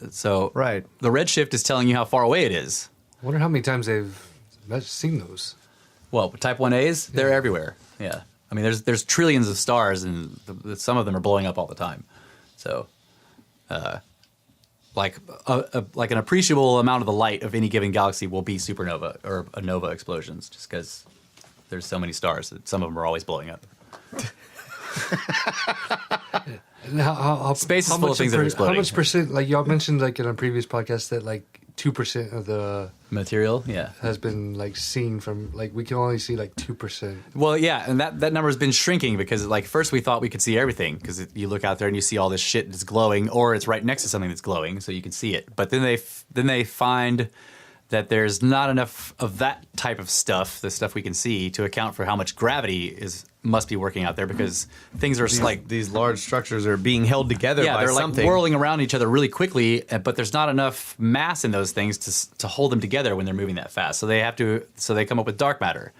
so right. The redshift is telling you how far away it is. I wonder how many times they've seen those. Well, type 1As, they're everywhere. Yeah. I mean, there's trillions of stars, and some of them are blowing up all the time. So, like an appreciable amount of the light of any given galaxy will be supernova or a nova explosions, just because there's so many stars that some of them are always blowing up. Space is full of things that are exploding. How much percent? Like y'all mentioned, like in a previous podcast, that like 2% of the material, has been like seen from, like we can only see like 2%. Well, yeah, and that number has been shrinking because like first we thought we could see everything because you look out there and you see all this shit that's glowing, or it's right next to something that's glowing, so you can see it. But then they find that there's not enough of that type of stuff, the stuff we can see, to account for how much gravity must be working out there, because things are these large structures are being held together by they're something. Like whirling around each other really quickly, but there's not enough mass in those things to hold them together when they're moving that fast. So they come up with dark matter.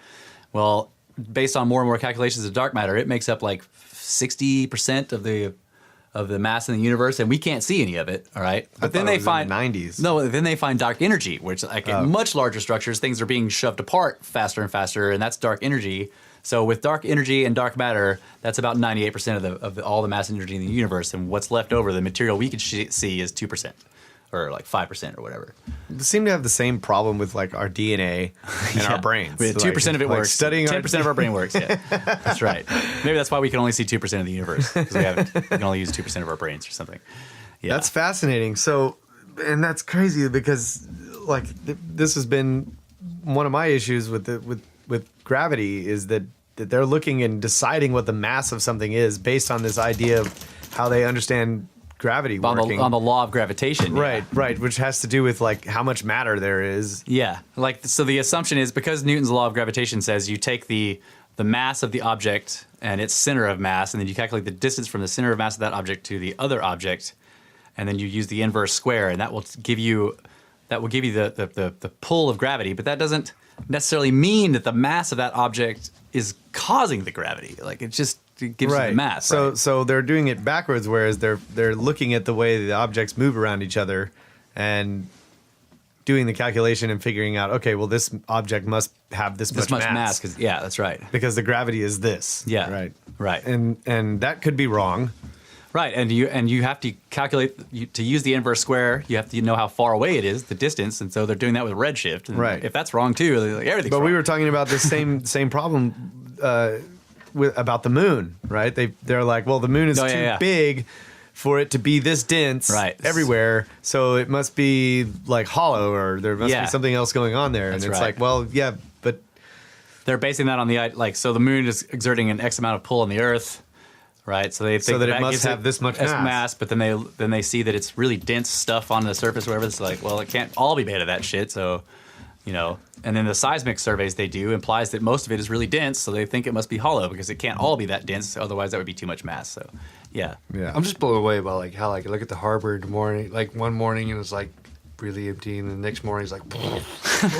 Well, based on more and more calculations of dark matter, it makes up like 60% of the mass in the universe, and we can't see any of it. All right, but then they find in the 90s. No, then they find dark energy, which like in much larger structures, things are being shoved apart faster and faster, and that's dark energy. So with dark energy and dark matter, that's about 98% of all the mass energy in the universe, and what's left over, the material we can see, is 2%. Or like 5% or whatever. We seem to have the same problem with like our DNA and our brains. 2% of it works. Studying 10% of our brain works. Yeah, that's right. Maybe that's why we can only see 2% of the universe, because we can only use 2% of our brains or something. Yeah, that's fascinating. So, and that's crazy because like this has been one of my issues with gravity is that they're looking and deciding what the mass of something is based on this idea of how they understand gravity working. On the law of gravitation. Right, which has to do with like how much matter there is. Yeah, like so the assumption is because Newton's law of gravitation says you take the mass of the object and its center of mass, and then you calculate the distance from the center of mass of that object to the other object, and then you use the inverse square, and that will give you the pull of gravity, but that doesn't necessarily mean that the mass of that object is causing the gravity. Like it's just gives you the mass. So they're doing it backwards, whereas they're looking at the way the objects move around each other and doing the calculation and figuring out, okay, well, this object must have this much mass. Because that's right. Because the gravity is this. Yeah. Right. And that could be wrong. Right, and you have to calculate to use the inverse square. You have to know how far away it is, the distance, and so they're doing that with redshift. And right. If that's wrong too, like, everything's wrong. But we were talking about this same problem about the moon, right? They're like, well, the moon is too big for it to be this dense everywhere, so it must be like hollow, or there must be something else going on there. That's and it's right. like, well, yeah, but they're basing that on so the moon is exerting an X amount of pull on the Earth. Right, so they think that it must have this much mass, but then they see that it's really dense stuff on the surface, whatever. It's like, well, it can't all be made of that shit. So, and then the seismic surveys they do implies that most of it is really dense. So they think it must be hollow because it can't all be that dense. Otherwise, that would be too much mass. So, yeah. I'm just blown away by like how I look at the harbor in the morning, like one morning and it's like really empty, and the next morning it's like,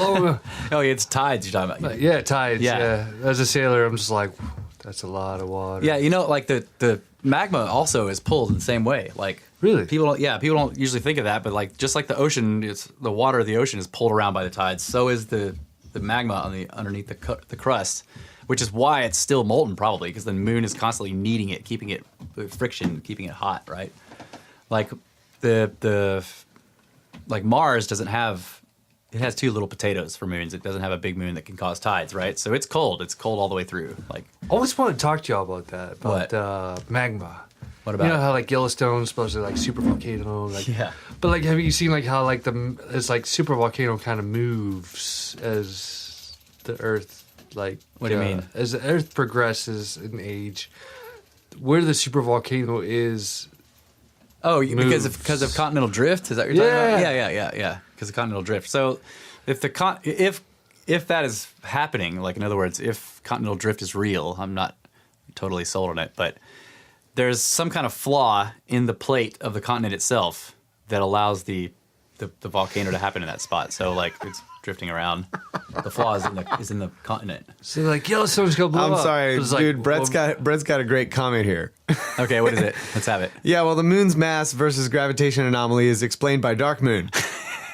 oh yeah, it's tides you're talking about. Yeah, tides. Yeah. As a sailor, I'm just like, that's a lot of water. Yeah, like the magma also is pulled in the same way. Like really, people don't usually think of that, but like just like the ocean, it's the water of the ocean is pulled around by the tides. So is the magma underneath the crust, which is why it's still molten probably because the moon is constantly kneading it, keeping it friction, keeping it hot. Right, like like Mars doesn't have. It has two little potatoes for moons. It doesn't have a big moon that can cause tides, right? So it's cold. It's cold all the way through. Like, I always want to talk to y'all about that. About magma. What about? You know how like Yellowstone's supposed to like super volcano. Like, yeah. But like, have you seen like how like it's like super volcano kind of moves as the Earth like? What do you mean? As the Earth progresses in age, where the super volcano is. Oh, because of continental drift? Is that what you're talking about? Yeah. Because of continental drift. So, if that is happening, like in other words, if continental drift is real, I'm not totally sold on it, but there's some kind of flaw in the plate of the continent itself that allows the volcano to happen in that spot. So, like it's drifting around. The flaw is in the continent. So like Yellowstone's gonna blow up. I'm sorry, dude. Like, Brett's got a great comment here. Okay, what is it? Let's have it. Yeah, well, the moon's mass versus gravitation anomaly is explained by dark moon.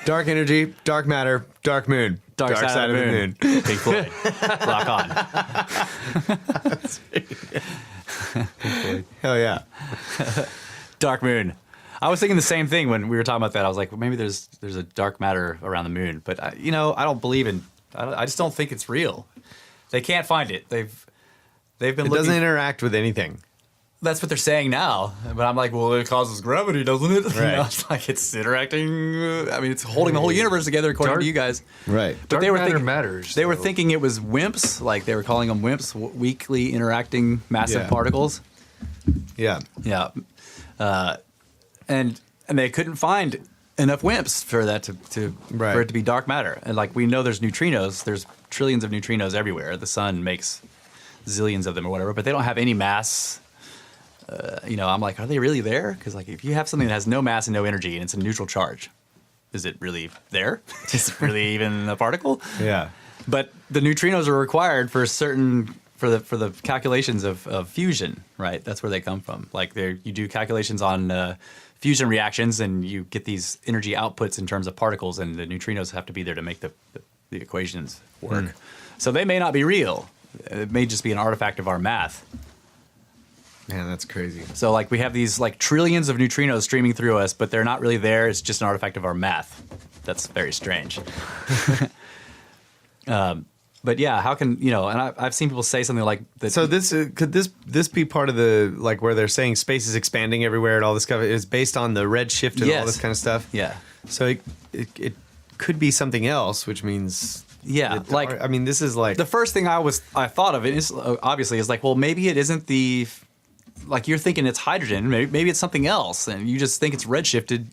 Dark energy, dark matter, dark moon. Dark side of the moon. Pink Floyd. Rock on. Hell yeah. Dark moon. I was thinking the same thing when we were talking about that. I was like, well, maybe there's a dark matter around the moon, but I don't believe in. I just don't think it's real. They can't find it. They've been. It doesn't interact with anything. That's what they're saying now, but I'm like, well, it causes gravity, doesn't it? Right. It's like it's interacting. I mean, it's holding the whole universe together, according to you guys. Right. But dark they were matter thinking matters. They were thinking it was WIMPs, like they were calling them WIMPs, weakly interacting massive particles. Yeah. Yeah. And they couldn't find enough WIMPs for that for it to be dark matter. And like we know there's neutrinos, there's trillions of neutrinos everywhere. The sun makes zillions of them or whatever, but they don't have any mass. I'm like, are they really there? Because like if you have something that has no mass and no energy and it's a neutral charge, is it really there? Is it really even a particle? Yeah. But the neutrinos are required for the calculations of fusion, right? That's where they come from. Like you do calculations on fusion reactions and you get these energy outputs in terms of particles, and the neutrinos have to be there to make the equations work. So they may not be real. It may just be an artifact of our math. Man, that's crazy. So like we have these like trillions of neutrinos streaming through us, but they're not really there. It's just an artifact of our math. That's very strange. But yeah, how can and I've seen people say something like that. So this could this be part of the like where they're saying space is expanding everywhere and all this stuff is based on the redshift and all this kind of stuff? Yeah. So it could be something else, which means this is like the first thing I thought of it is obviously is like, well, maybe it isn't the. Like you're thinking it's hydrogen, maybe it's something else, and you just think it's redshifted,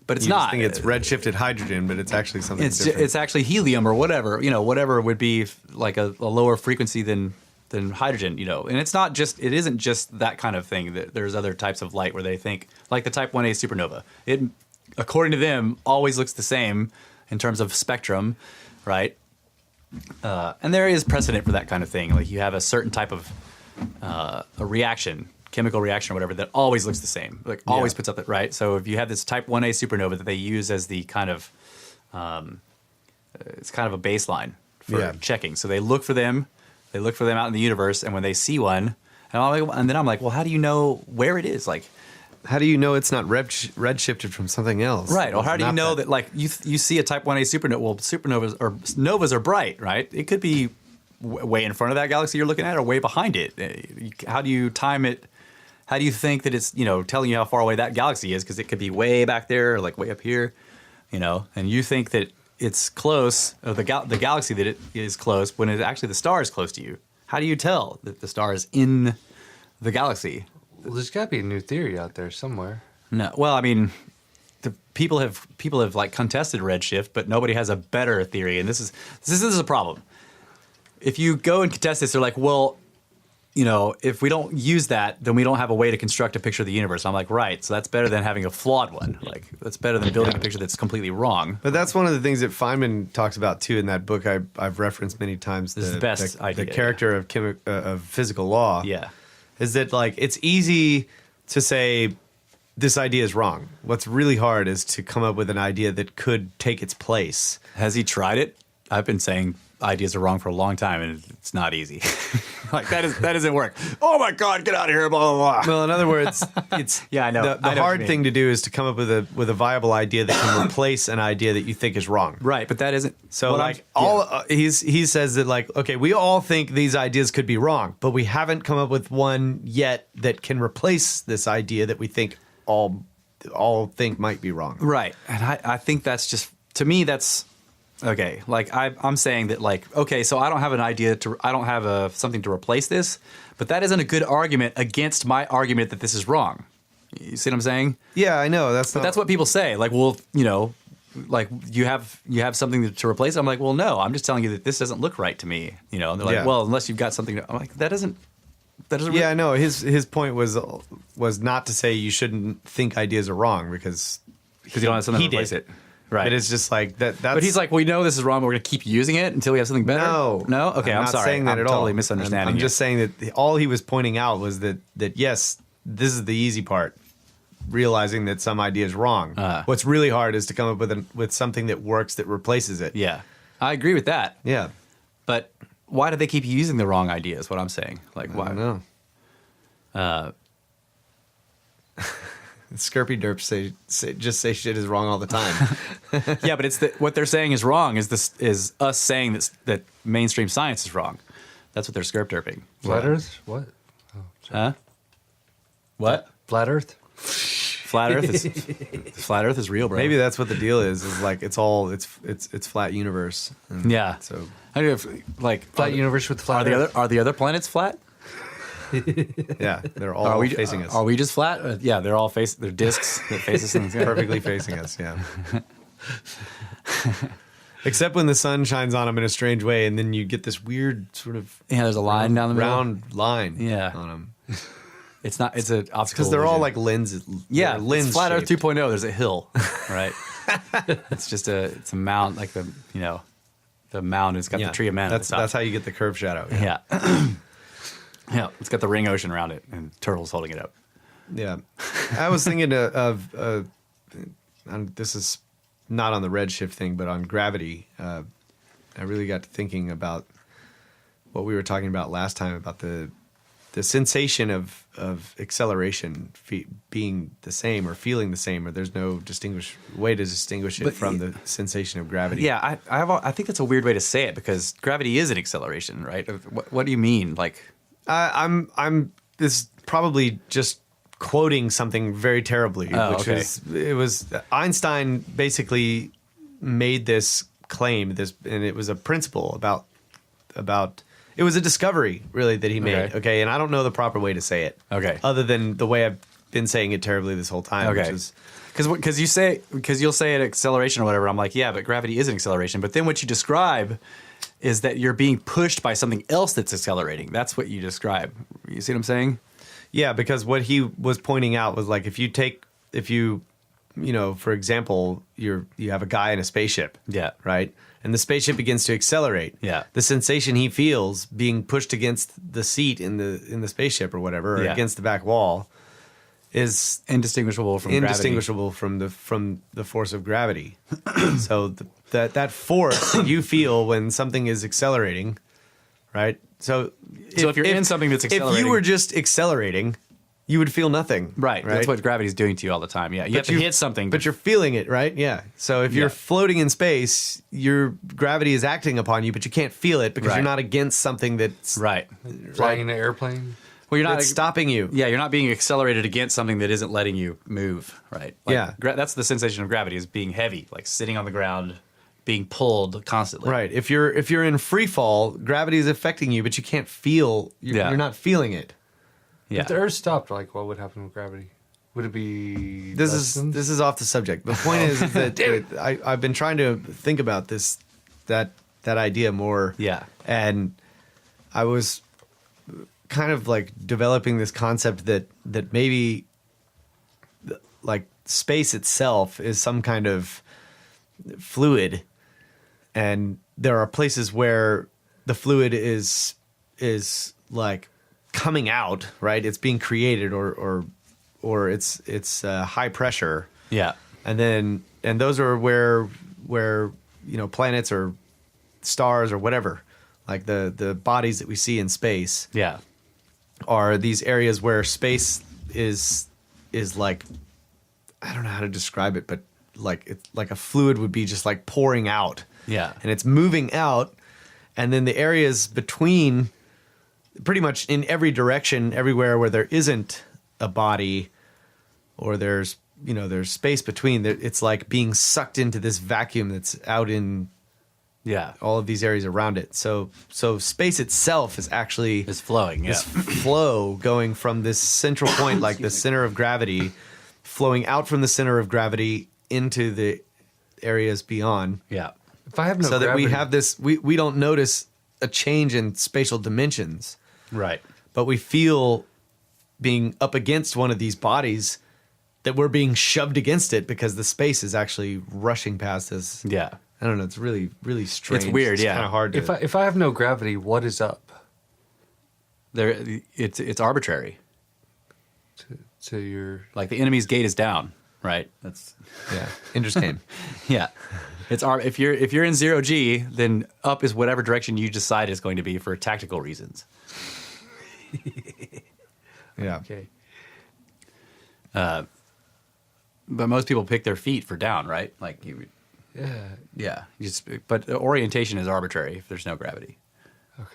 but it's not. You just think it's redshifted hidrogen, but it's actually something different. It's actually helium or whatever, whatever would be like a lower frequency than hydrogen, and it isn't just that kind of thing. There's other types of light where they think, like the type 1A supernova, it, according to them, always looks the same in terms of spectrum, right? And there is precedent for that kind of thing. Like you have a certain type of reaction, chemical reaction or whatever, that always looks the same. Like always puts up that, right? So if you have this type 1a supernova that they use as the kind of, it's kind of a baseline for checking. So they look for them out in the universe, and when they see one, and then I'm like, well, how do you know where it is? Like, how do you know it's not redshifted from something else? Right. Or how do you know that, like, you see a type 1a supernova? Well, supernovas or novas are bright, right? It could be way in front of that galaxy you're looking at or way behind it. How do you time it? How do you think that it's, telling you how far away that galaxy is? Because it could be way back there or like way up here, and you think that it's close, or the galaxy that it is close, when actually the star is close to you. How do you tell that the star is in the galaxy? Well, there's got to be a new theory out there somewhere. No, well, I mean, the people have like contested redshift, but nobody has a better theory, and this is a problem. If you go and contest this, they're like, well, if we don't use that, then we don't have a way to construct a picture of the universe. I'm like, right, so that's better than having a flawed one. Like, that's better than building a picture that's completely wrong. But that's one of the things that Feynman talks about too in that book I've referenced many times. This is the best idea. The character of physical law. Yeah. Is that, like, it's easy to say this idea is wrong. What's really hard is to come up with an idea that could take its place. Has he tried it? I've been saying ideas are wrong for a long time, and it's not easy. Like, that doesn't work. Oh my God, get out of here, blah, blah, blah. Well, in other words, it's I know. The hard thing to do is to come up with a viable idea that can replace an idea that you think is wrong. Right, but that isn't. So, he says that, like, okay, we all think these ideas could be wrong, but we haven't come up with one yet that can replace this idea that we think all think might be wrong. Right, and I think that's just, to me, that's okay. Like, I'm saying that, like, okay, so I don't have an idea I don't have something to replace this, but that isn't a good argument against my argument that this is wrong. You see what I'm saying? Yeah, I know. But that's what people say. Like, well, like, you have something to replace it. I'm like, well, no, I'm just telling you that this doesn't look right to me. And they're like, well, unless you've got something. I'm like, that doesn't. Yeah, no. His point was not to say you shouldn't think ideas are wrong because you don't have something to replace it. Right. But it's just like that. But he's like, we know this is wrong, but we're going to keep using it until we have something better. No. Okay, I'm not sorry. saying that I'm at totally all. misunderstanding. I'm just saying that all he was pointing out was that yes, this is the easy part, realizing that some idea is wrong. What's really hard is to come up with something that works that replaces it. Yeah, I agree with that. Yeah, but why do they keep using the wrong idea? Is what I'm saying. Like, why? I don't know. Skirpy derps say shit is wrong all the time. Yeah, but it's what they're saying is wrong. Is us saying that mainstream science is wrong? That's what they're skirp derping. Flat Earth? What? Oh, huh? What? Flat Earth? Flat Earth is real, bro. Maybe that's what the deal is. Is like it's flat universe. Yeah. So I don't know if, like, flat universe with flat Earth. Are the other planets flat? Yeah, they're all facing us. Are we just flat? Yeah, they're all they're discs that face us in the sky. Perfectly facing us. Yeah. Except when the sun shines on them in a strange way, and then you get this weird sort of there's a line down the middle, round line. On them. It's not. It's an optical. Because they're all like lenses. Yeah, lens Flat Earth shaped. 2.0. There's a hill, right? It's a mound, like the mound has got the tree of man. That's how you get the curved shadow. Yeah. Yeah, it's got the ring ocean around it, and turtles holding it up. Yeah, I was thinking of this is not on the redshift thing, but on gravity. I really got to thinking about what we were talking about last time about the sensation of acceleration being the same or feeling the same, or there's no way to distinguish it from the sensation of gravity. Yeah, I think that's a weird way to say it because gravity is an acceleration, right? What do you mean, like? I'm this is probably just quoting something very terribly, was Einstein basically made this claim, and it was a principle about it was a discovery really that he made. Okay, and I don't know the proper way to say it. Okay, other than the way I've been saying it terribly this whole time. Okay, because you'll say an acceleration or whatever. I'm like, yeah, but gravity is an acceleration. But then what you describe is that you're being pushed by something else that's accelerating. That's what you describe. You see what I'm saying? Yeah, because what he was pointing out was like if you for example, you have a guy in a spaceship. Yeah. Right. And the spaceship begins to accelerate. Yeah. The sensation he feels being pushed against the seat in the spaceship or whatever, or against the back wall, is indistinguishable from from the force of gravity. So that force that you feel when something is accelerating, right? So if you're in something that's accelerating, if you were just accelerating, you would feel nothing. Right. That's what gravity's doing to you all the time. Yeah. You have to hit something. But you're feeling it, right? Yeah. So if you're floating in space, your gravity is acting upon you, but you can't feel it because you're not against something that's... Right. Flying in an airplane? Well, you're not stopping you. Yeah, you're not being accelerated against something that isn't letting you move, right? That's the sensation of gravity, is being heavy, like sitting on the ground, being pulled constantly. Right. If you're in free fall, gravity is affecting you, but you can't feel... You're not feeling it. Yeah. If the Earth stopped, like, what would happen with gravity? Would it be... This is off the subject. The point is that I've been trying to think about that idea more. Yeah. And I was kind of like developing this concept that maybe like space itself is some kind of fluid, and there are places where the fluid is like coming out, right? It's being created or it's high pressure. Yeah. And those are where planets or stars or whatever, like the bodies that we see in space. Yeah. Are these areas where space is like, I don't know how to describe it, but like a fluid would be just like pouring out. Yeah. And it's moving out, and then the areas between, pretty much in every direction, everywhere where there isn't a body or there's space between, it's like being sucked into this vacuum that's out in all of these areas around it. So space itself is actually flowing. This flow going from this central point, like the center of gravity, flowing out from the center of gravity into the areas beyond. Yeah. If I have no so gravity, that we have this, we don't notice a change in spatial dimensions. Right. But we feel being up against one of these bodies that we're being shoved against it because the space is actually rushing past us. Yeah. I don't know. It's really, really strange. It's weird. It's kind of hard to... If I have no gravity, what is up? It's arbitrary. To your... Like the enemy's gate is down, right? That's... Yeah. Ender's game. Yeah. If you're in 0G, then up is whatever direction you decide is going to be for tactical reasons. Yeah. Okay. But most people pick their feet for down, right? Like Yeah. But the orientation is arbitrary if there's no gravity. Okay.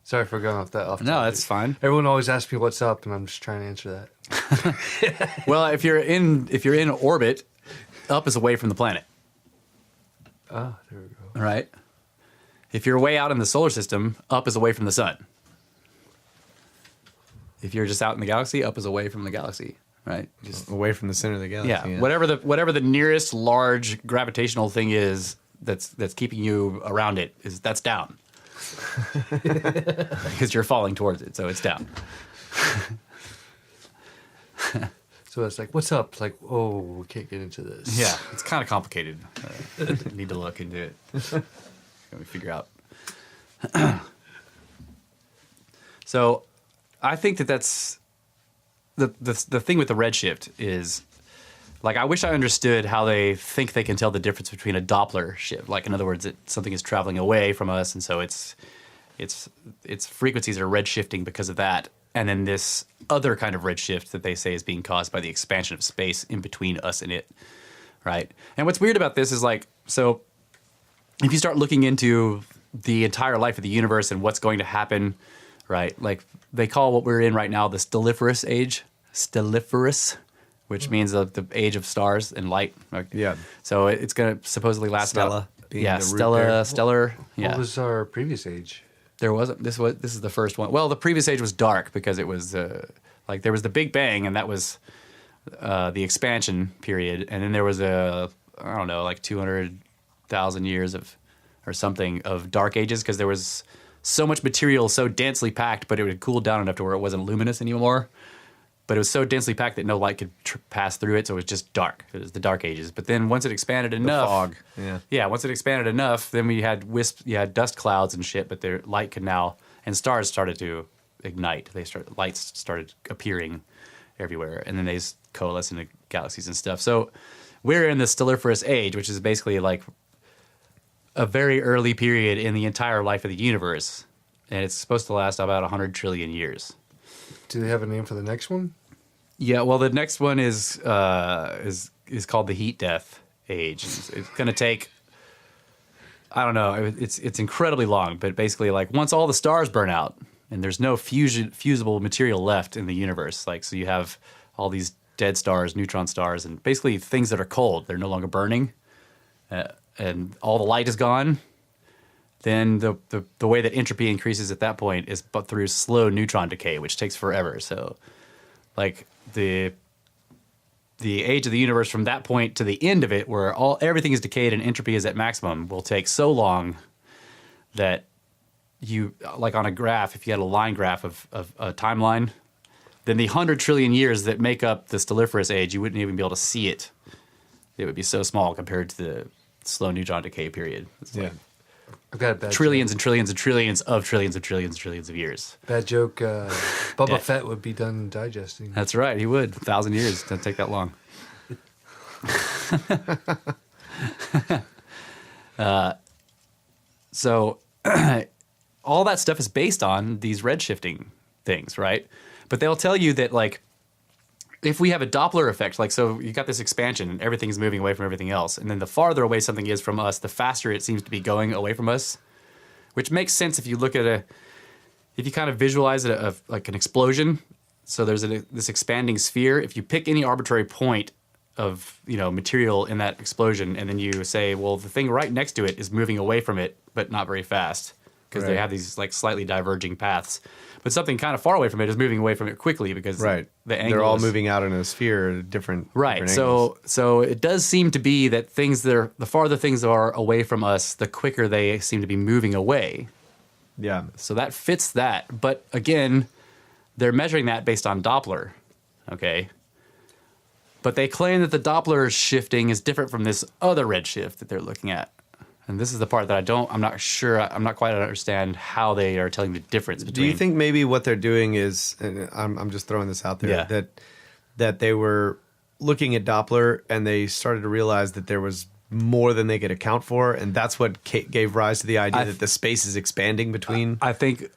Sorry for going off that. No, that's fine. Everyone always asks me what's up, and I'm just trying to answer that. Well, if you're in orbit, up is away from the planet. Oh, there we go. Right. If you're way out in the solar system, up is away from the sun. If you're just out in the galaxy, up is away from the galaxy. Right. Just away from the center of the galaxy. Yeah. Whatever the nearest large gravitational thing is that's keeping you around it that's down. Because you're falling towards it, so it's down. So it's like, what's up? Like, oh, we can't get into this. Yeah, it's kind of complicated. Need to look into it. Let me figure out. So, I think that's the thing with the redshift is, like, I wish I understood how they think they can tell the difference between a Doppler shift. Like, in other words, something is traveling away from us, and so its frequencies are redshifting because of that. And then this other kind of redshift that they say is being caused by the expansion of space in between us and it, right? And what's weird about this is, like, so if you start looking into the entire life of the universe and what's going to happen, right? Like, they call what we're in right now the stelliferous age. Stelliferous, which means the age of stars and light. Yeah. So it's going to supposedly last Stella about... being Yeah, the root there. stellar. Yeah. What was our previous age? There wasn't. This is the first one. Well, the previous age was dark because it was like there was the Big Bang, and that was the expansion period, and then there was I don't know, like 200,000 years or something of dark ages because there was so much material so densely packed, but it would cool down enough to where it wasn't luminous anymore. but it was so densely packed that no light could pass through it, so it was just dark. It was the Dark Ages. But then once it expanded enough, fog. Yeah. Once it expanded enough, then we had you had dust clouds and shit, but their light could now, and stars started to ignite. Lights started appearing everywhere, and then they coalesce into galaxies and stuff. So we're in the Stelliferous Age, which is basically like a very early period in the entire life of the universe, and it's supposed to last about 100 trillion years. Do they have a name for the next one? Yeah, well, the next one is called the Heat Death Age. It's going to take, I don't know, it's incredibly long, but basically, like, once all the stars burn out and there's no fusible material left in the universe, like, so you have all these dead stars, neutron stars, and basically things that are cold, they're no longer burning, and all the light is gone. Then the way that entropy increases at that point is but through slow neutron decay, which takes forever. So, like, the age of the universe from that point to the end of it, where everything is decayed and entropy is at maximum, will take so long that you, like on a graph, if you had a line graph of a timeline, then the 100 trillion years that make up the Stelliferous Age, you wouldn't even be able to see it. It would be so small compared to the slow neutron decay period. It's like I've got a bad trillions joke. and trillions and trillions of trillions of trillions and trillions of years. Bad joke. Boba Fett would be done digesting. That's right, he would. 1,000 years. Doesn't take that long. So all that stuff is based on these redshifting things, right? But they'll tell you that, like, if we have a Doppler effect, like, so you got this expansion and everything's moving away from everything else, and then the farther away something is from us, the faster it seems to be going away from us, which makes sense if you look at if you kind of visualize it like an explosion. So there's this expanding sphere. If you pick any arbitrary point of, material in that explosion, and then you say, well, the thing right next to it is moving away from it, but not very fast, because they have these, like, slightly diverging paths. But something kind of far away from it is moving away from it quickly because the angle they're all moving out in a sphere at different right. different So it does seem to be that the farther things are away from us, the quicker they seem to be moving away. Yeah. So that fits that. But again, they're measuring that based on Doppler. Okay. But they claim that the Doppler shifting is different from this other redshift that they're looking at. And this is the part that I'm not quite understand how they are telling the difference between. Do you think maybe what they're doing is, and I'm just throwing this out there, that they were looking at Doppler and they started to realize that there was more than they could account for, and that's what gave rise to the idea that the space is expanding between? I think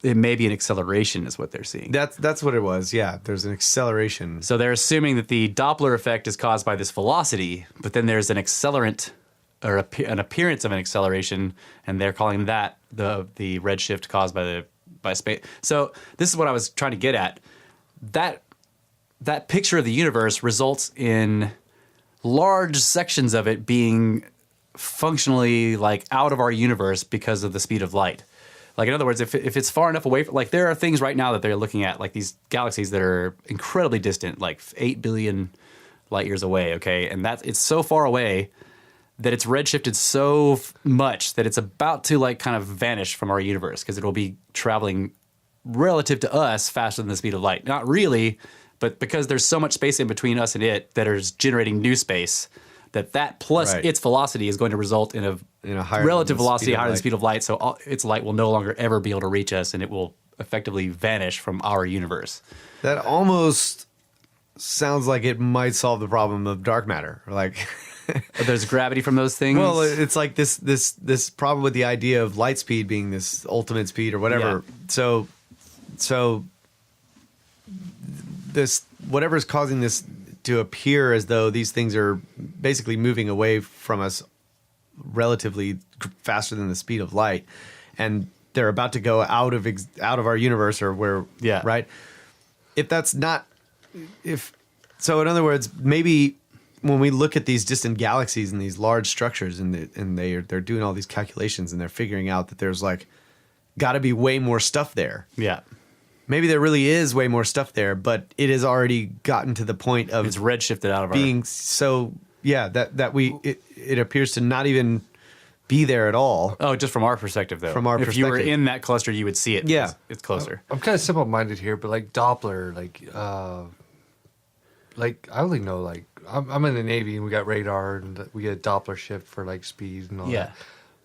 it may be an acceleration is what they're seeing. That's what it was, yeah. There's an acceleration. So they're assuming that the Doppler effect is caused by this velocity, but then there's an accelerant, or an appearance of an acceleration, and they're calling that the redshift caused by space. So this is what I was trying to get at. That picture of the universe results in large sections of it being functionally, like, out of our universe because of the speed of light. Like, in other words, if it's far enough away, like, there are things right now that they're looking at, like these galaxies that are incredibly distant, like 8 billion light years away, okay? And it's so far away that it's redshifted so much that it's about to, like, kind of vanish from our universe because it'll be traveling relative to us faster than the speed of light. Not really, but because there's so much space in between us and it that is generating new space, that plus its velocity is going to result in a higher relative velocity higher than the speed of light. So its light will no longer ever be able to reach us, and it will effectively vanish from our universe. That almost sounds like it might solve the problem of dark matter. Like, there's gravity from those things. Well, it's like this problem with the idea of light speed being this ultimate speed or whatever. Yeah. So this whatever's causing this to appear as though these things are basically moving away from us relatively faster than the speed of light, and they're about to go out of our universe, or where, right? If that's not, so in other words, maybe when we look at these distant galaxies and these large structures, and they're doing all these calculations and they're figuring out that there's, like, got to be way more stuff there. Yeah. Maybe there really is way more stuff there, but it has already gotten to the point of it's redshifted out of being so that it appears to not even be there at all. Oh, just from our perspective, though. From our if you were perspective. in that cluster, you would see it. Yeah. because it's closer. I'm kind of simple-minded here, but like Doppler, like I only know like I'm in the Navy and we got radar and we get a Doppler shift for like speed and all Yeah. that.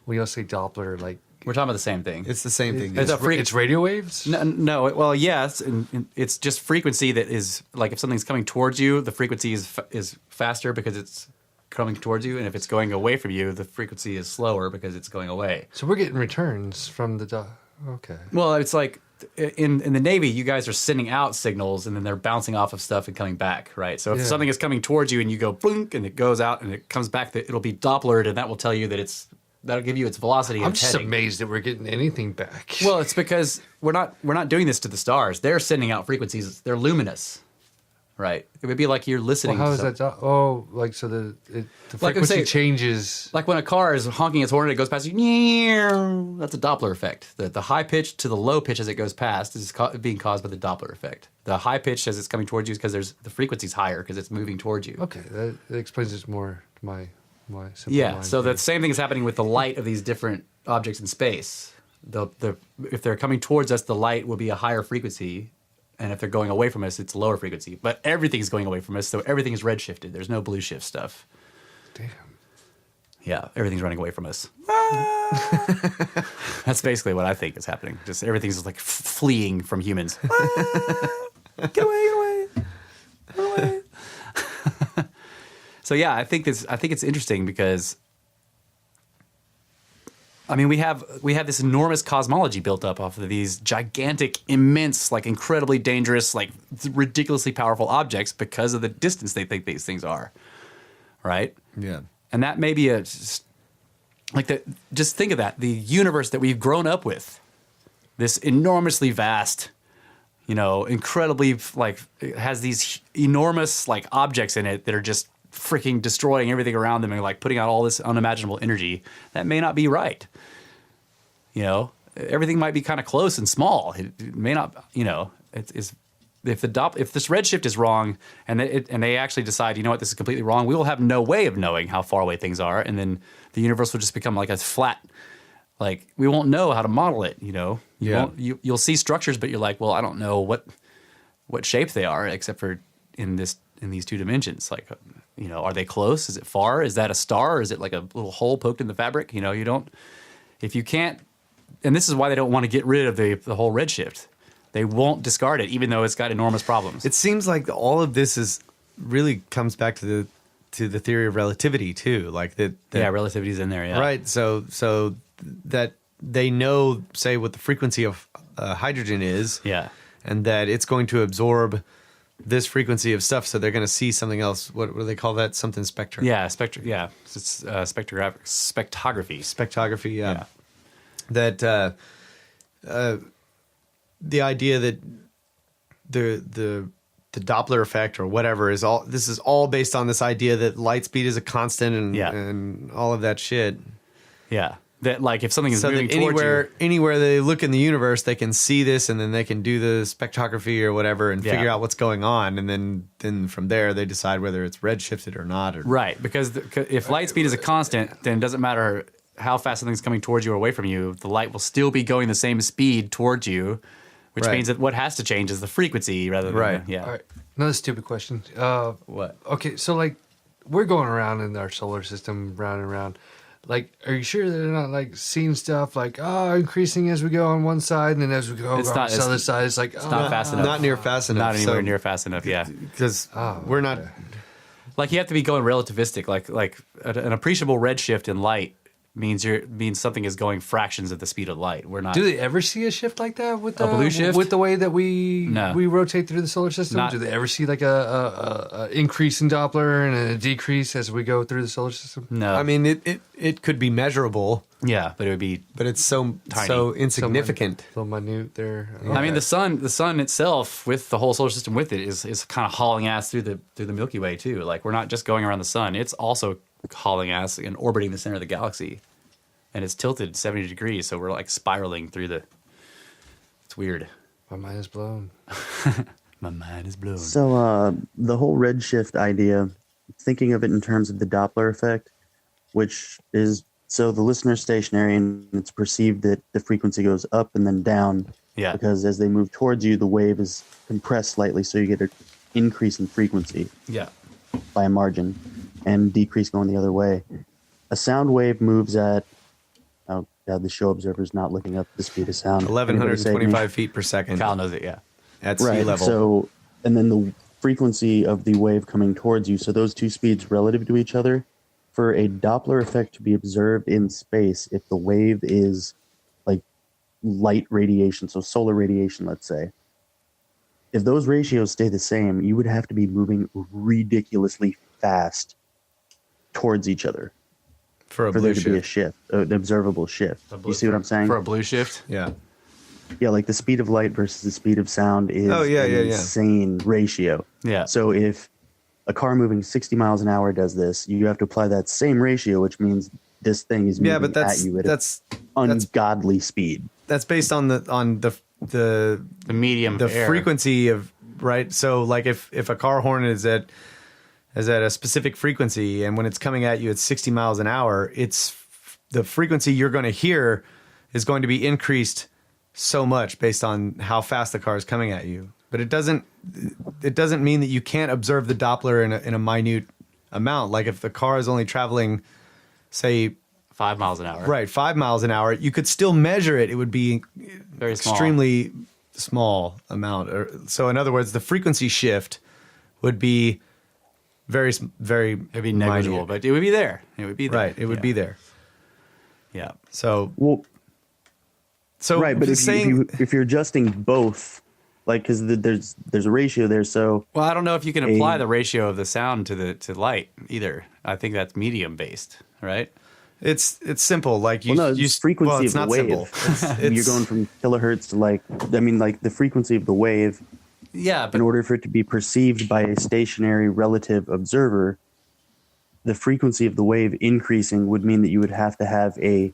We don't say Doppler like We're talking about the same thing. It's the same thing. it's radio waves. No, well, yes, and it's just frequency that is like if something's coming towards you, the frequency is faster because it's coming towards you, and if it's going away from you, the frequency is slower because it's going away. So we're getting returns from the okay. Well, it's like in the Navy, you guys are sending out signals, and then they're bouncing off of stuff and coming back, right? So if Yeah. something is coming towards you, and you go blink, and it goes out, and it comes back, it'll be Dopplered, and that will tell you that that'll give you its velocity. I'm and just heading. amazed that we're getting anything back. Well, it's because we're not doing this to the stars. They're sending out frequencies. They're luminous, right? It would be like you're listening. how to is that? Like so the Like I'm frequency saying- changes. Like when a car is honking its horn and it goes past you, that's a Doppler effect. The high pitch to the low pitch as it goes past is being caused by the Doppler effect. The high pitch as it's coming towards you is because the frequency's higher because it's moving towards you. Okay, that explains it more to my simple Yeah, mind so here. the same thing is happening with the light of these different objects in space. If they're coming towards us, the light will be a higher frequency, and if they're going away from us, it's a lower frequency. But everything's going away from us, so everything is redshifted. There's no blue shift stuff. Damn. Yeah, everything's running away from us. That's basically what I think is happening. Just everything's like fleeing from humans. Get away, get away. So yeah, I think it's interesting because I mean we have this enormous cosmology built up off of these gigantic, immense, like incredibly dangerous, like ridiculously powerful objects because of the distance they think these things are. Right? Yeah. And that may be just think of that, the universe that we've grown up with, this enormously vast, incredibly like it has these enormous like objects in it that are just freaking destroying everything around them and like putting out all this unimaginable energy. That may not be right. Everything might be kind of close and small. It may not, it's if this redshift is wrong and they actually decide, this is completely wrong, we will have no way of knowing how far away things are, and then the universe will just become like a flat, like we won't know how to model it. You'll see structures, but you're like, well, I don't know what shape they are except for in these two dimensions. Like, are they close? Is it far? Is that a star? Or is it like a little hole poked in the fabric? You don't, if you can't, and this is why they don't want to get rid of the whole redshift. They won't discard it, even though it's got enormous problems. It seems like all of this really comes back to the theory of relativity too. Like that relativity's in there. Yeah, right. So that they know, say, what the frequency of hydrogen is. Yeah, and that it's going to absorb this frequency of stuff. So they're going to see something else. What do they call that? Something spectrum. Yeah, Yeah, it's spectrography. Spectrography. Yeah. That. The idea that the Doppler effect or whatever is all. This is all based on this idea that light speed is a constant and all of that shit. Yeah, that like if something is So moving that towards you, anywhere they look in the universe, they can see this, and then they can do the spectrography or whatever and figure out what's going on, and then from there they decide whether it's redshifted or not. Right, because if light speed is a constant, then it doesn't matter how fast something's coming towards you or away from you. The light will still be going the same speed towards you. Which means that what has to change is the frequency rather than Right. Yeah. All right. Another stupid question. What? Okay, so like we're going around in our solar system, round and round. Like, are you sure they're not like seeing stuff like increasing as we go on one side, and then as we go on the other side, it's like not fast enough. Not near fast enough. Not anywhere near fast enough. Yeah. Because we're not. Like you have to be going relativistic. Like an appreciable redshift in light means something is going fractions of the speed of light. We're not. Do they ever see a shift like that with A blue shift? with the way that we No. rotate through the solar system? Not- Do they ever see like a increase in Doppler and a decrease as we go through the solar system? No. I mean, it could be measurable, yeah, but it would be. but it's so Tiny. insignificant. So minute there. I mean, the sun itself, with the whole solar system with it, is kind of hauling ass through the Milky Way too. Like we're not just going around the sun; it's also hauling ass and orbiting the center of the galaxy, and it's tilted 70 degrees, so we're like spiraling through the. It's weird. My mind is blown. My mind is blown. So the whole redshift idea, thinking of it in terms of the Doppler effect, which is So the listener's stationary, and it's perceived that the frequency goes up and then down. Yeah. Because as they move towards you, the wave is compressed slightly, so you get an increase in frequency. Yeah. By a margin, and decrease going the other way. A sound wave moves at, oh god, the show observer is not looking up the speed of sound. 1,125 feet per second. Kyle knows it, yeah. At sea level. So, and then the frequency of the wave coming towards you. So those two speeds relative to each other. For a Doppler effect to be observed in space, if the wave is like light radiation, so solar radiation, let's say, if those ratios stay the same, you would have to be moving ridiculously fast towards each other for there to be a shift, an observable shift. You see what I'm saying? For a blue shift? Yeah. Yeah, like the speed of light versus the speed of sound is an insane ratio. Yeah. So if a car moving 60 miles an hour does this, you have to apply that same ratio, which means this thing is moving at you at ungodly speed. That's based on the medium, the frequency of, right? So like if a car horn is at a specific frequency, and when it's coming at you at 60 miles an hour, it's the frequency you're going to hear is going to be increased so much based on how fast the car is coming at you. But it doesn't mean that you can't observe the Doppler in a minute amount. Like if the car is only traveling, say, 5 miles an hour. Right, 5 miles an hour. You could still measure it. It would be very extremely small amount. So in other words, the frequency shift would be very it'd be negligible, but it would be there. It would be there. Right, it would be there. Yeah. So right, but if you're adjusting both, like because there's a ratio there. So I don't know if you can apply the ratio of the sound to light either. I think that's medium based, right? It's simple. Like frequency of the wave. You're going from kilohertz to the frequency of the wave. Yeah, but in order for it to be perceived by a stationary relative observer, the frequency of the wave increasing would mean that you would have to have in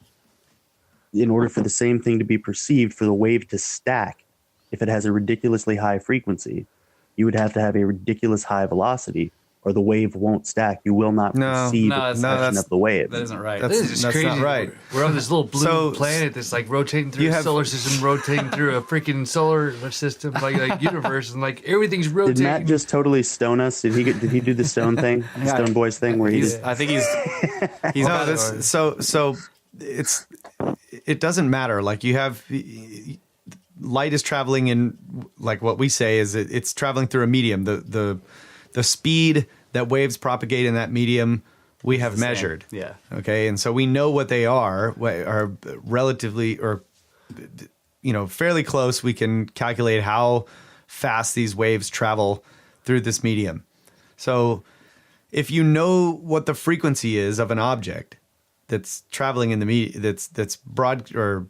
order for the same thing to be perceived, for the wave to stack, if it has a ridiculously high frequency, you would have to have a ridiculous high velocity, or the wave won't stack. You will not perceive the compression of the wave. That isn't right. That's crazy. Not right. We're on this little blue planet that's like rotating through a solar system, rotating through a freaking solar system, like universe, and like everything's rotating. Did Matt just totally stone us? Did he do the stone thing, the Stone Boys thing, where I think he's no. So it doesn't matter. Like you have. Light is traveling in, like what we say is it's traveling through a medium. The speed that waves propagate in that medium, we have measured. Yeah. Okay. And so we know what they are relatively, or, fairly close. We can calculate how fast these waves travel through this medium. So if you know what the frequency is of an object that's traveling in the medium, that's broad or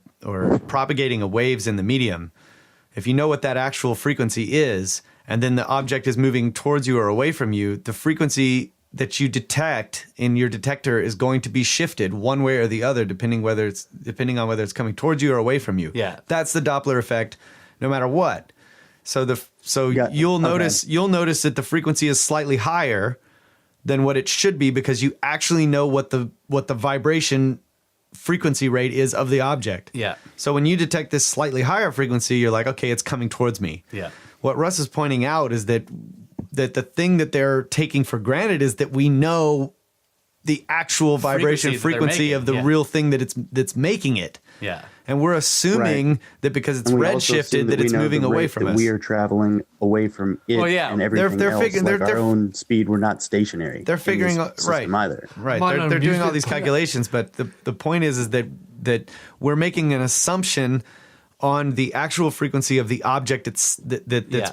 propagating waves in the medium, if you know what that actual frequency is, and then the object is moving towards you or away from you, the frequency that you detect in your detector is going to be shifted one way or the other, depending on whether it's coming towards you or away from you. Yeah, that's the Doppler effect, no matter what. You'll notice that the frequency is slightly higher than what it should be because you actually know what the vibration frequency rate is of the object. Yeah. So when you detect this slightly higher frequency, you're like, okay, it's coming towards me. Yeah. What Russ is pointing out is that the thing that they're taking for granted is that we know the actual vibration frequency of the real thing that's making it. Yeah. And we're assuming that because it's redshifted that it's moving away from us. We are traveling away from it and everything else. Our own speed, we're not stationary. They're figuring either. Right. They're doing all these calculations, but the point is that we're making an assumption on the actual frequency of the object that's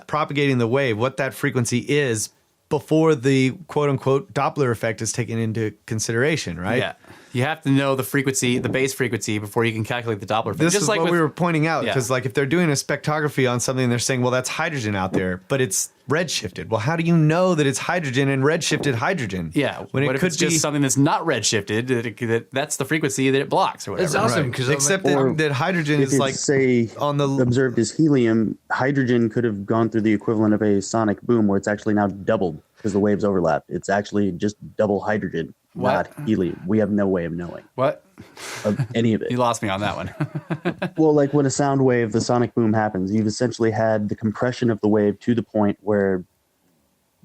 propagating the wave, what that frequency is before the quote unquote Doppler effect is taken into consideration, right? Yeah. You have to know the frequency, the base frequency, before you can calculate the Doppler effect. This is what we were pointing out, because like if they're doing a spectrography on something, they're saying, well, that's hydrogen out there, but it's redshifted. Well, how do you know that it's hydrogen and redshifted hydrogen? Yeah, when it could be just something that's not redshifted, that's the frequency that it blocks or whatever. It's awesome because except that hydrogen is like, say, on the observed as helium, hydrogen could have gone through the equivalent of a sonic boom, where it's actually now doubled because the waves overlap. It's actually just double hydrogen. not helium. We have no way of knowing. What? Of any of it. You lost me on that one. Well, like when a sound wave, the sonic boom happens, you've essentially had the compression of the wave to the point where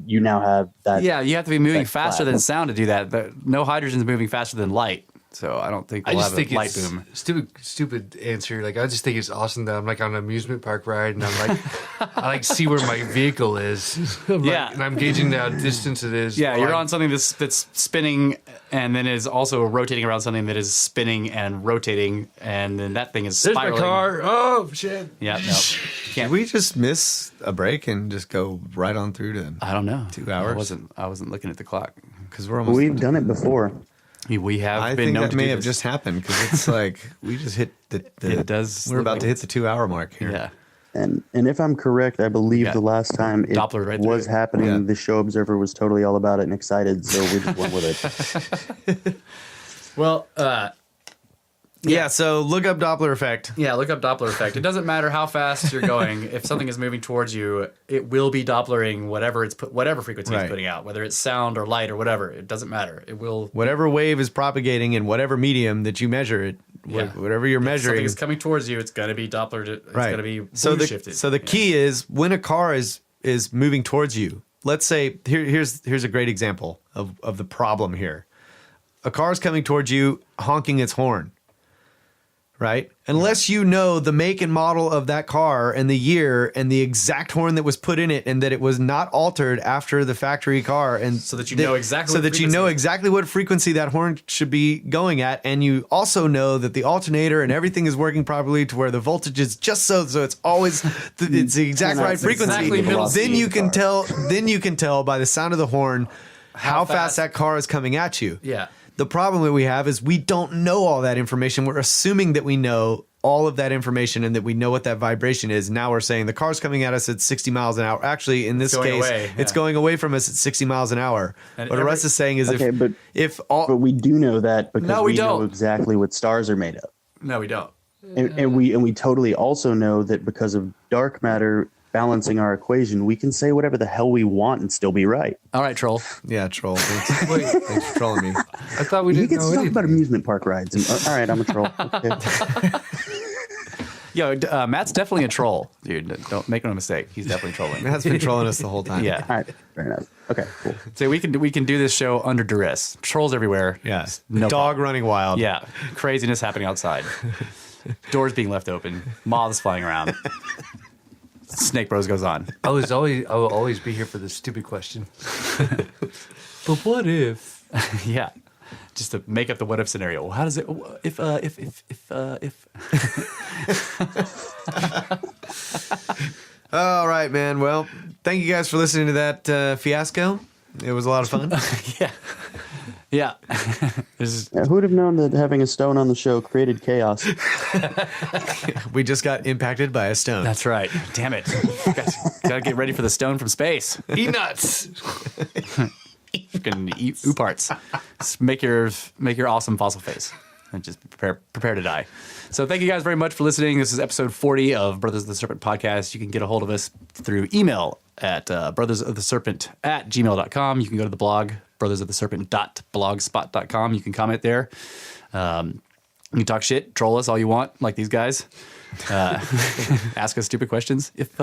you now have that. Yeah, you have to be moving faster flat. than sound to do that. No hydrogen's moving faster than light. So I don't think we'll have a light boom. Stupid answer. Like I just think it's awesome that I'm like on an amusement park ride and I'm like I like see where my vehicle is. Yeah, and I'm gauging the distance it is. Yeah, you're on something that's spinning and then is also rotating around something that is spinning and rotating, and then that thing is There's spiraling. my car. Oh shit. Yeah, no. Can we just miss a break and just go right on through to? I don't know. 2 hours. I wasn't looking at the clock Because we're almost. We've done it before. We have I been think known that to may do have this. just happened because it's like we just hit the. It does We're look about like to hit the 2 hour mark here. Yeah. And if I'm correct, I believe Yeah. the last time it Doppler right was there. happening, Yeah. the show observer was totally all about it and excited, so we just went with it. Well, Yeah. So look up Doppler effect. yeah, look up Doppler effect. It doesn't matter how fast you're going. If something is moving towards you, it will be Dopplering whatever frequency it's Right. putting out, whether it's sound or light or whatever. It doesn't matter. It will. Whatever wave is propagating in whatever medium that you measure it, Yeah. whatever you're If measuring, something is coming towards you, it's going to be Doppler. It's right. going to be so blue the shifted. so the key is when a car is moving towards you. Let's say here's a great example of the problem here. A car is coming towards you, honking its horn. Right? Unless you know the make and model of that car and the year and the exact horn that was put in it and that it was not altered after the factory car, and So that you know exactly so what that you know frequency. exactly what frequency that horn should be going at, and you also know that the alternator and everything is working properly to where the voltage is just so it's always it's the exact Cannot right frequency. exactly middle Then speed you of can the car. then you can tell by the sound of the horn how fast fast- that car is coming at you. Yeah. The problem that we have is we don't know all that information. We're assuming that we know all of that information and that we know what that vibration is. Now we're saying the car's coming at us at 60 miles an hour. Actually, in this going case, away, it's yeah. going away from us at 60 miles an hour. And What Russ is saying is Okay, but if we do know that because No, we we know don't. exactly what stars are made of. No, we don't. And we totally also know that because of dark matter balancing our equation, we can say whatever the hell we want and still be right. All right, troll. yeah, troll. Thanks, thanks for trolling me. I thought we He didn't gets know to talk anything. about amusement park rides. And, all right, I'm a troll. Okay. Yo, Matt's definitely a troll, dude. Don't make no mistake. He's definitely trolling. Matt's been trolling us the whole time. Yeah. All right, fair enough. Okay, cool. So we can do this show under duress. Trolls everywhere. Yeah. No Dog problem. running wild. Yeah. Craziness happening outside. Doors being left open. Moths flying around. Snake Bros goes on. I will always be here for this stupid question. But what if? Yeah. Just to make up the what if scenario. Well, how does it if All right, man. Well, thank you guys for listening to that fiasco. It was a lot of fun. yeah. Yeah. This is Yeah, who would have known that having a stone on the show created chaos? We just got impacted by a stone. That's right. Damn it. Guys, gotta get ready for the stone from space. Eat nuts. You can eat oo parts. Just make your awesome fossil face. And just prepare to die. So thank you guys very much for listening. This is episode 40 of Brothers of the Serpent podcast. You can get a hold of us through email at brothersoftheserpent@gmail.com. You can go to the blog, brothersoftheserpent.blogspot.com. You can comment there. You can talk shit, troll us all you want, like these guys. Ask us stupid questions. If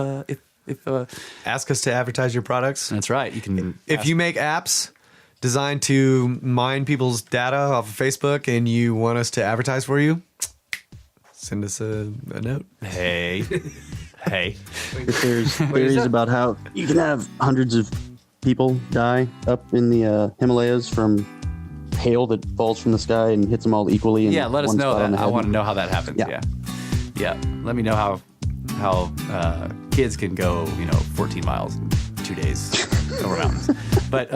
Ask us to advertise your products. that's right, you can. If you make apps designed to mine people's data off of Facebook and you want us to advertise for you, send us a note. hey. If there's theories about how you can have hundreds of people die up in the Himalayas from hail that falls from the sky and hits them all equally. In Yeah, let us one know spot on that. the I head. want to know how that happens. Yeah. Yeah. Let me know how kids can go, 14 miles in 2 days over mountains. But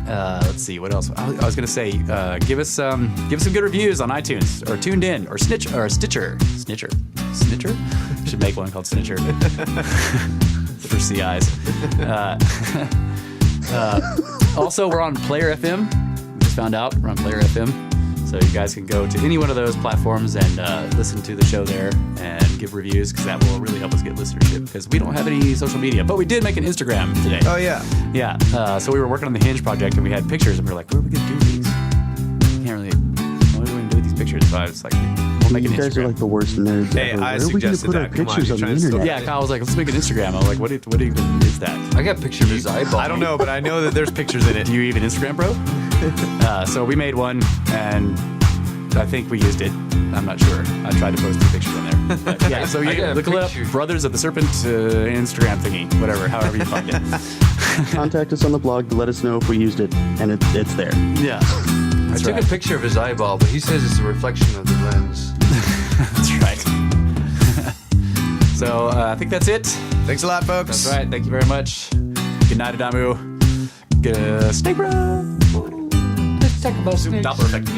let's see what else. I was going to say, give us some good reviews on iTunes or Tuned In or Stitcher. Should make one called Snitcher for CIs. Also, we're on Player FM. We just found out we're on Player FM. So you guys can go to any one of those platforms and listen to the show there and give reviews, because that will really help us get listenership, because we don't have any social media. But we did make an Instagram today. Oh, yeah. Yeah. So we were working on the Henge project, and we had pictures, and we were like, what are we going to do with these? Can't really, what are we going to do with these pictures? So I was like, we'll make an You guys Instagram. are like the worst nerds Hey, ever. I Where are we going to suggested put our that. Come on, pictures you on the trying to steal internet? Yeah, Kyle was like, let's make an Instagram. I was like, what even is that? I got a picture of his eyeball. I don't know, but I know that there's pictures in it. Do you even Instagram, bro? So we made one, and I think we used it. I'm not sure. I tried to post 2 pictures on there. But yeah, so I you got a look it up, picture. Brothers of the Serpent Instagram thingy, whatever, however you find it. Contact us on the blog to let us know if we used it, and it's there. Yeah. I took a picture of his eyeball, but he says it's a reflection of the lens. That's right. So I think that's it. Thanks a lot, folks. That's right. Thank you very much. Good night, Adamu. Snake bro. Let's talk about snakes. Doppler effect.